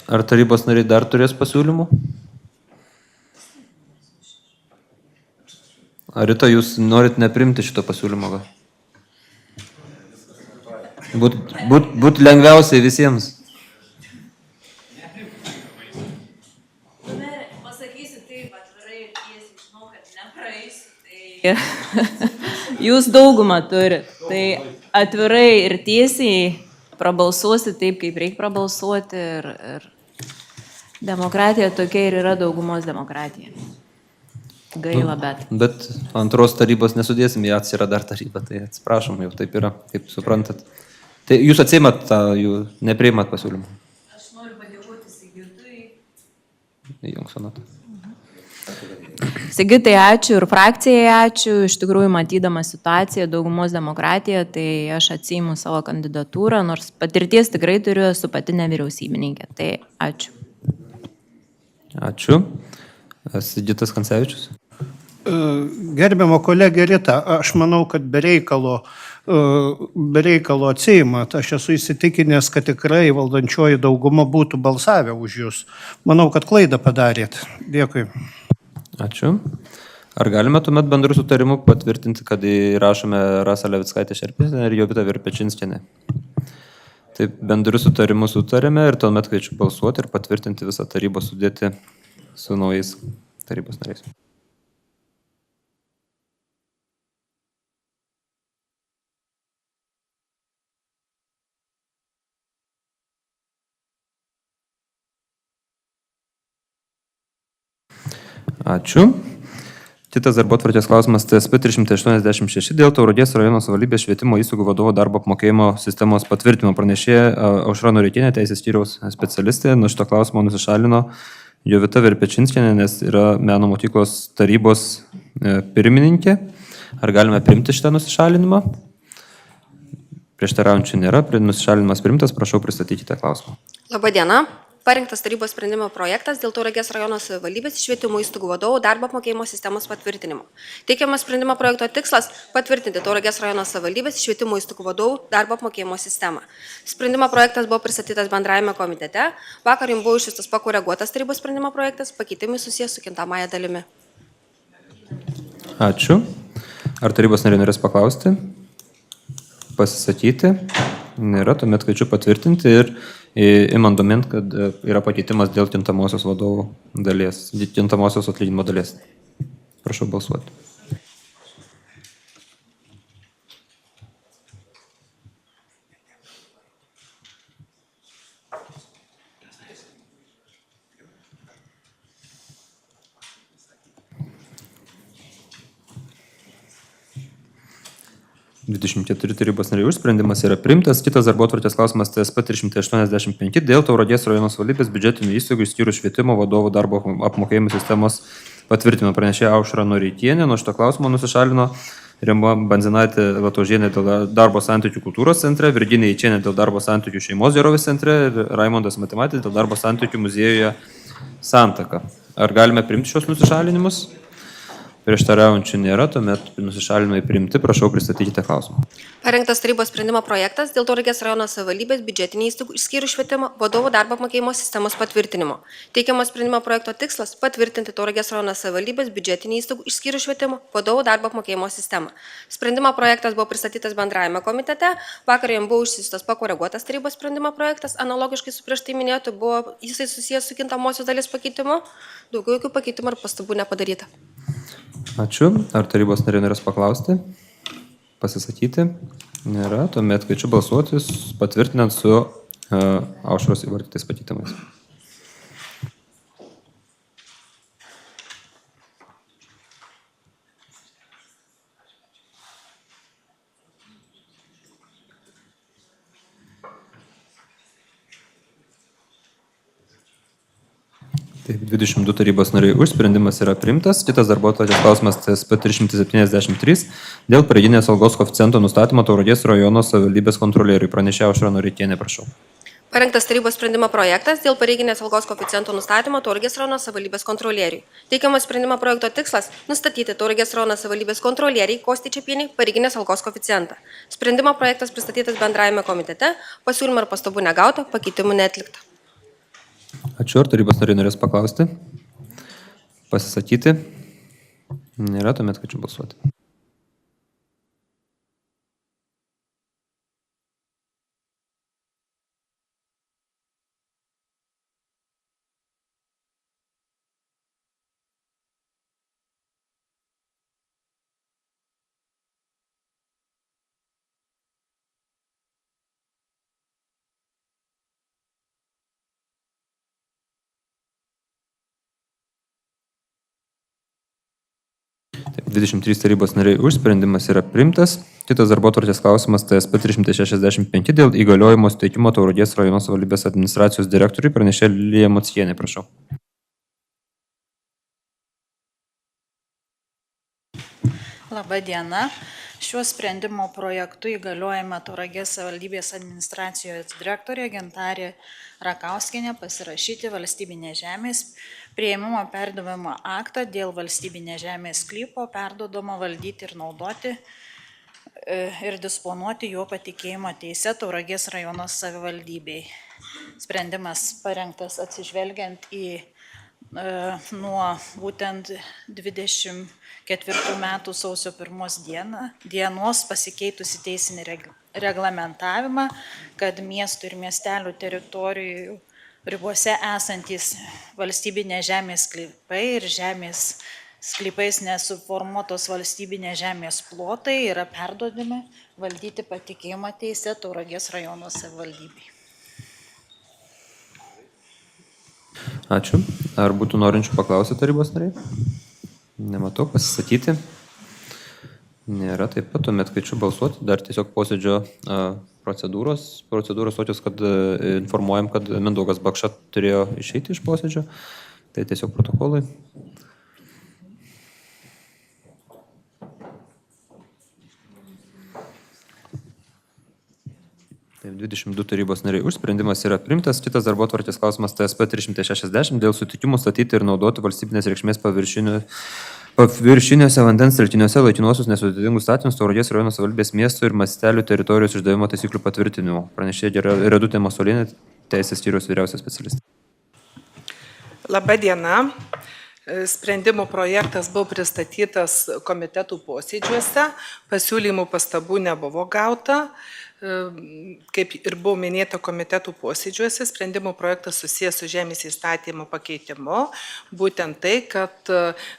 Ar tarybos nariai dar turės pasiūlymų? Ar Rita, jūs norit neprimti šito pasiūlymo? Būtų lengviausiai visiems. Pasakysiu taip, atvirai ir tiesiai, žinau, kad nepraeisiu. Jūs daugumą turit, tai atvirai ir tiesiai prabalsuosi taip, kaip reikia prabalsuoti ir demokratija tokia ir yra daugumos demokratija. Gaila, bet. Bet antros tarybos nesudėsim, į atsirą dar tarybą, tai atsiprašom, jau taip yra, kaip suprantat. Tai jūs atsiimat tą, jų nepriimat pasiūlymą. Aš noriu padėkoti Sigitui. Įjungs Sonata. Sigitai, ačiū ir frakcijai ačiū. Iš tikrųjų, matydama situaciją, daugumos demokratiją, tai aš atsiimu savo kandidatūrą, nors patirties tikrai turiu, esu pati nevyriausybininkė. Tai ačiū. Ačiū. Sigitas Kancevičius. Gerbiamo kolegė Rita, aš manau, kad be reikalo atsiimat. Aš esu įsitikinęs, kad tikrai valdančioji dauguma būtų balsavę už jūs. Manau, kad klaidą padarėt. Dėkui. Ačiū. Ar galime tuomet bendrų sutarimų patvirtinti, kad įrašome Rasą Levickaitę Šerpinę ir Jovitą Virpečinskienę? Taip, bendrų sutarimų sutarėme ir tuomet kviečiu balsuoti ir patvirtinti visą tarybos sudėtį su naujais tarybos nariais. Ačiū. Kitas darbotvarkės klausimas TSP 386 dėl Tauragės rajono savivaldybės švietimo įstaigų vadovo darbo apmokėjimo sistemos patvirtinimo. Pranešėja Aušra Noreikienė, teisės skyriaus specialistė. Nuo šito klausimo nusišalino Jovita Virpečinskienė, nes yra meno mokyklos tarybos pirmininkė. Ar galime priimti šitą nusišalinimą? Prieštaraujančių nėra. Nusišalinimas priimtas. Prašau, pristatykite klausimą. Labadiena. Parinktas tarybos sprendimo projektas dėl Tauragės rajono savivaldybės švietimo įstaigų vadovų darbo apmokėjimo sistemos patvirtinimo. Teikiamas sprendimo projekto tikslas - patvirtinti Tauragės rajono savivaldybės švietimo įstaigų vadovų darbo apmokėjimo sistemą. Sprendimo projektas buvo pristatytas bendrajame komitete. Vakar jums buvo išsiųstas pakoreguotas tarybos sprendimo projektas, pakeitimai susijęs su kintamąja dalimi. Ačiū. Ar tarybos nariai norės paklausti? Pasisakyti? Nėra, tuomet kviečiu patvirtinti ir imant domint, kad yra pakeitimas dėl kintamosios vadovų dalies, kintamosios atlyginimo dalies. Prašau balsuoti. Tarybos nariai už, sprendimas yra priimtas. Kitas darbotvarkės klausimas TSP 385 dėl Tauragės rajono savivaldybės biudžetinių įstaigų išskyrus švietimo vadovų darbo apmokėjimo sistemos patvirtinimo. Pranešėja Aušra Noreikienė. Nuo šito klausimo nusišalino Rima Banzinaitė Latožienė dėl darbo santykių kultūros centre, Virginija Eičienė dėl darbo santykių šeimos gerovės centre ir Raimondas Matematis dėl darbo santykių muziejuje Santaka. Ar galime priimti šios nusišalinimus? Prieštaraujančių nėra, tuomet nusišalinimai priimti. Prašau, pristatykite klausimą. Parengtas tarybos sprendimo projektas dėl Tauragės rajono savivaldybės biudžetinių įstaigų išskyrus švietimo vadovų darbo apmokėjimo sistemos patvirtinimo. Teikiamas sprendimo projekto tikslas - patvirtinti Tauragės rajono savivaldybės biudžetinių įstaigų išskyrus švietimo vadovų darbo apmokėjimo sistemą. Sprendimo projektas buvo pristatytas bendrajame komitete. Vakar jam buvo išsiųstas pakoreguotas tarybos sprendimo projektas. Analogiškai su prieš tai minėtu, buvo jisai susijęs su kintamosios dalies pakeitimu. Daugiau jokių pakeitimų ar pastabų nepadaryta. Ačiū. Ar tarybos nariai norės paklausti? Pasisakyti? Nėra. Tuomet kviečiu balsuoti patvirtinant su Aušros įvardytais pakeitimais. Taip, 22 tarybos nariai už, sprendimas yra priimtas. Kitas darbotvarkės klausimas TSP 373 dėl pareiginės algos koeficiento nustatymo Tauragės rajono savivaldybės kontrolieriui. Pranešėja Aušra Noreikienė, prašau. Parengtas tarybos sprendimo projektas dėl pareiginės algos koeficiento nustatymo Tauragės rajono savivaldybės kontrolieriui. Teikiamas sprendimo projekto tikslas - nustatyti Tauragės rajono savivaldybės kontrolieriai Kostei Čepienei pareiginės algos koeficientą. Sprendimo projektas pristatytas bendrajame komitete. Pasiūlymų ar pastabų negauta, pakeitimų neatlikta. Ačiū. Ar tarybos nariai norės paklausti? Pasisakyti? Nėra, tuomet kviečiu balsuoti. Taip, 23 tarybos nariai už, sprendimas yra priimtas. Kitas darbotvarkės klausimas TSP 365 dėl įgaliojimo suteikimo Tauragės rajono savivaldybės administracijos direktoriui, pranešė Lilija Mockienė, prašau. Labą dieną. Šiuo sprendimo projektu įgaliojama Tauragės savivaldybės administracijos direktorė Gintarė Rakauskienė pasirašyti valstybinės žemės priėmimo perdavimo aktą dėl valstybinės žemės sklypo perdodamo valdyti ir naudoti ir disponuoti jo patikėjimo teise Tauragės rajono savivaldybei. Sprendimas parengtas atsižvelgiant į nuo būtent 24 metų sausio 1 dienos pasikeitusi teisinį reglamentavimą, kad miestų ir miestelių teritorijų ribose esantys valstybinės žemės sklypai ir žemės sklypais nesuformuotos valstybinės žemės plotai yra perduodami valdyti patikėjimo teise Tauragės rajono savivaldybei. Ačiū. Ar būtų norinčių paklausyti tarybos nariai? Nematau, pasisakyti. Nėra, taip pat tuomet kviečiu balsuoti. Dar tiesiog posėdžio procedūros tokios, kad informuojam, kad Mindaugas Bakša turėjo išeiti iš posėdžio. Tai tiesiog protokolai. Taip, 22 tarybos nariai už, sprendimas yra priimtas. Kitas darbotvarkės klausimas TSP 360 dėl sutikimų statyti ir naudoti valstybinės reikšmės paviršiniuose vandens telkiniuose laikinuosius nesudėtingus statinius Tauragės rajono savivaldybės miestų ir miestelių teritorijos išdavimo taisyklių patvirtinimo. Pranešė Redutė Masolienė, Teisės skyriaus vyriausia specialistė. Labą dieną. Sprendimų projektas buvo pristatytas komitetų posėdžiuose, pasiūlymų pastabų nebuvo gauta. Kaip ir buvo minėta komitetų posėdžiuose, sprendimų projektas susijęs su žemės įstatymo pakeitimu. Būtent tai, kad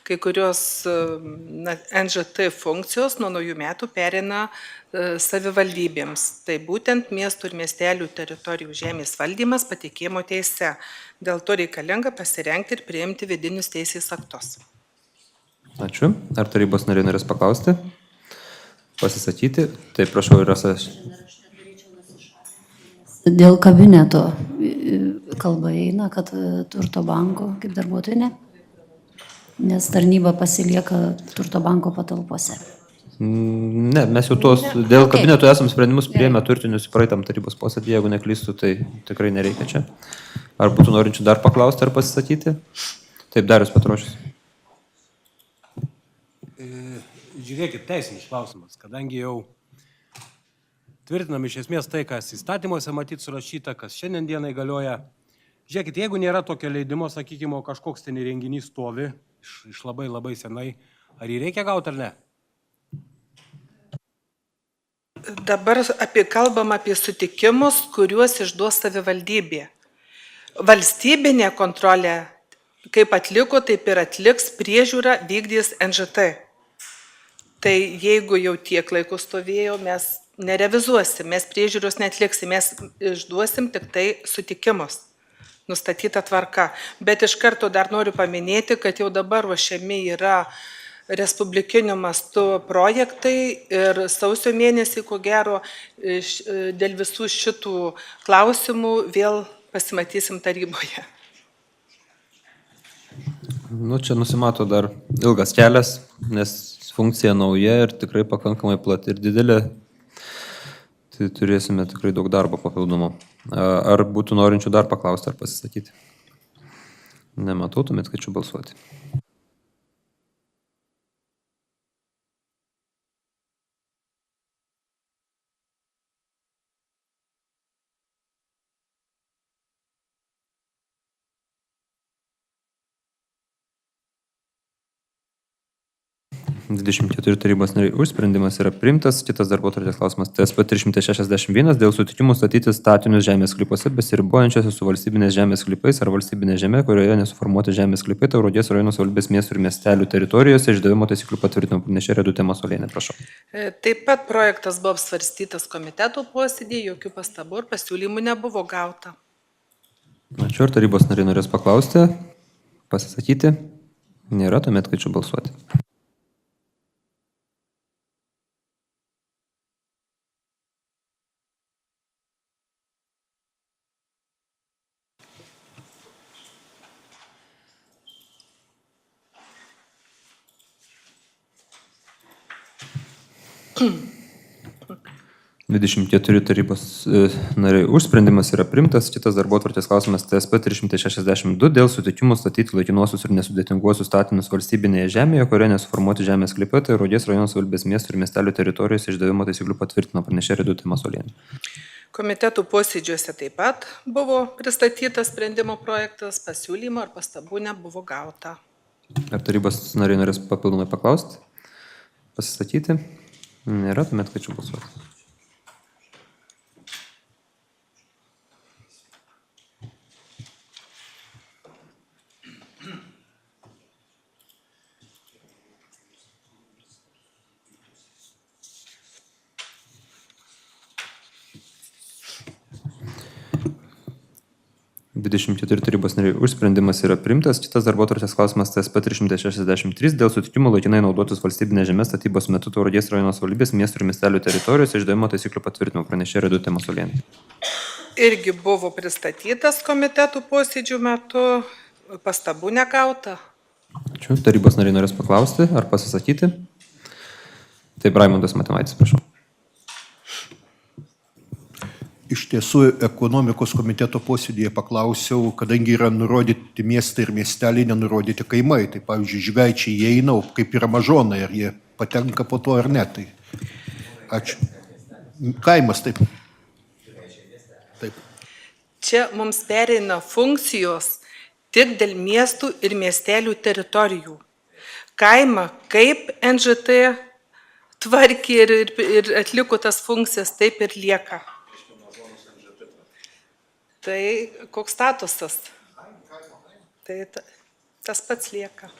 kai kurios NŽT funkcijos nuo naujų metų perina savivaldybėms. Tai būtent miestų ir miestelių teritorijų žemės valdymas patikėjimo teise. Dėl to reikalinga pasirengti ir priimti vidinius teisės aktus. Ačiū. Ar tarybos nariai norės paklausti? Pasisakyti? Tai prašau, Rasa. Dėl kabineto kalba eina, kad Turto banko kaip darbuotojai ne? Nes tarnyba pasilieka Turto banko patalpose. Ne, mes jau tos dėl kabineto esam sprendimus priėmę turtinius praeitam tarybos posėdį, jeigu neklystu, tai tikrai nereikia čia. Ar būtų norinčių dar paklausti ar pasisakyti? Taip, Darius Petrošius. Žiūrėkit, teisinis klausimas, kadangi jau tvirtinam iš esmės tai, kas įstatymuose matyt surašyta, kas šiandien dienai galioja. Žiūrėkit, jeigu nėra tokio leidimo, sakykime, kažkoks ten įrenginys stovi iš labai labai senai, ar jį reikia gauti ar ne? Dabar kalbam apie sutikimus, kuriuos išduos savivaldybė. Valstybinė kontrolė, kaip atliko, taip ir atliks, priežiūrą vykdys NŽT. Tai jeigu jau tiek laiko stovėjo, mes nerevizuosim, mes priežiūros netliksim, mes išduosim tik tai sutikimus, nustatyta tvarka. Bet iš karto dar noriu paminėti, kad jau dabar ruošiami yra respublikiniu mastu projektai ir sausio mėnesį, ko gero, dėl visų šitų klausimų vėl pasimatysim taryboje. Nu, čia nusimato dar ilgas kelias, nes funkcija nauja ir tikrai pakankamai plati ir didelė. Tai turėsime tikrai daug darbo papildomų. Ar būtų norinčių dar paklausti ar pasisakyti? Nematau, tuomet kviečiu balsuoti. ...24 tarybos nariai už, sprendimas yra priimtas. Kitas darbotvarkės klausimas TSP 361 dėl sutikimų statyti statinius žemės sklypuose besiribojančiuose su valstybinės žemės sklypais ar valstybinė žemė, kurioje nesuformuoti žemės sklypai Tauragės rajono savivaldybės miestų ir miestelių teritorijose išdavimo taisyklių patvirtinimo. Pranešė Redutė Masolienė, prašau. Taip pat projektas buvo apsvarstytas komitetų posėdėje, jokių pastabų ir pasiūlymų nebuvo gauta. Ačiū, ar tarybos nariai norės paklausti, pasisakyti? Nėra, tuomet kviečiu balsuoti. 24 tarybos nariai už, sprendimas yra primtas. Kitas darbotvarkės klausimas TSP 362 dėl sutikimų statyti laikinuosius ir nesudėtinguosius statinius valstybinėje žemėje, kurioje nesuformuoti žemės sklypai, tai Tauragės rajono savivaldybės miestų ir miestelių teritorijos išdavimo taisyklių patvirtino pranešėja Ridutė Masulienė. Komitetų posėdžiuose taip pat buvo pristatytas sprendimo projektas, pasiūlymo ar pastabų nebuvo gauta. Ar tarybos nariai norės papildomai paklausti? Pasisakyti? Nėra, tuomet kviečiu balsuoti. Tarybos nariai už, sprendimas yra primtas. Kitas darbotvarkės klausimas TSP 363 dėl sutikimo laikinai naudotis valstybinė žemė statybos metu Tauragės rajono savivaldybės miestų ir miestelių teritorijos išdavimo taisyklių patvirtinimo pranešėja Ridutė Masulienė. Irgi buvo pristatytas komitetų posėdžių metu, pastabų negauta. Ačiū. Tarybos nariai norės paklausti ar pasisakyti? Taip, Raimundas Matėmaitis, prašau. Iš tiesų, ekonomikos komiteto posėdėje paklausiau, kadangi yra nurodyti miestai ir miesteliai, nenurodyti kaimai. Tai pavyzdžiui, Žveičiai įeina, kaip yra Mažonai, ar jie patenka po to ar ne. Tai ačiū. Kaimas, taip. Taip. Čia mums pereina funkcijos tik dėl miestų ir miestelių teritorijų. Kaimą kaip NŽT tvarkė ir atliko tas funkcijas, taip ir lieka. Tai koks statusas? Tai tas pats lieka.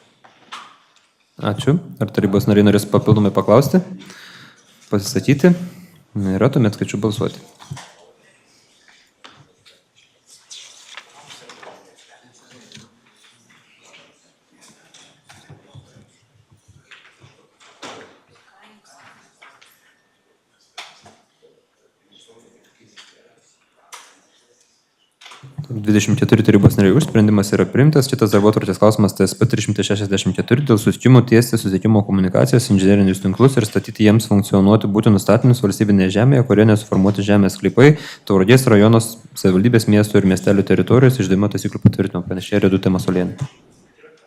Ačiū. Ar tarybos nariai norės papildomai paklausti? Pasisakyti? Nėra, tuomet kviečiu balsuoti. Taip, 24 tarybos nariai už, sprendimas yra priimtas. Kitas darbotvarkės klausimas TSP 364 dėl susitikimų tiesti susisiekimo komunikacijos inžinerinius tinklus ir statyti jiems funkcionuoti būtinus statinius valstybinėje žemėje, kurie nesuformuoti žemės sklypai Tauragės rajonos savivaldybės miestų ir miestelių teritorijos išdavimo taisyklių patvirtinimo pranešėja Ridutė Masulienė.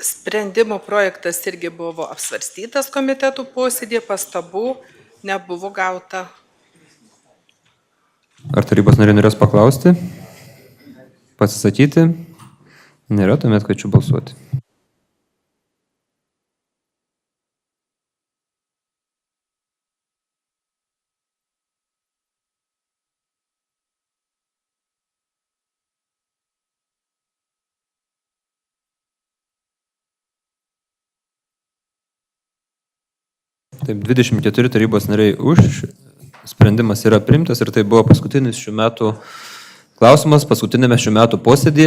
Sprendimo projektas irgi buvo apsvarstytas komitetų posėdėje, pastabų nebuvo gauta. Ar tarybos nariai norės paklausti? Pasisakyti? Nėra, tuomet kviečiu balsuoti. Taip, 24 tarybos nariai už, sprendimas yra priimtas ir tai buvo paskutinis šių metų klausimas paskutinėme šių metų posėdėje.